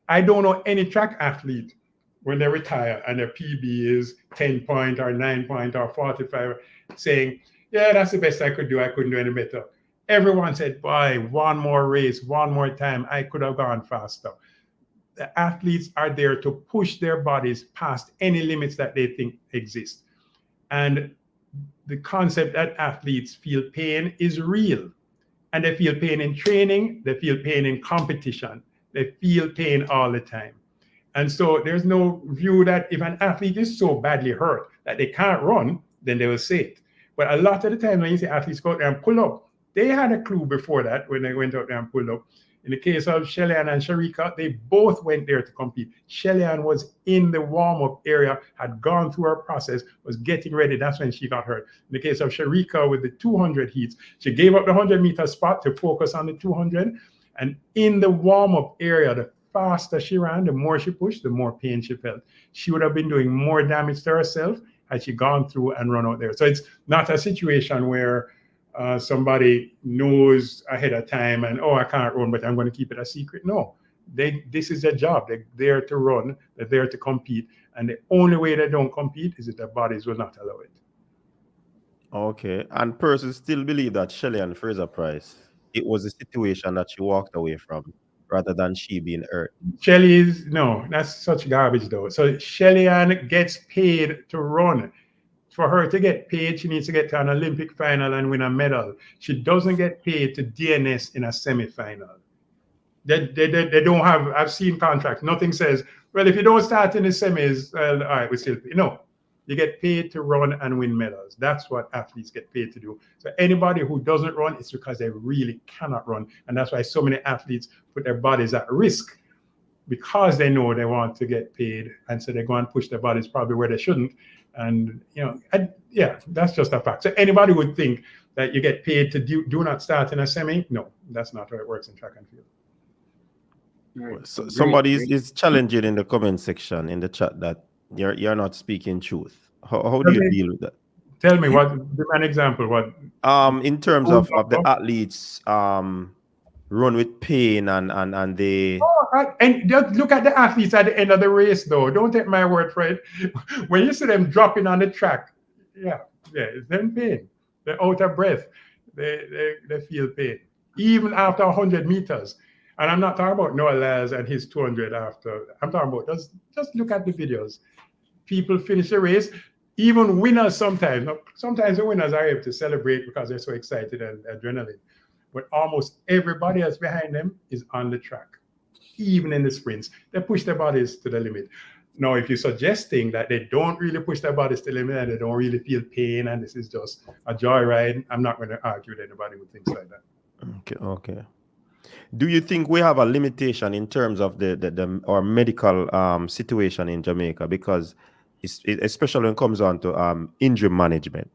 I don't know any track athlete when they retire and their PB is 10 point or 9 point or 45 saying, yeah, that's the best I could do. I couldn't do any better. Everyone said, boy, one more race, one more time, I could have gone faster. The athletes are there to push their bodies past any limits that they think exist. And the concept that athletes feel pain is real. And they feel pain in training, they feel pain in competition, they feel pain all the time. And so there's no view that if an athlete is so badly hurt that they can't run, then they will say it. But a lot of the time when you see athletes go out there and pull up, they had a clue before that when they went out there and pulled up. In the case of Shelly-Ann and Sherika, they both went there to compete. Shelly-Ann was in the warm-up area, had gone through her process, was getting ready. That's when she got hurt. In the case of Sherika with the 200 heats, she gave up the 100-meter spot to focus on the 200. And in the warm-up area, the faster she ran, the more she pushed, the more pain she felt. She would have been doing more damage to herself had she gone through and run out there. So it's not a situation where somebody knows ahead of time and, oh, I can't run, but I'm going to keep it a secret. No, this is their job. They're there to run. They're there to compete. And the only way they don't compete is if their bodies will not allow it. Okay. And persons still believe that Shelly-Ann Fraser-Pryce, it was a situation that she walked away from rather than she being hurt. Shelly's, no, that's such garbage though. So Shelly-Ann gets paid to run. For her to get paid, she needs to get to an Olympic final and win a medal. She doesn't get paid to DNS in a semi-final. They don't have, I've seen contracts. Nothing says, well, if you don't start in the semis, well, all right, we still pay. No, you get paid to run and win medals. That's what athletes get paid to do. So anybody who doesn't run, it's because they really cannot run. And that's why so many athletes put their bodies at risk because they know they want to get paid. And so they go and push their bodies probably where they shouldn't. And, you know, yeah, that's just a fact. So anybody would think that you get paid to do not start in a semi. No, that's not how it works in track and field. Right. So somebody is challenging in the comment section in the chat that you're not speaking truth. How do you deal with that? Tell me what, give an example. What? In terms of the athletes run with pain and they... Oh, and just look at the athletes at the end of the race, though. Don't take my word for it. When you see them dropping on the track, yeah, they're in pain. They're out of breath. They feel pain. Even after 100 meters. And I'm not talking about Noah Lyles and his 200 after. I'm talking about, just look at the videos. People finish the race. Even winners sometimes. Sometimes the winners are able to celebrate because they're so excited and adrenaline. But almost everybody else behind them is on the track. Even in the sprints, they push their bodies to the limit. Now, if you're suggesting that they don't really push their bodies to the limit and they don't really feel pain and this is just a joyride, I'm not going to argue with anybody who thinks like that. Okay. Do you think we have a limitation in terms of the our medical situation in Jamaica? Because especially when it comes on to injury management.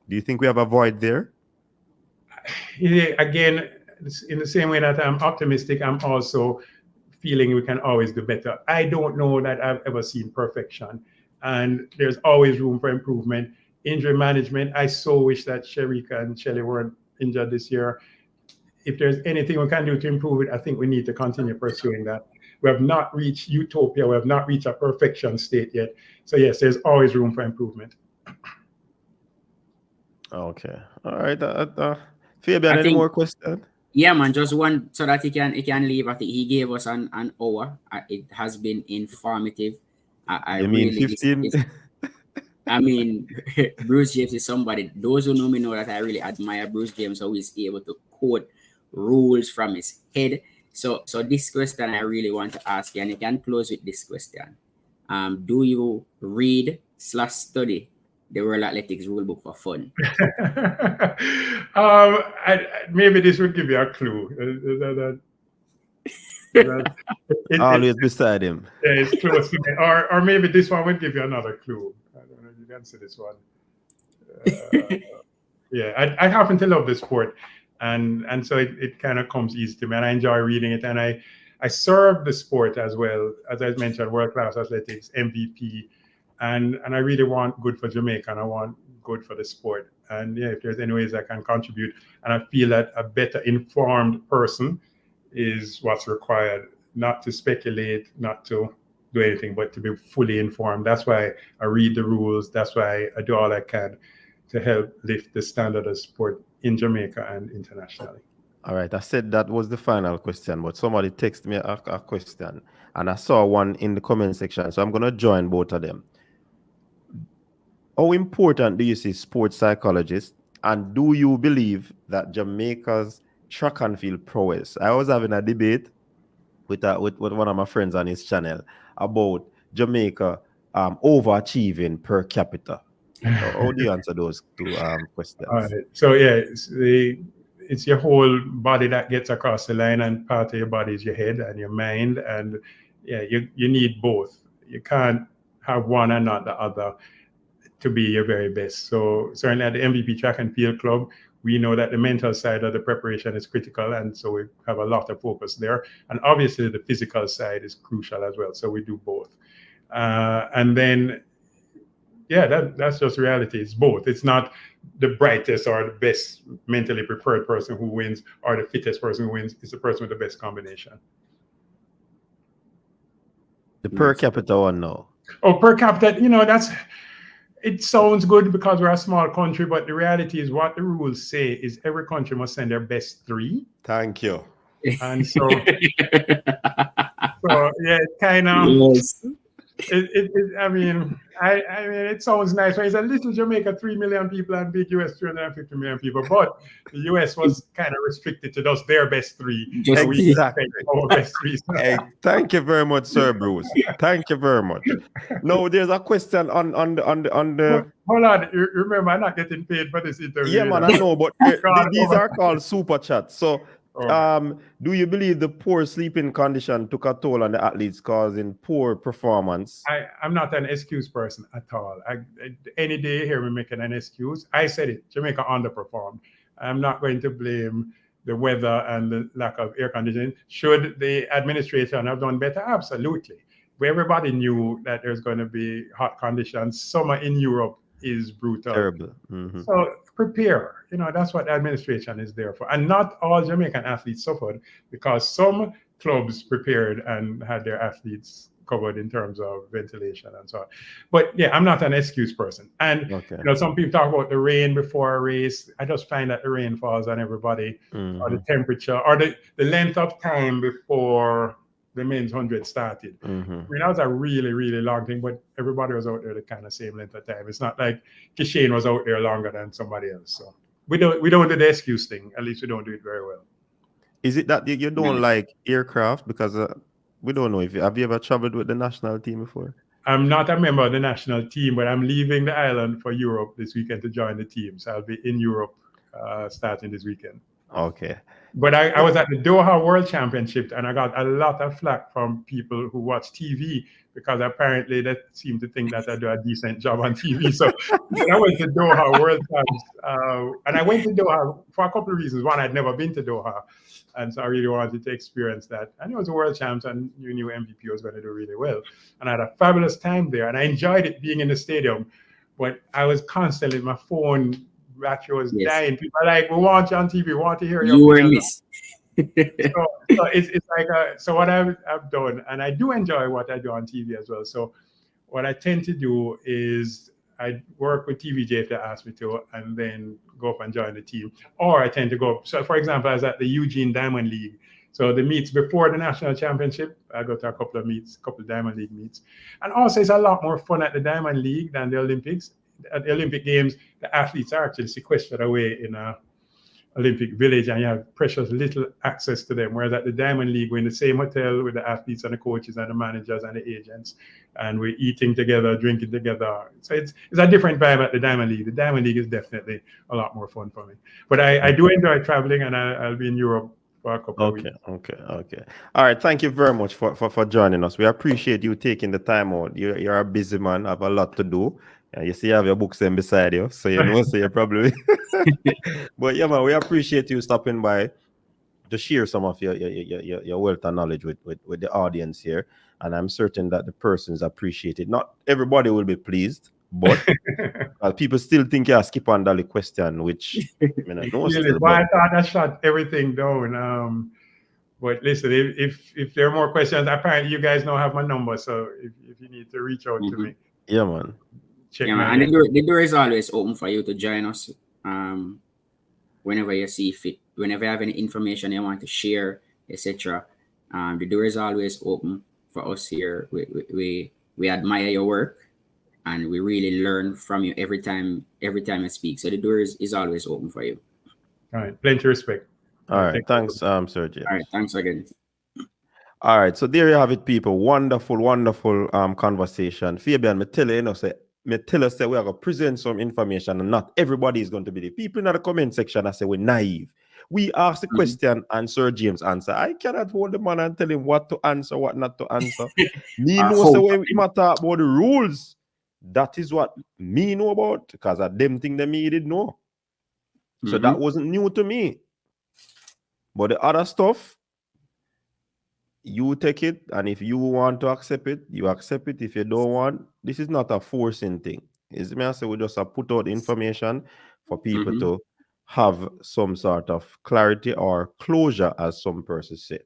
Do you think we have a void there? Again, in the same way that I'm optimistic, I'm also feeling we can always do better. I don't know that I've ever seen perfection, and there's always room for improvement. Injury management, I so wish that Sherika and Shelley weren't injured this year. If there's anything we can do to improve it, I think we need to continue pursuing that. We have not reached utopia. We have not reached a perfection state yet. So yes, there's always room for improvement. Okay. All right. Fabian, any more questions? Yeah, man, just one so that he can leave. I think he gave us an hour. It has been informative. I You mean really 15? I mean, Bruce James is somebody. Those who know me know that I really admire Bruce James, how he's able to quote rules from his head. So this question I really want to ask you, and you can close with this question. Do you read/study the World Athletics Rulebook for fun? Maybe this will give you a clue. Always beside him. Yeah, it's close to me. Or maybe this one will give you another clue. I don't know if you can see this one. Yeah, I happen to love the sport, and so it kind of comes easy to me, and I enjoy reading it, and I serve the sport as well. As I mentioned, world-class athletics, MVP, and I really want good for Jamaica, and I want good for the sport. And yeah, if there's any ways I can contribute, and I feel that a better informed person is what's required, not to speculate, not to do anything, but to be fully informed. That's why I read the rules. That's why I do all I can to help lift the standard of sport in Jamaica and internationally. All right, I said that was the final question, but somebody texted me a question, and I saw one in the comment section, so I'm going to join both of them. How important do you see sports psychologists, and do you believe that Jamaica's track and field prowess? I was having a debate with one of my friends on his channel about Jamaica overachieving per capita. How do you answer those two questions? All right. So yeah, it's your whole body that gets across the line, and part of your body is your head and your mind, and yeah, you need both. You can't have one and not the other to be your very best. So certainly at the MVP Track and Field Club, we know that the mental side of the preparation is critical, and so we have a lot of focus there. And obviously the physical side is crucial as well, so we do both. And then, yeah, that's just reality. It's both. It's not the brightest or the best mentally prepared person who wins, or the fittest person who wins. It's the person with the best combination. The per capita one, no. Oh, per capita, it sounds good because we're a small country, but the reality is what the rules say is every country must send their best 3. Thank you. And so, yeah, it kind of, yes. I mean, it sounds nice. When it's a little Jamaica, 3 million people, and big US, 350 million people. But the US was kind of restricted to just their best 3. Just exactly. Our best 3. Hey, thank you very much, Sir Bruce. Thank you very much. No, there's a question on the. Hold on, you remember, I'm not getting paid for this interview. Yeah, man, I know, but these are called super chats. So. Do you believe the poor sleeping condition took a toll on the athletes, causing poor performance? I'm not an excuse person at all. Any day you hear me making an excuse, I said it. Jamaica underperformed. I'm not going to blame the weather and the lack of air conditioning. Should the administration have done better? Absolutely. But everybody knew that there's going to be hot conditions. Summer in Europe is brutal. Terrible. Mm-hmm. So prepare. That's what the administration is there for. And not all Jamaican athletes suffered, because some clubs prepared and had their athletes covered in terms of ventilation and so on. But yeah, I'm not an excuse person. And some people talk about the rain before a race. I just find that the rain falls on everybody, or the temperature, or the length of time before the men's 100 started. Mm-hmm. I mean, that was a really, really long thing, but everybody was out there the kind of same length of time. It's not like Kishane was out there longer than somebody else. So we don't do the excuse thing. At least we don't do it very well. Is it that you don't like aircraft? Because we don't know if have you ever traveled with the national team before? I'm not a member of the national team, but I'm leaving the island for Europe this weekend to join the team. So I'll be in Europe starting this weekend. Okay. But I was at the Doha World Championship and I got a lot of flack from people who watch TV because apparently they seem to think that I do a decent job on TV. So when I went to Doha World Champs, and I went to Doha for a couple of reasons. One, I'd never been to Doha. And so I really wanted to experience that. And it was a World Champs and you knew MVP was going to do really well. And I had a fabulous time there and I enjoyed it being in the stadium. But I was constantly, my phone battery was dying. People are like, we want you on TV, we want to hear you were missed. so it's like so what I've done, and I do enjoy what I do on TV as well. So what I tend to do is I work with TVJ if they ask me to, and then go up and join the team. Or I tend to go. So for example, I was at the Eugene Diamond League. So the meets before the national championship, I go to a couple of meets, a couple of Diamond League meets. And also it's a lot more fun at the Diamond League than the Olympics. At the Olympic Games, the athletes are actually sequestered away in a Olympic Village and you have precious little access to them. Whereas at the Diamond League, we're in the same hotel with the athletes and the coaches and the managers and the agents, and we're eating together, drinking together. So it's a different vibe at the Diamond League. The Diamond League is definitely a lot more fun for me. But I do enjoy traveling, and I'll be in Europe for a couple of weeks. Okay. All right. Thank you very much for joining us. We appreciate you taking the time out. You're a busy man, have a lot to do. Yeah, you see, you have your books then beside you, so you know, so you're probably. But yeah, man, we appreciate you stopping by to share some of your wealth and knowledge with the audience here, and I'm certain that the persons appreciate it. Not everybody will be pleased, but people still think you skip on the question, which I thought I shut everything down. But listen, if there are more questions, apparently you guys don't have my number, so if you need to reach out to me, yeah, man. And the door is always open for you to join us whenever you see fit, whenever you have any information you want to share, etc. The door is always open for us here. We admire your work and we really learn from you every time you speak. So the door is always open for you. All right, plenty of respect. All right, thanks, Sir James. All right, thanks again. All right, so there you have it, people. Wonderful conversation. Fabian, me tell you, we are going to present some information, and not everybody is going to believe. People in the comment section I say we're naive. We ask the question and Sir James answer. I cannot hold the man and tell him what to answer, what not to answer. Me know so when we matter about the rules. That is what me know about, because I them thing that me did know. So that wasn't new to me. But the other stuff, you take it, and if you want to accept it, you accept it. If you don't want, this is not a forcing thing. It's me I say we just put out information for people to have some sort of clarity or closure, as some persons say.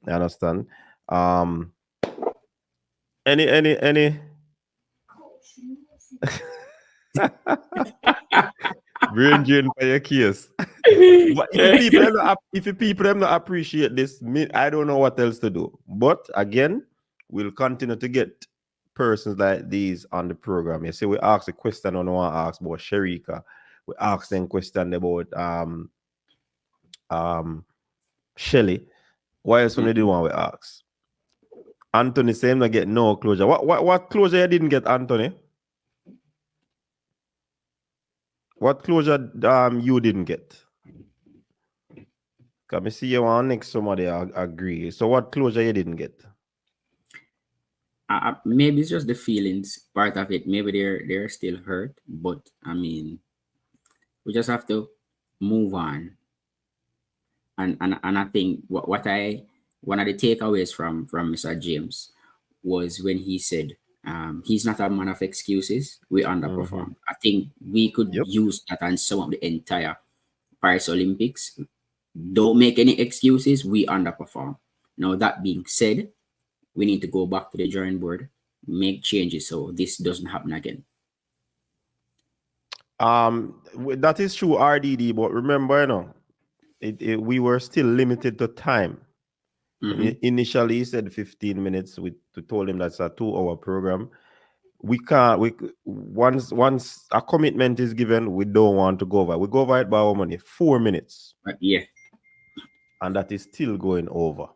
You understand? Any brain drain by your case. But if the people have not appreciate this, I don't know what else to do. But again, we'll continue to get persons like these on the program. You see, we ask a question on one ask about Sharika. We ask them question about Shelly. Why else when they didn't want we ask? Anthony saying not get no closure. What closure you didn't get, Anthony? What closure you didn't get? Can me see you on next somebody agree. So what closure you didn't get? Maybe it's just the feelings part of it. Maybe they're still hurt, but I mean, we just have to move on. And I think one of the takeaways from Mr. James was when he said he's not a man of excuses. We underperform. I think we could use that and sum up the entire Paris Olympics. Don't make any excuses. We underperform. Now, that being said, we need to go back to the drawing board, make changes so this doesn't happen again. That is true, RDD, but remember, we were still limited to time. Initially, he said 15 minutes. We told him that's a 2-hour program. We can't. Once a commitment is given, we don't want to go over. We go over it by how many? 4 minutes. Yeah. And that is still going over.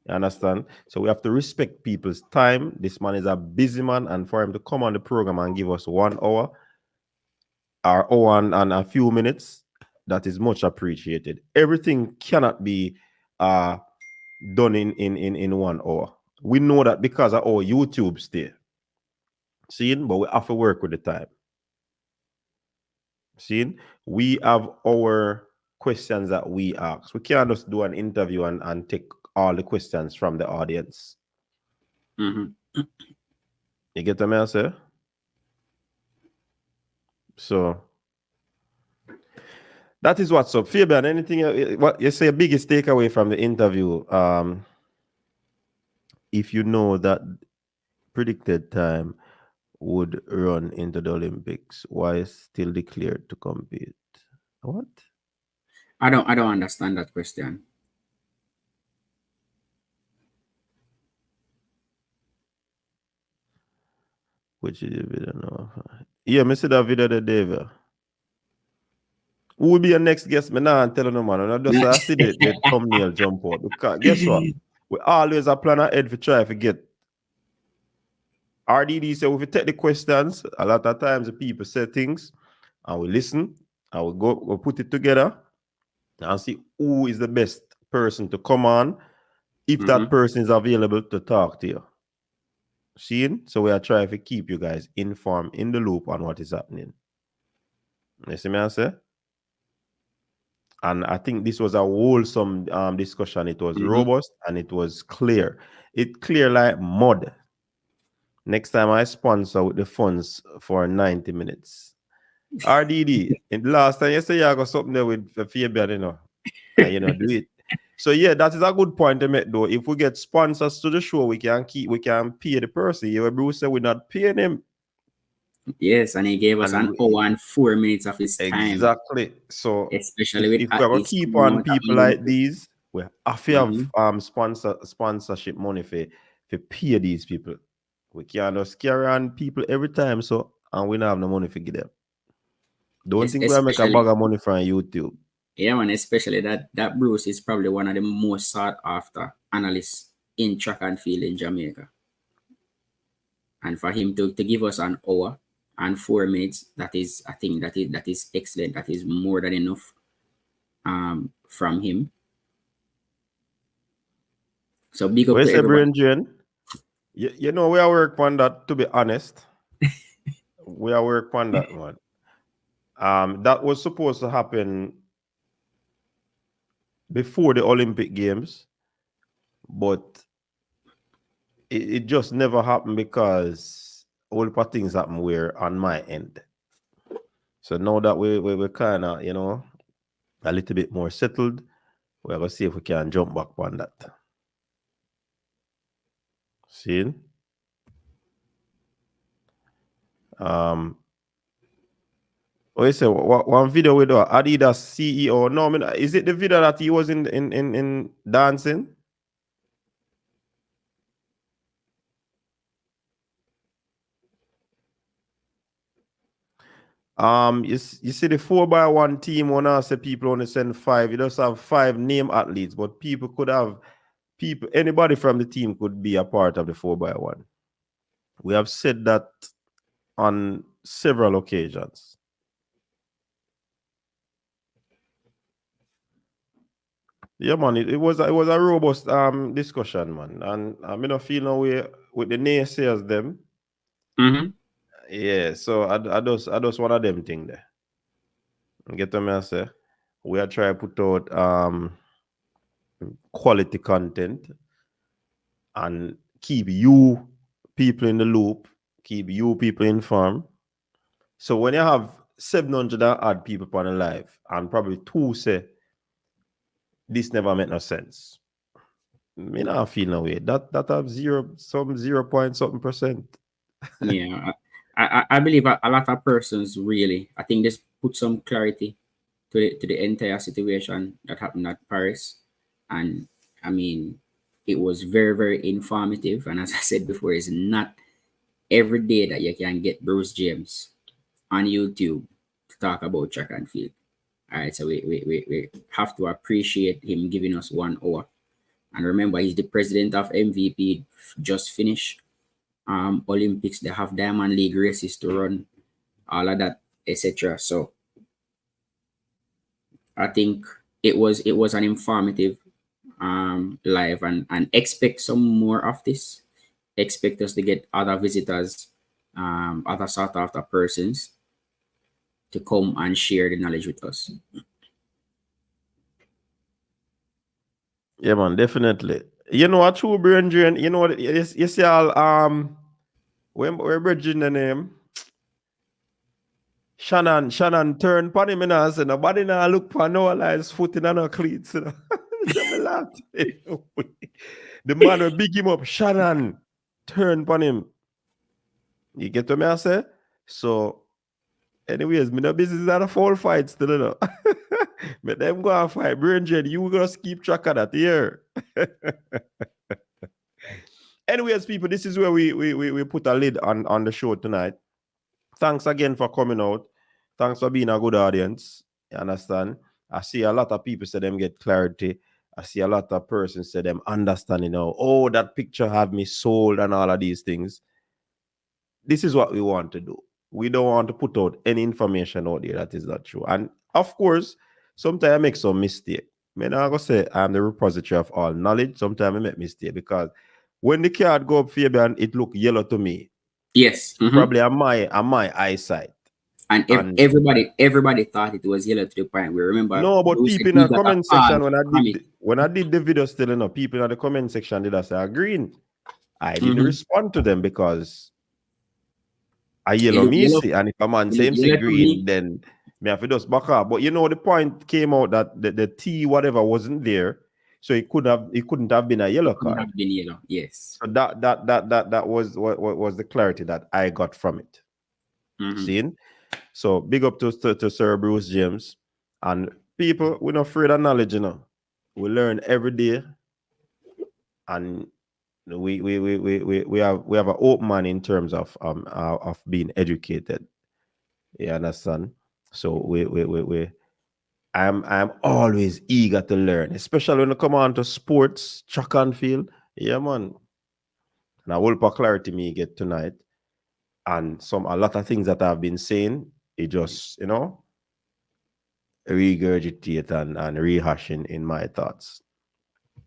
You understand? So we have to respect people's time. This man is a busy man, and for him to come on the program and give us 1 hour or hour and a few minutes, that is much appreciated. Everything cannot be done in 1 hour. We know that because of our YouTube stay. Seeing, but we have to work with the time. Seeing, we have our questions that we ask. We can't just do an interview and take all the questions from the audience. Mm-hmm. You get what I say? So that is what's up. Fabian, anything what you say biggest takeaway from the interview? If you know that predicted time would run into the Olympics, why still declared to compete? What? I don't understand that question. Which is the video now? Yeah, me see that video the David. Who will be your next guest? Me nah tell no man. I just see the thumbnail jump out. Because guess what? We always a plan ahead to try to get. RDD say if we take the questions, a lot of times the people say things and we listen and we'll put it together and see who is the best person to come on if that person is available to talk to you. Seeing? So we are trying to keep you guys informed in the loop on what is happening. You see me I say? And I think this was a wholesome discussion. It was robust and it was clear. It clear like mud. Next time I sponsor with the funds for 90 minutes. RDD, in the last time you say you got something there with Fabian, you know, and you know, do it. So yeah, that is a good point to make though. If we get sponsors to the show, we can pay the person. You know, Bruce said we're not paying him. Yes, and he gave us an hour and 4 minutes of his time. Exactly. So especially if we're gonna keep on people like these, we have to have sponsorship money for pay these people. We can't just carry on people every time, so and we don't have no money to give them. Don't think we'll make a bag of money from YouTube. Yeah, man, especially that Bruce is probably one of the most sought after analysts in track and field in Jamaica. And for him to give us an hour and 4 minutes, that is, I think that is excellent. That is more than enough from him. So big up to everyone. You know, we are working on that, to be honest. We are working on that one. That was supposed to happen before the Olympic Games, but it just never happened because all the things happen were on my end. So now that we're kind of, you know, a little bit more settled, we're going to see if we can jump back on that. See? What you say? One video with Adidas CEO. No, I mean, is it the video that he was in dancing? You see the 4x1 team. When I say people only send 5, you just have 5 name athletes, but people could have anybody from the team could be a part of the 4x1. We have said that on several occasions. Yeah, man, it was a robust discussion, man, and I'm not feel no way with the naysayers them. Yeah, so I just one of them thing there. Get what I say? We are trying to put out quality content and keep you people in the loop, keep you people informed. So when you have 700 odd people on the live and probably 2 say this never make no sense, me not feel no way. That have 0 point something percent. Yeah, I believe a lot of persons really, I think this put some clarity to the entire situation that happened at Paris. And I mean, it was very, very informative. And as I said before, it's not every day that you can get Bruce James on YouTube to talk about track and field. All right, so we have to appreciate him giving us 1 hour. And remember, he's the president of MVP, just finished Olympics. They have Diamond League races to run, all of that, etc. So I think it was an informative live, and expect some more of this. Expect us to get other visitors, other sought after persons to come and share the knowledge with us. Yeah, man, definitely. You know what, true brain drain, you know what, you see all we're bridging the name. Shannon turned upon him and I said, nobody now look for no allies foot in no cleats. You know? Me laughed. The man will big him up. Shannon turned upon him. You get what me I say? So, anyways, me no business at a full fight still, you know. But them go and fight. Brain drain, you gonna keep track of that here. Anyways, people, this is where we put a lid on the show tonight. Thanks again for coming out. Thanks for being a good audience. You understand? I see a lot of people say them get clarity. I see a lot of persons say them understand, you know, oh, that picture have me sold and all of these things. This is what we want to do. We don't want to put out any information out there that is not true. And of course, sometimes I make some mistake. I'm not gonna say I'm the repository of all knowledge. Sometimes I make mistake because when the card go up Fabian, it look yellow to me. Yes. Probably on my eyesight. And everybody thought it was yellow to the point. We remember. No, but people in the comment section when I did the video still, you know, people in the comment section did I say green. I didn't respond to them because I yellow me see, and if a man say green, then me have to just back up. But you know, the point came out that the T whatever wasn't there, so it couldn't have been a yellow card. Have been yellow, yes. So that was what was the clarity that I got from it. Seeing? So big up to Sir Bruce James. And people, we're not afraid of knowledge, you know. We learn every day. And we have an open man in terms of being educated. You understand? So I'm always eager to learn, especially when it come on to sports, track and field. Yeah, man. And I will put clarity me get tonight. And a lot of things that I've been saying, it just, you know, regurgitate and rehashing in my thoughts.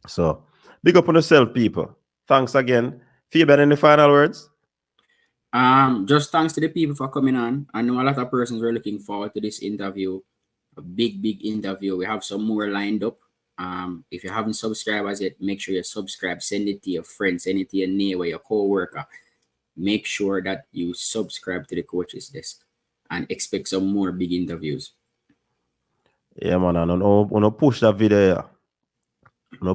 So, big up on yourself, people. Thanks again. Fabian, any final words? Just thanks to the people for coming on. I know a lot of persons were looking forward to this interview. A big interview. We have some more lined up. If you haven't subscribed as yet, make sure you subscribe. Send it to your friends, send it to your neighbor, your co-worker. Make sure that you subscribe to the Coach's Desk and expect some more big interviews. Yeah, man. And on push that video.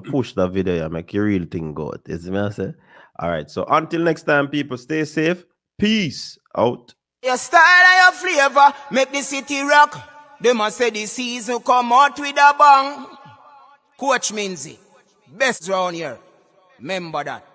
Push that video. Make your real thing go. Is me I say? All right. So until next time, people, stay safe. Peace out. Your style and your flavor make the city rock. They must say the season come out with a bang. Coach Minzy, best round here. Remember that.